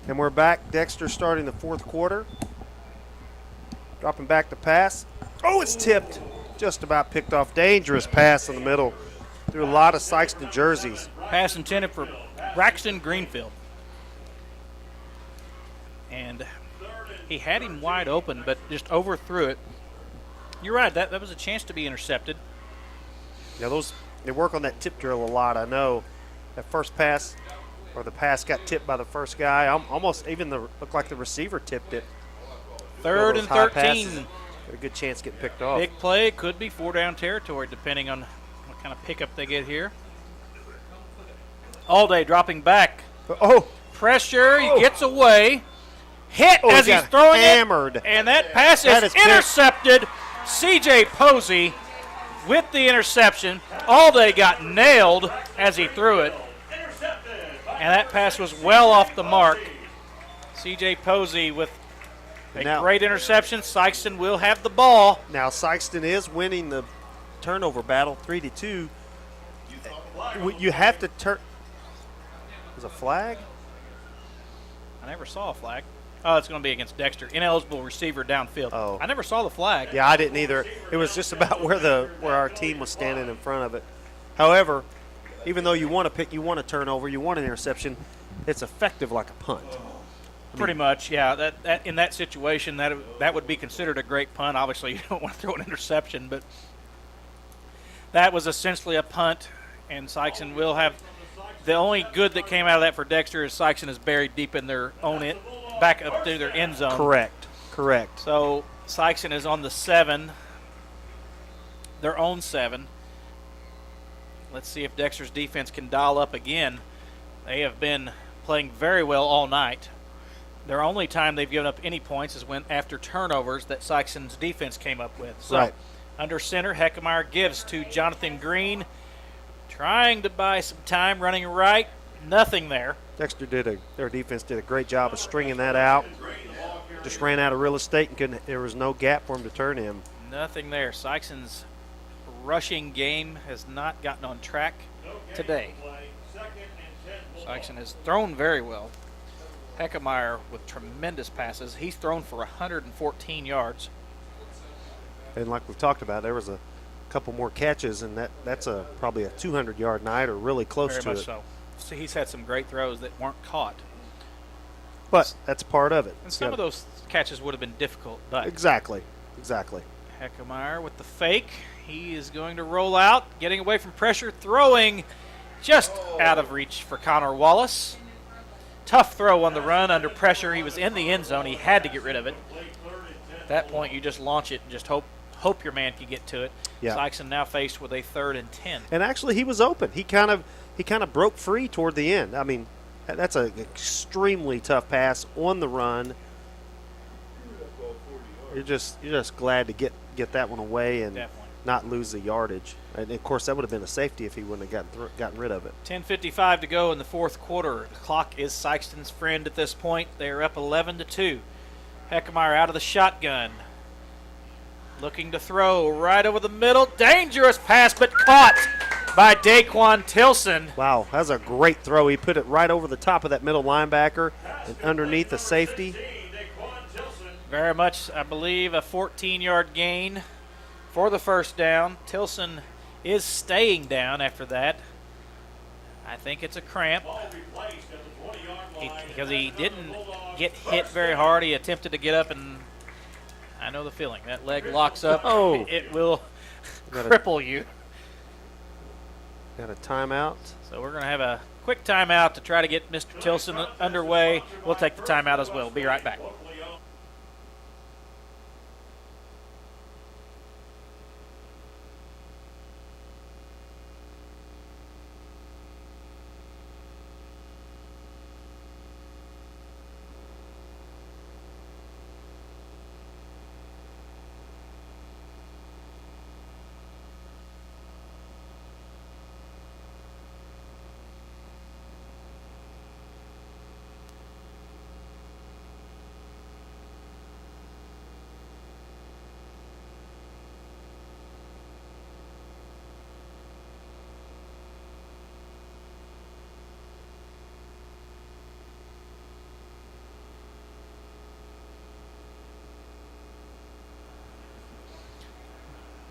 And we're back. Dexter starting the 4th quarter. Dropping back to pass. Oh, it's tipped. Just about picked off. Dangerous pass in the middle. Through a lot of Sykeston jerseys. Pass intended for Braxton Greenfield. And he had him wide open, but just overthrew it. You're right, that was a chance to be intercepted. Yeah, they work on that tip drill a lot. I know that first pass, or the pass got tipped by the first guy. Almost even looked like the receiver tipped it. 3rd Those and high 13. passes, got a good chance getting picked off. Big play, could be 4-down territory depending on what kind of pickup they get here. Allday dropping back. Oh, Pressure, he gets away. Hit Oh, he as he's got throwing hammered. it. And that pass That is is picked. intercepted. C.J. Posey with the interception. Allday got nailed as he threw it. intercepted by And that pass was well off the mark. C.J. Posey with a Now- great interception. Sykeston will have the ball. now Sykeston is winning the turnover battle 3-2. You have to turn. There's a flag? I never saw a flag. Oh, it's going to be against Dexter. Ineligible receiver downfield. Oh. I never saw the flag. Yeah, I didn't either. It was just about where our team was standing in front of it. However, even though you want a turnover, you want an interception, it's effective like a punt. Pretty much, yeah. That in that situation, that would be considered a great punt. Obviously, you don't want to throw an interception, but that was essentially a punt, and Sykeston will have the only good that came out of that for Dexter is Sykeston is buried deep in their own back up through their end zone. Correct. So Sykeston is on the 7, their own 7. Let's see if Dexter's defense can dial up again. They have been playing very well all night. Their only time they've given up any points is when after turnovers that Sykeston's defense came up with. So Right. under center, Heckemeyer gives to Jonathan Green, trying to buy some time, running right. Nothing there. Dexter their defense did a great job of stringing that out. Just ran out of real estate and there was no gap for him to turn in. Nothing there. Sykeston's rushing game has not gotten on track today. Sykeston has thrown very well. Heckemeyer with tremendous passes. He's thrown for 114 yards. And like we've talked about, there was a couple more catches, and that's probably a 200-yard night or really close Very to much it. so. So he's had some great throws that weren't caught. But that's part of it. And some of those catches would have been difficult, but Exactly. Heckemeyer with the fake. He is going to roll out, getting away from pressure, throwing just out of reach for Connor Wallace. Tough throw on the run under pressure. He was in the end zone. He had to get rid of it. At that point, you just launch it and just hope your man can get to it. Yeah. Sykeston now faced with a 3rd and 10. And actually, he was open. He kind of broke free toward the end. I mean, that's an extremely tough pass on the run. You're just glad to get that one away and Definitely. not lose the yardage. And of course, that would have been a safety if he wouldn't have gotten rid of it. 10:55 to go in the 4th quarter. The clock is Sykeston's friend at this point. They are up 11-2. Heckemeyer out of the shotgun. Looking to throw right over the middle. Dangerous pass, but caught by Daquan Tilson. Wow, that was a great throw. He put it right over the top of that middle linebacker and underneath the safety. Very much, I believe, a 14-yard gain for the first down. Tilson is staying down after that. I think it's a cramp because he didn't get hit very hard. He attempted to get up, and I know the feeling. That leg locks up. Oh. It will cripple you. Got a timeout. So we're going to have a quick timeout to try to get Mr. Tilson underway. We'll take the timeout as well. Be right back.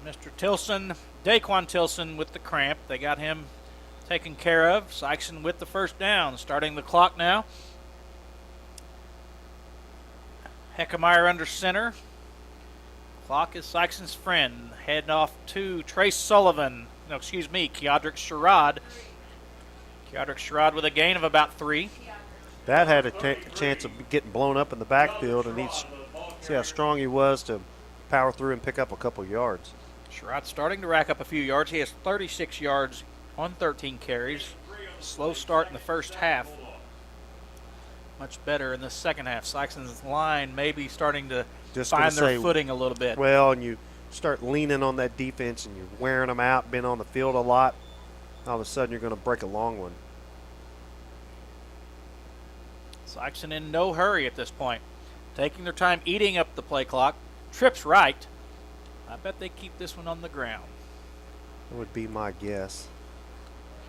Mr. Tilson, Daquan Tilson with the cramp. They got him taken care of. Sykeston with the first down. Starting the clock now. Heckemeyer under center. Clock is Sykeston's friend. Heading off to Keodrick Sherrod. Keodrick Sherrod with a gain of about 3. That had a chance of getting blown up in the backfield, and see how strong he was to power through and pick up a couple yards. Sherrod starting to rack up a few yards. He has 36 yards on 13 carries. Slow start in the first half. Much better in the second half. Sykeston's line may be starting to find their footing a little bit. Well, and you start leaning on that defense and you're wearing them out, been on the field a lot. All of a sudden you're going to break a long one. Sykeston in no hurry at this point. Taking their time, eating up the play clock. Trips right. I bet they keep this one on the ground. That would be my guess.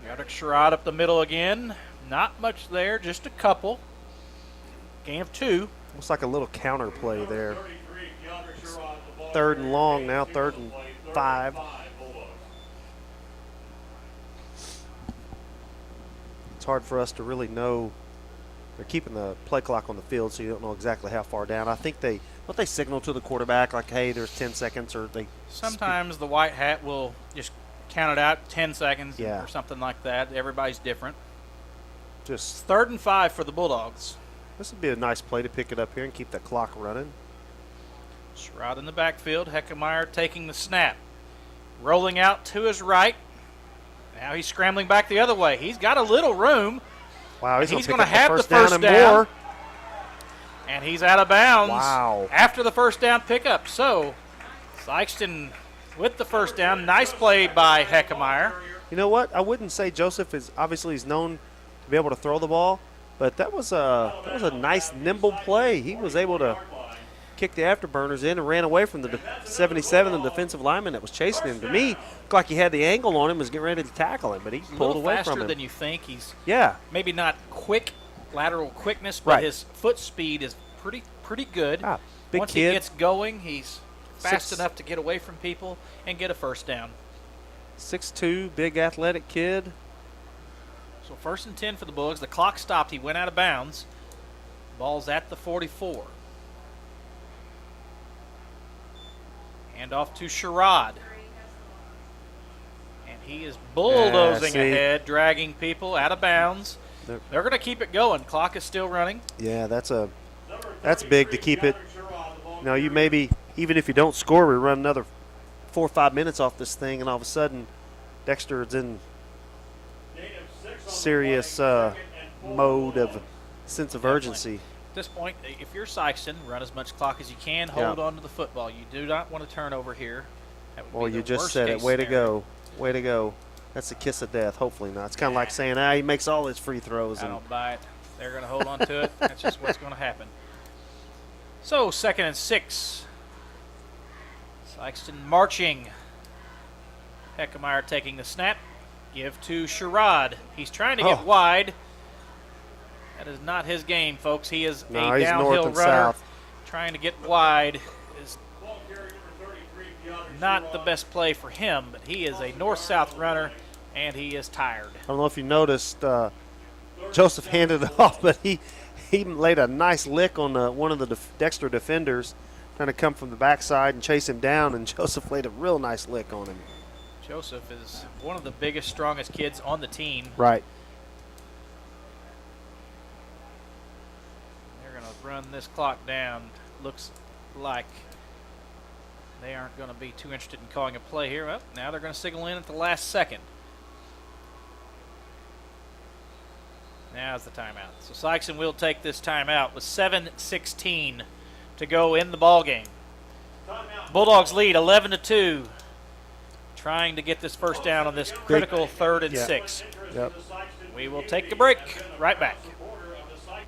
Keodrick Sherrod up the middle again. Not much there, just a couple. Gain of 2. Looks like a little counter play there. 33, DeAndre Sherrod, the ball 3rd and carrier, long takes now, the 3rd field and play, 5. Bulldogs. It's hard for us to really know. They're keeping the play clock on the field, so you don't know exactly how far down. I think they signal to the quarterback like, hey, there's 10 seconds, or they Sometimes the white hat will just count it out 10 seconds Yeah. or something like that. Everybody's different. just. 3rd and 5 for the Bulldogs. This would be a nice play to pick it up here and keep that clock running. Sherrod in the backfield. Heckemeyer taking the snap. Rolling out to his right. Now he's scrambling back the other way. He's got a little room. Wow, he's He's going gonna to have the first down first and down. more. And he's out of bounds Wow. after the first down pickup. So Sykeston with the first down. Nice play by Heckemeyer. You know what? I wouldn't say Joseph is obviously he's known to be able to throw the ball, but that was a nice nimble play. He was able to kick the afterburners in and ran away from the 77, the defensive lineman that was chasing him. To me, looked like he had the angle on him, was getting ready to tackle him, but he A pulled little away faster from him. than you think. He's Yeah, maybe not quick, lateral quickness, but Right. his foot speed is pretty good. Ah, big Once kid. he gets going, he's fast 6 enough to get away from people and get a first down. 6'2", big athletic kid. So 1st and 10 for the Bulldogs. The clock stopped. He went out of bounds. Ball's at the 44. Hand off to Sherrod. And he is bulldozing see. ahead, dragging people out of bounds. They're- They're going to keep it going. Clock is still running. Yeah, that's big to keep it. You know, you maybe even if you don't score, we run another 4 or 5 minutes off this thing, and all of a sudden, Dexter is in serious mode of sense of urgency. At this point, if you're Sykeston, run as much clock as you can. Hold Yeah. on to the football. You do not want to turn over here. That would Well, be you the just said it. worst-case Way to scenario. go. Way to go. That's a kiss of death. Hopefully not. It's kind of like saying, he makes all his free throws. I And don't buy it. They're going to hold on to it. That's just what's going to happen. So 2nd and 6. Sykeston marching. Heckemeyer taking the snap. Give to Sherrod. He's trying to get Oh. wide. That is not his game, folks. He is No, a he's north downhill and runner. south. Trying to get wide is Ball carrier number 33, DeAndre not the Sherrod. best play for him, but he is a north-south runner, and he is tired. I don't know if you noticed, Joseph handed it off, but he laid a nice lick on one of the Dexter defenders, trying to come from the backside and chase him down, and Joseph laid a real nice lick on him. Joseph is one of the biggest, strongest kids on the team. Right. They're going to run this clock down. Looks like they aren't going to be too interested in calling a play here. Well, now they're going to signal in at the last second. Now's the timeout. So Sykeston will take this timeout with 7:16 to go in the ball game. Timeout. Bulldogs lead 11-2. Trying to get this first down on this critical 3rd and Yeah. 6. Yep. We will take a break. Right back. Supporter of the Sykeston.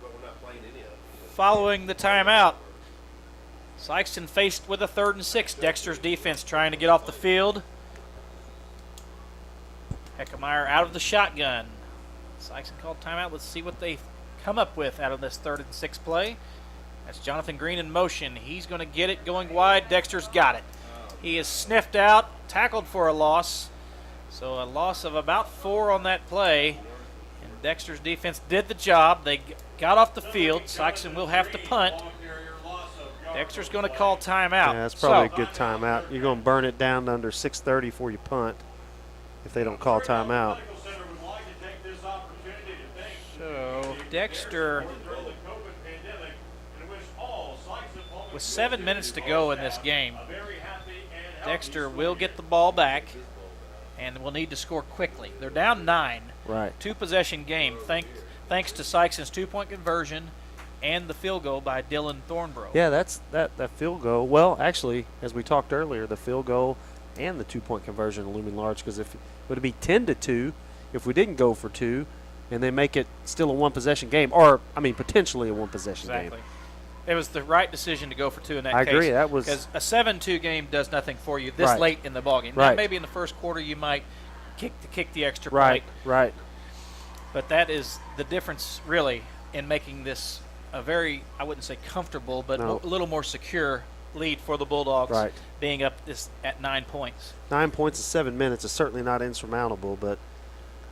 But we're not playing any of it. Following the timeout, Sykeston faced with a 3rd and 6. Dexter's defense trying to get off the field. Heckemeyer out of the shotgun. Sykeston called timeout. Let's see what they come up with out of this 3rd and 6 play. That's Jonathan Green in motion. He's going to get it going wide. Dexter's got it. He is sniffed out, tackled for a loss. So a loss of about 4 on that play. And Dexter's defense did the job. They got off the field. Sykeston will have to punt. Ball carrier loss of Dexter's going to call timeout. Yeah, that's probably a good timeout. You're going to burn it down to under 6:30 before you punt if they don't call timeout. So Dexter, with 7 minutes to go in this game, Dexter will get the ball back and will need to score quickly. They're down 9. Right. 2-possession game thanks to Sykeston's 2-point conversion and the field goal by Dylan Thornborough. Yeah, that field goal. Well, actually, as we talked earlier, the field goal and the 2-point conversion are looming large, because if it would be 10-2 if we didn't go for 2, and they make it still a 1-possession game, or I mean potentially a 1-possession Exactly. game. It was the right decision to go for 2 in that I case. agree. That was because a 7-2 game does nothing for you this Right. late in the ballgame. Right. Now, maybe in the first quarter you might kick the extra right, point, right. but that is the difference really in making this a very, I wouldn't say comfortable, but No. a little more secure lead for the Bulldogs, Right. being up at 9 points. 9 points in 7 minutes is certainly not insurmountable, but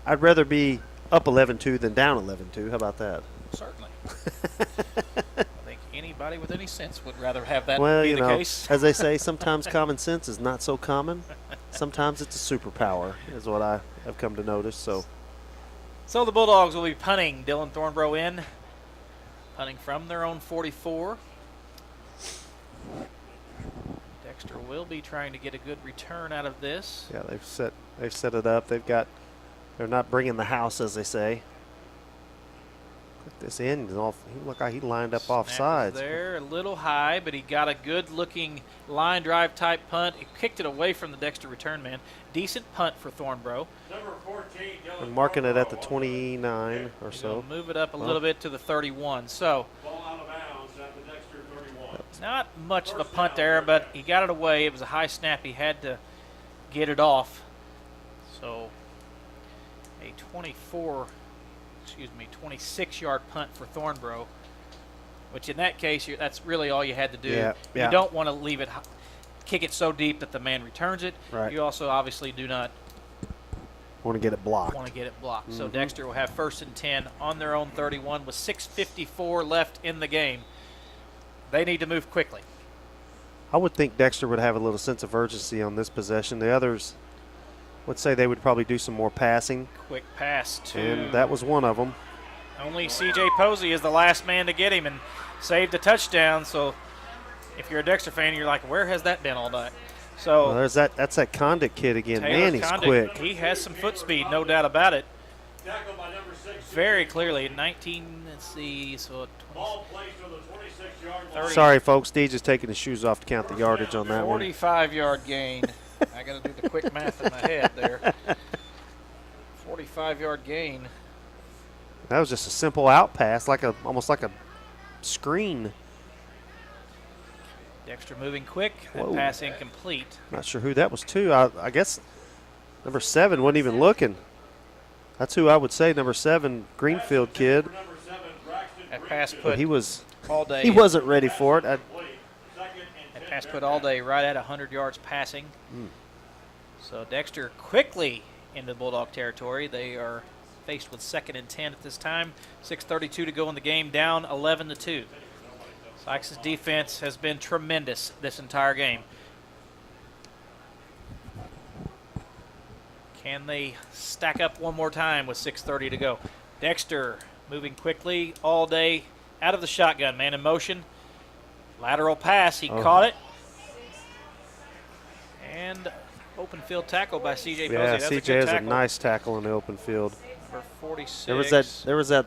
I'd rather be up 11-2 than down 11-2. How about that? Certainly. I think anybody with any sense would rather have that Well, be you the know, case. as they say, sometimes common sense is not so common. Sometimes it's a superpower, is what I have come to notice. So the Bulldogs will be punting. Dylan Thornborough in, punting from their own 44. Dexter will be trying to get a good return out of this. Yeah, they've set it up. They're not bringing the house, as they say. Put this in. He looked like he lined up off Snap sides. is there, a little high, but he got a good-looking line drive type punt. He kicked it away from the Dexter return man. Decent punt for Thornborough. Number 14, We're marking it at the 29 or He's so. gonna move it up a little bit to the 31. So ball out of bounds at the Dexter 31. not much of a punt there, but he got it away. It was a high snap. He had to get it off. So a 26-yard punt for Thornborough, which in that case, that's really all you had to do. Yeah, yeah. You don't want to leave it, kick it so deep that the man returns it. Right. You also obviously do not Want to get it blocked. want to get it blocked. So Mhm. Dexter will have 1st and 10 on their own 31 with 6:54 left in the game. They need to move quickly. I would think Dexter would have a little sense of urgency on this possession. The others would say they would probably do some more passing, Quick pass to and that was one of them. only C.J. Posey is the last man to get him and saved a touchdown. So if you're a Dexter fan, you're like, where has that been all night? So Well, that's that Condit kid again. Taylor Man, he's Condit, quick. he has some foot speed, no doubt about it. Tackled by number 6. Very clearly, 19, let's see, so 20, Ball placed on the 26-yard line. 30, Sorry, folks. Deej is taking his shoes off to count the yardage on that one. 45-yard gain. I got to do the quick math in my head there. 45-yard gain. That was just a simple out pass, almost like a screen. Dexter moving quick. That Whoa. pass incomplete. Not sure who that was to. I guess number 7 wasn't even looking. That's who I would say, number 7, Greenfield kid. Number 7, Braxton That pass But put he was all day. he wasn't ready for it. Second and That pass put all day right at 100 yards passing. So Dexter quickly into Bulldog territory. They are faced with 2nd and 10 at this time. 6:32 to go in the game, down 11-2. Sykes' defense has been tremendous this entire game. Can they stack up one more time with 6:30 to go? Dexter moving quickly all day out of the shotgun, man in motion. Lateral pass, he caught it. And open field tackle by C.J. Posey. Yeah, That's CJ a good has a tackle. nice tackle in the open field. Number 46. There was that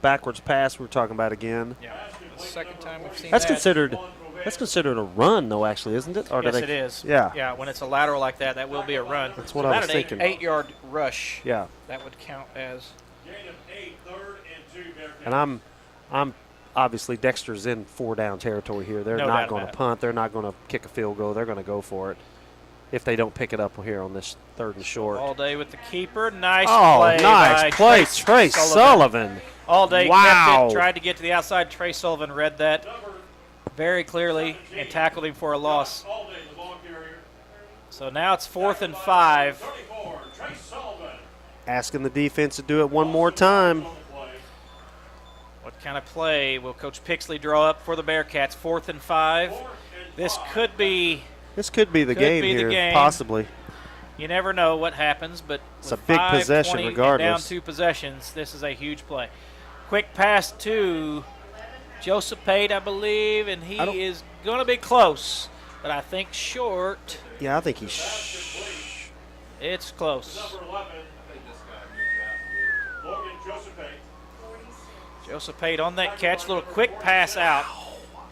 backwards pass we were talking about again. Yeah, the second time we've seen That's that. considered a run, though, actually, isn't it? Or Yes, did it is. Yeah. Yeah, when it's a lateral like that, that will be a run. That's what So I about was an thinking. 8-yard rush. Yeah. That would count as. gain of 8, 3rd and 2. Bearcats. And I'm obviously Dexter's in 4-down territory here. They're No not doubt going about to it. punt. They're not going to kick a field goal. They're going to go for it if they don't pick it up here on this 3rd and short. All day with the keeper. Nice Oh, play. nice by play, Trey Sullivan. All day Wow. kept it, tried to get to the outside. Trey Sullivan read that very clearly and tackled him for a loss. All day, the ball carrier. So now it's 4th and 5. 34, Trey Sullivan. Asking the defense to do it one more time. On the play. What kind of play will Coach Pixley draw up for the Bearcats? 4th and 5. This could be the game here, possibly. You never know what happens, but it's a big possession regardless. Down 2 possessions, this is a huge play. Quick pass to Joseph Pate, I believe, and he is going to be close, but I think short. Yeah, I think he's it's close. Number 11, Logan Joseph Pate. Joseph Pate on that catch, little quick pass out.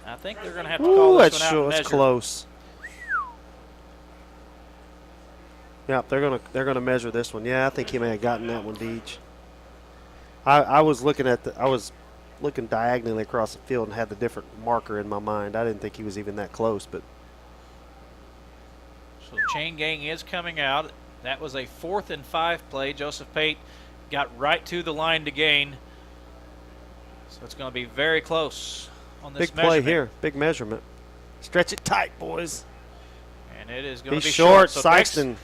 I think they're going to have to call this one out and measure. That's close. Yeah, they're gonna measure this one. Yeah, I think he may have gotten that one, Deej. I was looking diagonally across the field and had the different marker in my mind. I didn't think he was even that close, but. So chain gang is coming out. That was a 4th and 5 play. Joseph Pate got right to the line to gain. So it's going to be very close on this big play here, big measurement. Stretch it tight, boys. And it is going to be short. So Sykeston.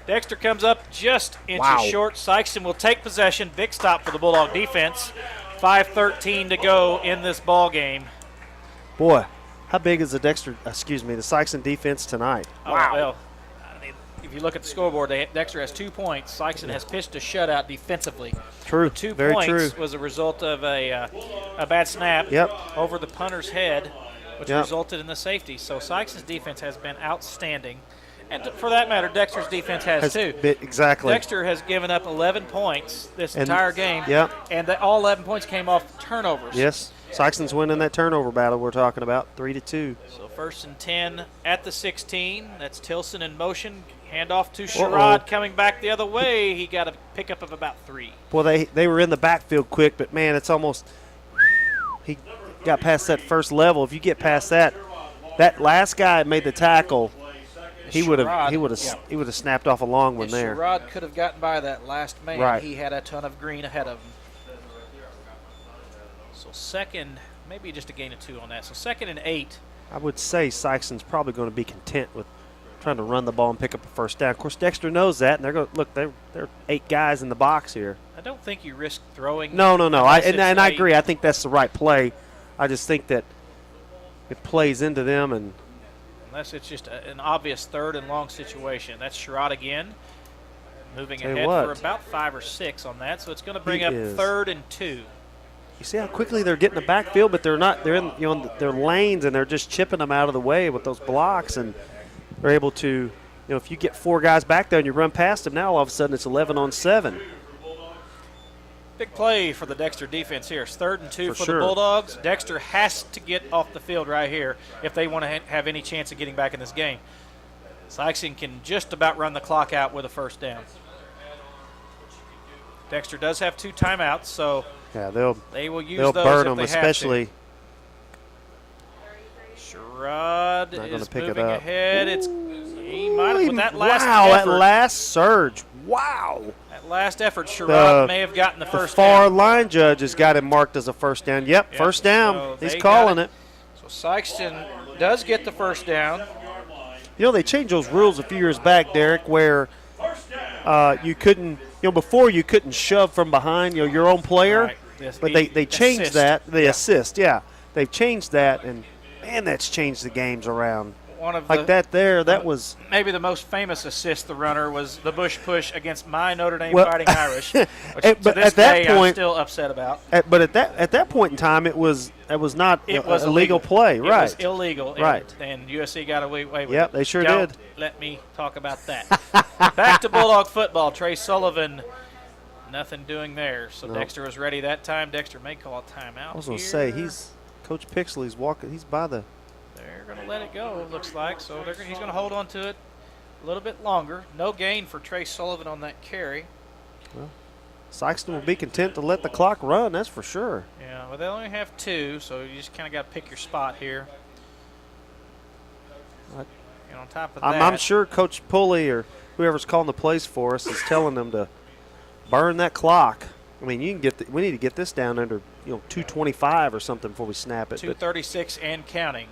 Dexter comes up just inches short. Sykeston will take possession. Big stop for the Bulldog defense. 5:13 to go in this ball game. Boy, how big is the Sykeston defense tonight? Wow. Well, if you look at the scoreboard, Dexter has 2 points. Sykeston has pitched a shutout defensively. True. 2 Very points true. was a result of a bad snap over the punter's head, which resulted in the safety. So Sykeston's defense has been outstanding. And for that matter, Dexter's defense has too. Exactly. Dexter has given up 11 points this entire game. Yep. And all 11 points came off turnovers. Yes. Sykeston's winning that turnover battle we're talking about, 3-2. So 1st and 10 at the 16. That's Tilson in motion. Handoff to Sherrod coming back the other way. He got a pickup of about 3. Well, they were in the backfield quick, but, man, it's almost – he got past that first level. If you get past that last guy made the tackle – he would have snapped off a long one there. Sherrod could have gotten by that last man. Right. He had a ton of green ahead of him. So 2nd, maybe just a gain of 2 on that. So 2nd and 8. I would say Sykeston's probably going to be content with trying to run the ball and pick up a first down. Of course, Dexter knows that, and they're going to look. There are 8 guys in the box here. I don't think you risk throwing. No. I agree. I think that's the right play. I just think that it plays into them and. Unless it's just an obvious 3rd and long situation. That's Sherrod again, moving ahead for about 5 or 6 on that. So it's going to bring up 3rd and 2. You see how quickly they're getting the backfield, but they're not. They're in their lanes, and they're just chipping them out of the way with those blocks, and they're able to. If you get 4 guys back there and you run past them, now all of a sudden it's 11 on 7. Big play for the Dexter defense here. It's 3rd and 2 for the Bulldogs. Dexter has to get off the field right here if they want to have any chance of getting back in this game. Sykeston can just about run the clock out with a first down. Dexter does have 2 timeouts, so they will use those burn if them, they especially. Have to. Sherrod is pick moving it up. ahead. He might have with that last effort. That last surge. Wow. That last effort, Sherrod may have gotten the first down. The far down. line judge has got him marked as a first down. Yep. First down. So he's calling it. So Sykeston does get the first down. They changed those rules a few years back, Derek, where you couldn't, before you couldn't shove from behind, your own player. Right. Yes, but they changed assist. that. The assist, yeah. They've changed that, and, man, that's changed the games around. One of that was maybe the most famous assist the runner was the Bush push against my Notre Dame Fighting Irish, which but to this at that day point, I'm still upset about. But at that point in time, it was not a legal play, right? It was illegal, right? And USC got away with it. Yep, they sure Don't did. Let me talk about that. Back to Bulldog football. Trey Sullivan, nothing doing there. So Dexter was ready that time. Dexter may call a timeout. I was going to say Coach Pixley's walking. He's by the. They're going to let it go, it looks like. So he's going to hold on to it a little bit longer. No gain for Trey Sullivan on that carry. Well, Sykeston will be content to let the clock run, that's for sure. Yeah, well, they only have 2, so you just kind of got to pick your spot here. And on top of that, I'm sure Coach Pulley or whoever's calling the plays for us is telling them to burn that clock. I mean, we need to get this down under 2:25 or something before we snap it. 2:36 and counting.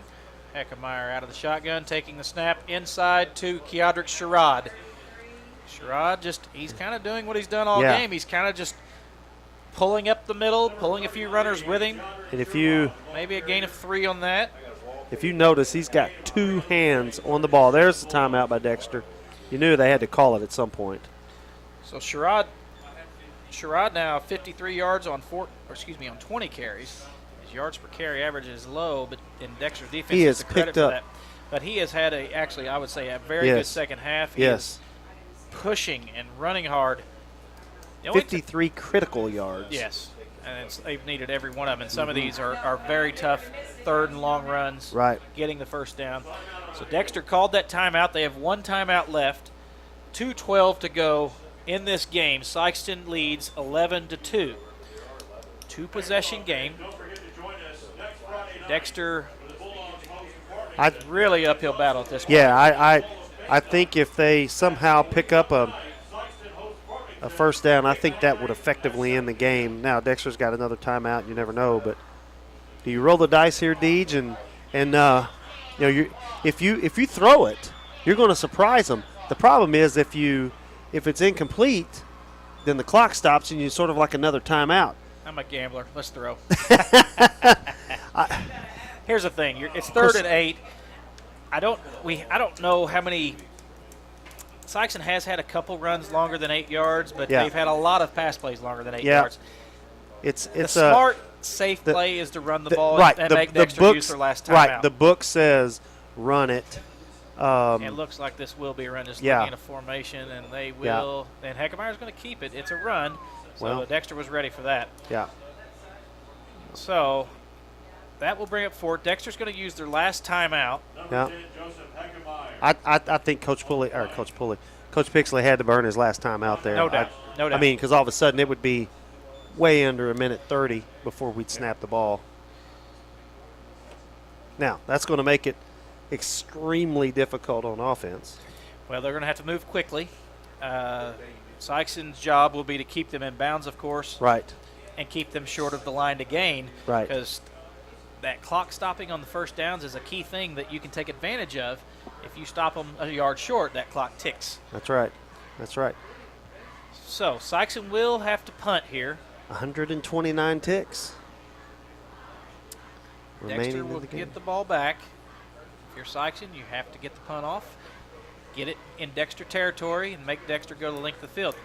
Heckemeyer out of the shotgun, taking the snap inside to Keodrick Sherrod. Sherrod he's kind of doing what he's done all game. He's kind of just pulling up the middle, pulling a few runners with him. And if you Maybe a gain of 3 on that. notice, he's got 2 hands on the ball. There's the timeout by Dexter. You knew they had to call it at some point. So Sherrod now 53 yards on 20 carries. His yards per carry average is low, but in Dexter's defense, He has gets the credit picked for up. that. But he has had I would say, a very good second half. He Yes. is pushing and running hard. The only 53 critical yards. Yes, and they've needed every one of them. And some of these are very tough third and long runs. Right. Getting the first down. So Dexter called that timeout. They have 1 timeout left. 2:12 to go in this game. Sykeston leads 11-2. 2-possession game. Dexter, really uphill battle at this point. Yeah, I think if they somehow pick up a first down, I think that would effectively end the game. Now Dexter's got another timeout. You never know, but do you roll the dice here, Deej? And if you throw it, you're going to surprise them. The problem is if it's incomplete, then the clock stops and you sort of like another timeout. I'm a gambler. Let's throw. Here's the thing. It's 3rd and 8. I don't know how many. Sykeston has had a couple runs longer than 8 yards, but they've had a lot of pass plays longer than 8 yards. It's the smart, safe play is to run the ball and make Dexter use their last time out. The book says run it. It looks like this will be a run, just looking at a formation, and they will. And Heckemeyer's going to keep it. It's a run, so Dexter was ready for that. Yeah. So that will bring up 4. Dexter's going to use their last timeout. Yeah. I think Coach Pixley had to burn his last time out there. No doubt. I mean, because all of a sudden it would be way under 1:30 before we'd snap the ball. Now, that's going to make it extremely difficult on offense. Well, they're going to have to move quickly. Sykeston's job will be to keep them in bounds, of course. Right. And keep them short of the line to gain. Right. Because that clock stopping on the first downs is a key thing that you can take advantage of. If you stop them a yard short, that clock ticks. That's right. That's right. So Sykeston will have to punt here. 129 ticks. Dexter will get the ball back. If you're Sykeston, you have to get the punt off, get it in Dexter territory, and make Dexter go the length of the field.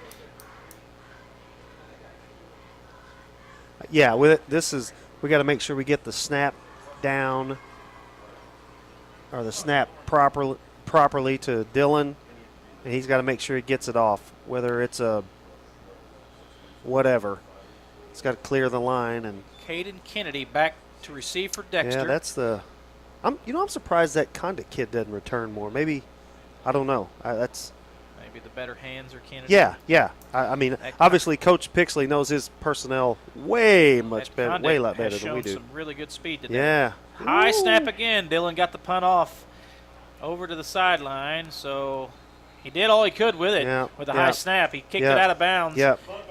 Yeah, with it, we got to make sure we get the snap down or the snap properly to Dylan, and he's got to make sure he gets it off, whether it's a whatever. It's got to clear the line. And Caden Kennedy back to receive for Dexter. Yeah, that's the. I'm surprised that Condit kid doesn't return more. Maybe, I don't know. That's. Maybe the better hands are Kennedy. Yeah. I mean, obviously, Coach Pixley knows his personnel way much better, way a lot better than we do. Some really good speed today. Yeah. High snap again. Dylan got the punt off over to the sideline, so he did all he could with it. With a high snap, he kicked it out of bounds.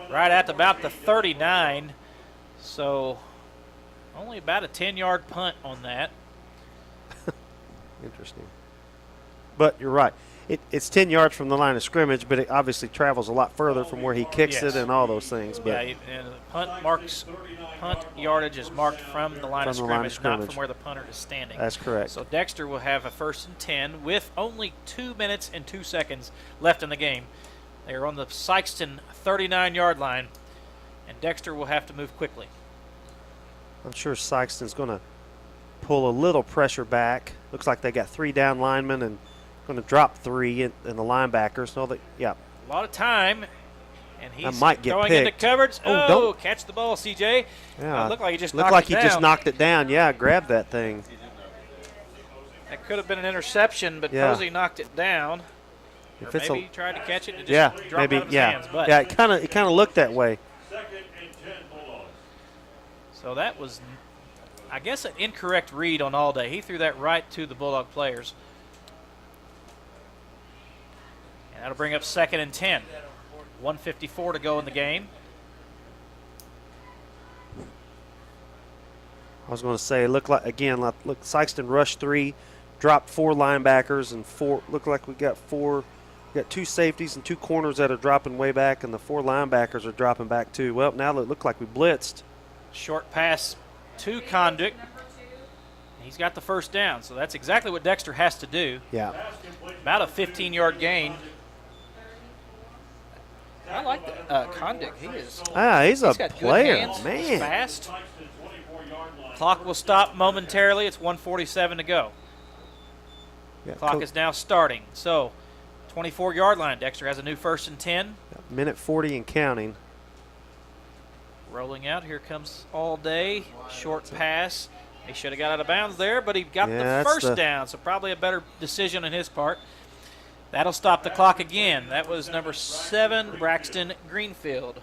Right at about the 39. So only about a 10-yard punt on that. Interesting. But you're right. It's 10 yards from the line of scrimmage, but it obviously travels a lot further from where he kicks it and all those things. But and the punt yardage is marked from the line of scrimmage, not from where the punter is standing. That's correct. So Dexter will have a 1st and 10 with only 2 minutes and 2 seconds left in the game. They are on the Sykeston 39-yard line, and Dexter will have to move quickly. I'm sure Sykeston's going to pull a little pressure back. Looks like they got 3 down linemen and going to drop 3 in the linebackers. So that, a lot of time, and he's might get going picked. into coverage. Oh, catch the ball, CJ. Yeah, looked like he just just knocked it down. Yeah, grab that thing. That could have been an interception, but Posey knocked it down. If or maybe he tried to catch it and just drop it out of his hands. But it kind of looked that way. So that was, I guess, an incorrect read on all day. He threw that right to the Bulldog players. And that'll bring up 2nd and 10. 1:54 to go in the game. I was going to say, look, Sykeston rushed 3, dropped 4 linebackers, and looked like we got 4 You got 2 safeties and 2 corners that are dropping way back, and the 4 linebackers are dropping back too. Well, now it looked like we blitzed. Short pass to Condick. He's got the first down, so that's exactly what Dexter has to do. Yeah. About a 15-yard gain. I like Condick. He's a got player, good hands. man. He's fast. Clock will stop momentarily. It's 1:47 to go. Yeah, Clock is now starting. So, 24-yard line. Dexter has a new 1st and 10. minute 40 and counting. Rolling out. Here comes All Day. Short pass. He should have got out of bounds there, but he got the first down, so probably a better decision on his part. That'll stop the clock again. That was number 7, Braxton Greenfield.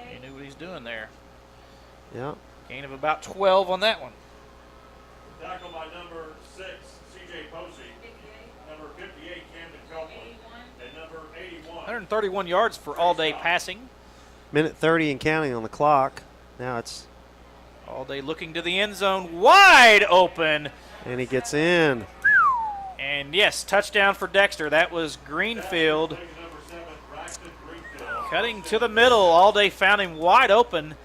He knew what he's doing there. Yeah. Gain of about 12 on that one. Tackle by number 6, C.J. Posey. Number 58, Camden Copeland. And number 81. 131 yards for All Day passing. Minute 30 and counting on the clock. Now it's All Day looking to the end zone, wide open. and he gets in. And yes, touchdown for Dexter. That was Greenfield cutting to the middle. All Day found him wide open.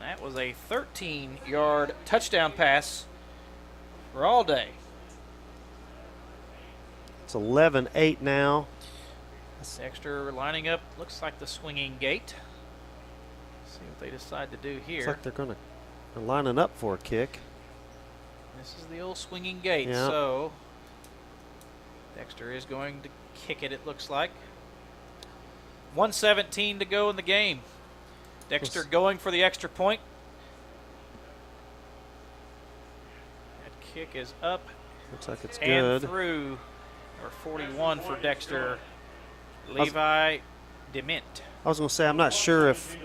That was a 13-yard touchdown pass for All Day. It's 11-8 now. Dexter lining up, looks like the swinging gate. See what they decide to do here. Looks like they're lining up for a kick. This is the old swinging gate, Yeah. so Dexter is going to kick it, it looks like. 1:17 to go in the game. Dexter going for the extra point. That kick is up Looks like it's and good. through. Number 41 for Dexter, Levi Dement. I was going to say, I'm not sure if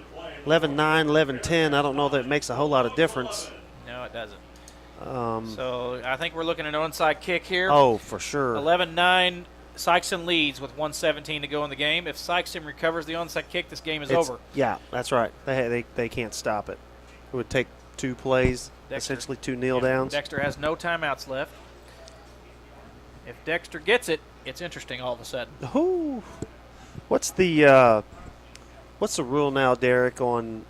11-9, 11-10, I don't know that it makes a whole lot of difference. No, it doesn't. So I think we're looking at an onside kick here. Oh, for sure. 11-9, Sykeston leads with 1:17 to go in the game. If Sykeston recovers the onside kick, this game is over. Yeah, that's right. They can't stop it. It would take 2 plays, essentially 2 kneel downs. Dexter has no timeouts left. If Dexter gets it, it's interesting all of a sudden. Ooh. What's the rule now, Derek, on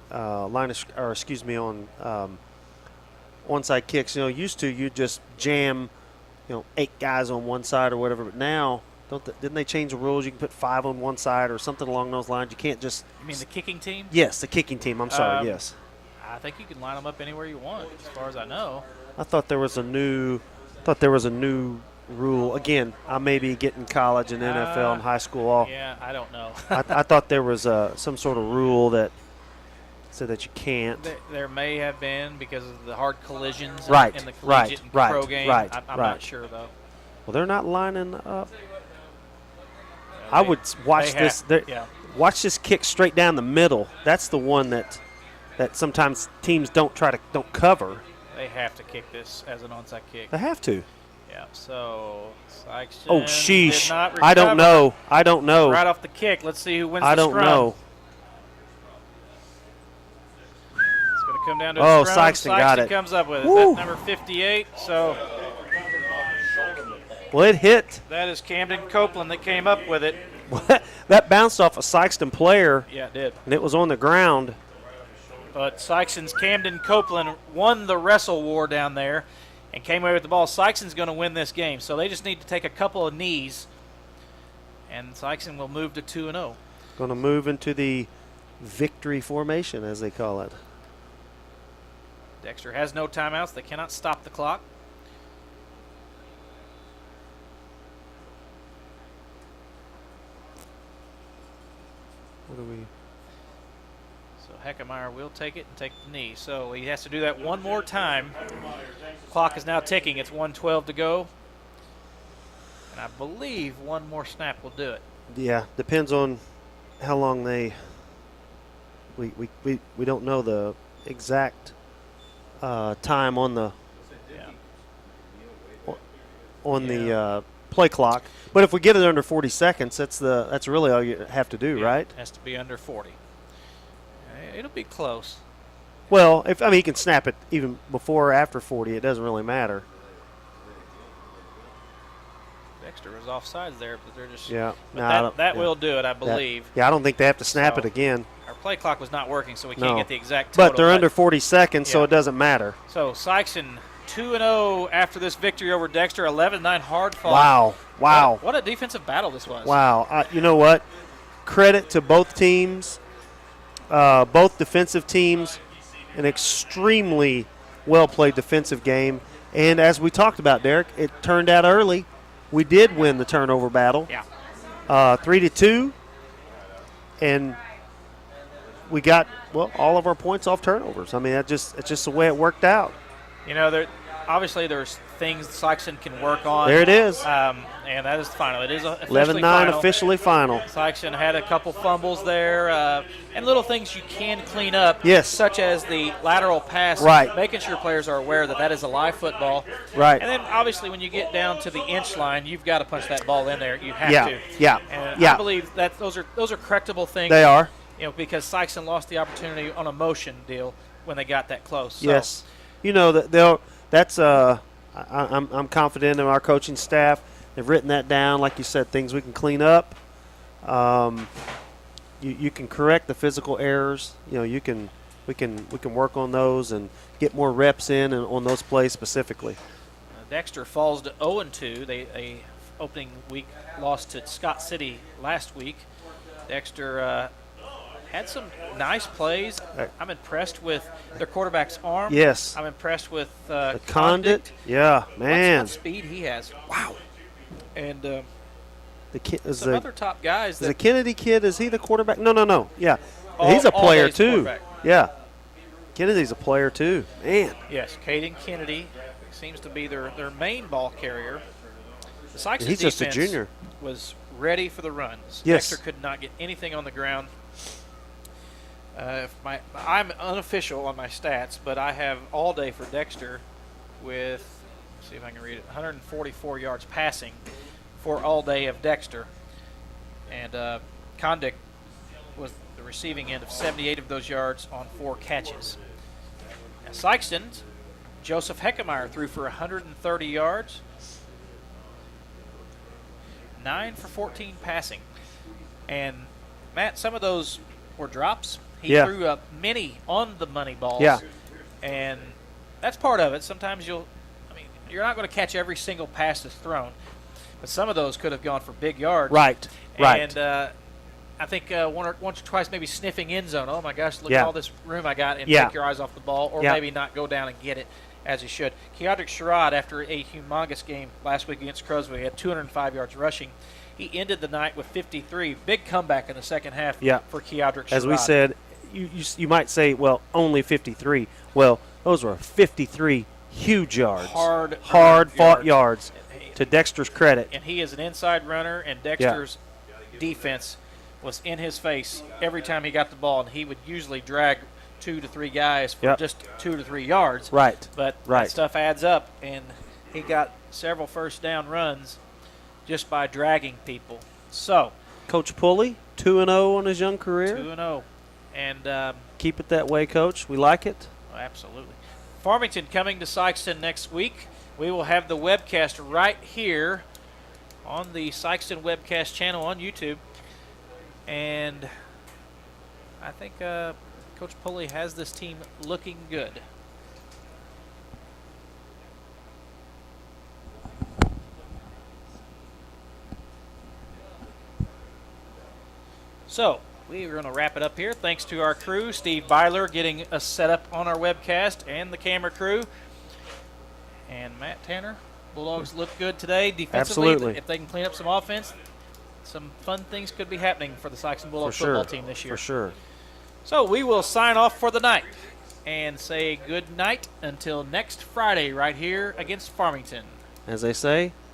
onside kicks? Used to you just jam, 8 guys on one side or whatever, but now didn't they change the rules? You can put 5 on one side or something along those lines. You can't just. You mean the kicking team? Yes, the kicking team. I'm sorry. Yes. I think you can line them up anywhere you want, as far as I know. I thought there was a new rule. Again, I may be getting college and NFL and high school off. Yeah, I don't know. I thought there was some sort of rule that said that you can't. There may have been because of the hard collisions Right, in the collegiate right, and right, pro game. right, I'm right. not sure, though. Well, they're not lining up. I would watch this. Watch this kick straight down the middle. That's the one that sometimes teams don't cover. They have to kick this as an onside kick. They have to. Yeah, so Sykeston Oh, did sheesh. not I don't recover. know. I don't know. Right off the kick. Let's see who wins I the don't scrum. know. It's going to come down to Oh, a scrum. Sykeston got it. Comes up with it. Woo. That's number 58. So Well, it hit. that is Camden Copeland that came up with it. That bounced off a Sykeston player, Yeah, it did. and it was on the ground. But Sykeston's Camden Copeland won the wrestle war down there and came away with the ball. Sykeston's going to win this game, so they just need to take a couple of knees, and Sykeston will move to 2-0. Going to move into the victory formation, as they call it. Dexter has no timeouts. They cannot stop the clock. What do we? So Heckemeyer will take it and take the knee. So he has to do that one more time. Clock is now ticking. It's 1:12 to go. And I believe one more snap will do it. Yeah, depends on how long they. We don't know the exact time on the play clock. But if we get it under 40 seconds, that's really all you have to do, right? It has to be under 40. It'll be close. Well, he can snap it even before or after 40. It doesn't really matter. Dexter was offsides there, but they're just Yeah. But No, I don't- that yeah. will do it, I believe. Yeah, I don't think they have to snap So, it again. Our play clock was not working, so we No. can't get the exact total. But they're under 40 seconds, so Yeah. it doesn't matter. So Sykeston 2-0 after this victory over Dexter, 11-9 hard fought. Wow. Wow. What a defensive battle this was. Wow. You know what? Credit to both teams, both defensive teams, an extremely well-played defensive game. And as we talked about, Derek, it turned out early. We did win the turnover battle. Yeah. 3-2. And we got, all of our points off turnovers. I mean, it's just the way it worked out. You know, obviously there's things Sykeston can work on. There it is. And that is the final. It is officially 11-9 final. officially final. Sykeston had a couple fumbles there, and little things you can clean up. Yes. Such as the lateral pass. Right. Making sure players are aware that is a live football. Right. And then obviously when you get down to the inch line, you've got to punch that ball in there. You have Yeah, to. yeah, And yeah. I believe that those are correctable things. They are. You know, because Sykeston lost the opportunity on a motion deal when they got that close. So, Yes. You know that they'll. That's I'm confident in our coaching staff. They've written that down, like you said, things we can clean up. You can correct the physical errors. You know, we can work on those and get more reps in and on those plays specifically. Dexter falls to 0-2. They opening week lost to Scott City last week. Dexter had some nice plays. I'm impressed with their quarterback's arm. Yes. I'm impressed with The Condit. Yeah, man. What speed he has. Wow. And The kid is some other top guys. the That, Kennedy kid. Is he the quarterback? No. Yeah, he's a player all-day's too. quarterback. Yeah, Kennedy's a player too. Man. Yes, Caden Kennedy seems to be their main ball carrier. The Sykeston He's just a defense junior. was ready for the runs. Yes. Dexter could not get anything on the ground. I'm unofficial on my stats, but I have all day for Dexter with, let's see if I can read it, 144 yards passing for all day of Dexter. And Condick was the receiving end of 78 of those yards on 4 catches. Now, Sykeston, Joseph Heckemeyer threw for 130 yards, 9 for 14 passing. And, Matt, some of those were drops. He threw up many on the money balls. Yeah. And that's part of it. Sometimes you're not going to catch every single pass that's thrown. But some of those could have gone for big yards. Right. And I think once or twice maybe sniffing end zone. Oh, my gosh, look at all this room I got, and take your eyes off the ball. Or maybe not go down and get it as he should. Keodrick Sherrod, after a humongous game last week against Crosby, he had 205 yards rushing. He ended the night with 53. Big comeback in the second half for Keodrick Sherrod. As we said, you might say, well, only 53. Well, those were 53 huge yards. Hard fought yards. To Dexter's credit. And he is an inside runner, and Dexter's defense was in his face every time he got the ball, and he would usually drag 2 to 3 guys for just 2 to 3 yards. Right. But that stuff adds up, and he got several first down runs just by dragging people. So, Coach Pulley, 2-0 on his young career. 2-0. And keep it that way, Coach. We like it. Absolutely. Farmington coming to Sykeston next week. We will have the webcast right here on the Sykeston webcast channel on YouTube. And I think Coach Pulley has this team looking good. So, we are going to wrap it up here. Thanks to our crew, Steve Byler getting us set up on our webcast, and the camera crew. And Matt Tanner, Bulldogs look good today defensively. Absolutely. If they can clean up some offense, some fun things could be happening for the Sykeston Bulldogs football team this year. For sure. So we will sign off for the night and say good night until next Friday right here against Farmington. As they say,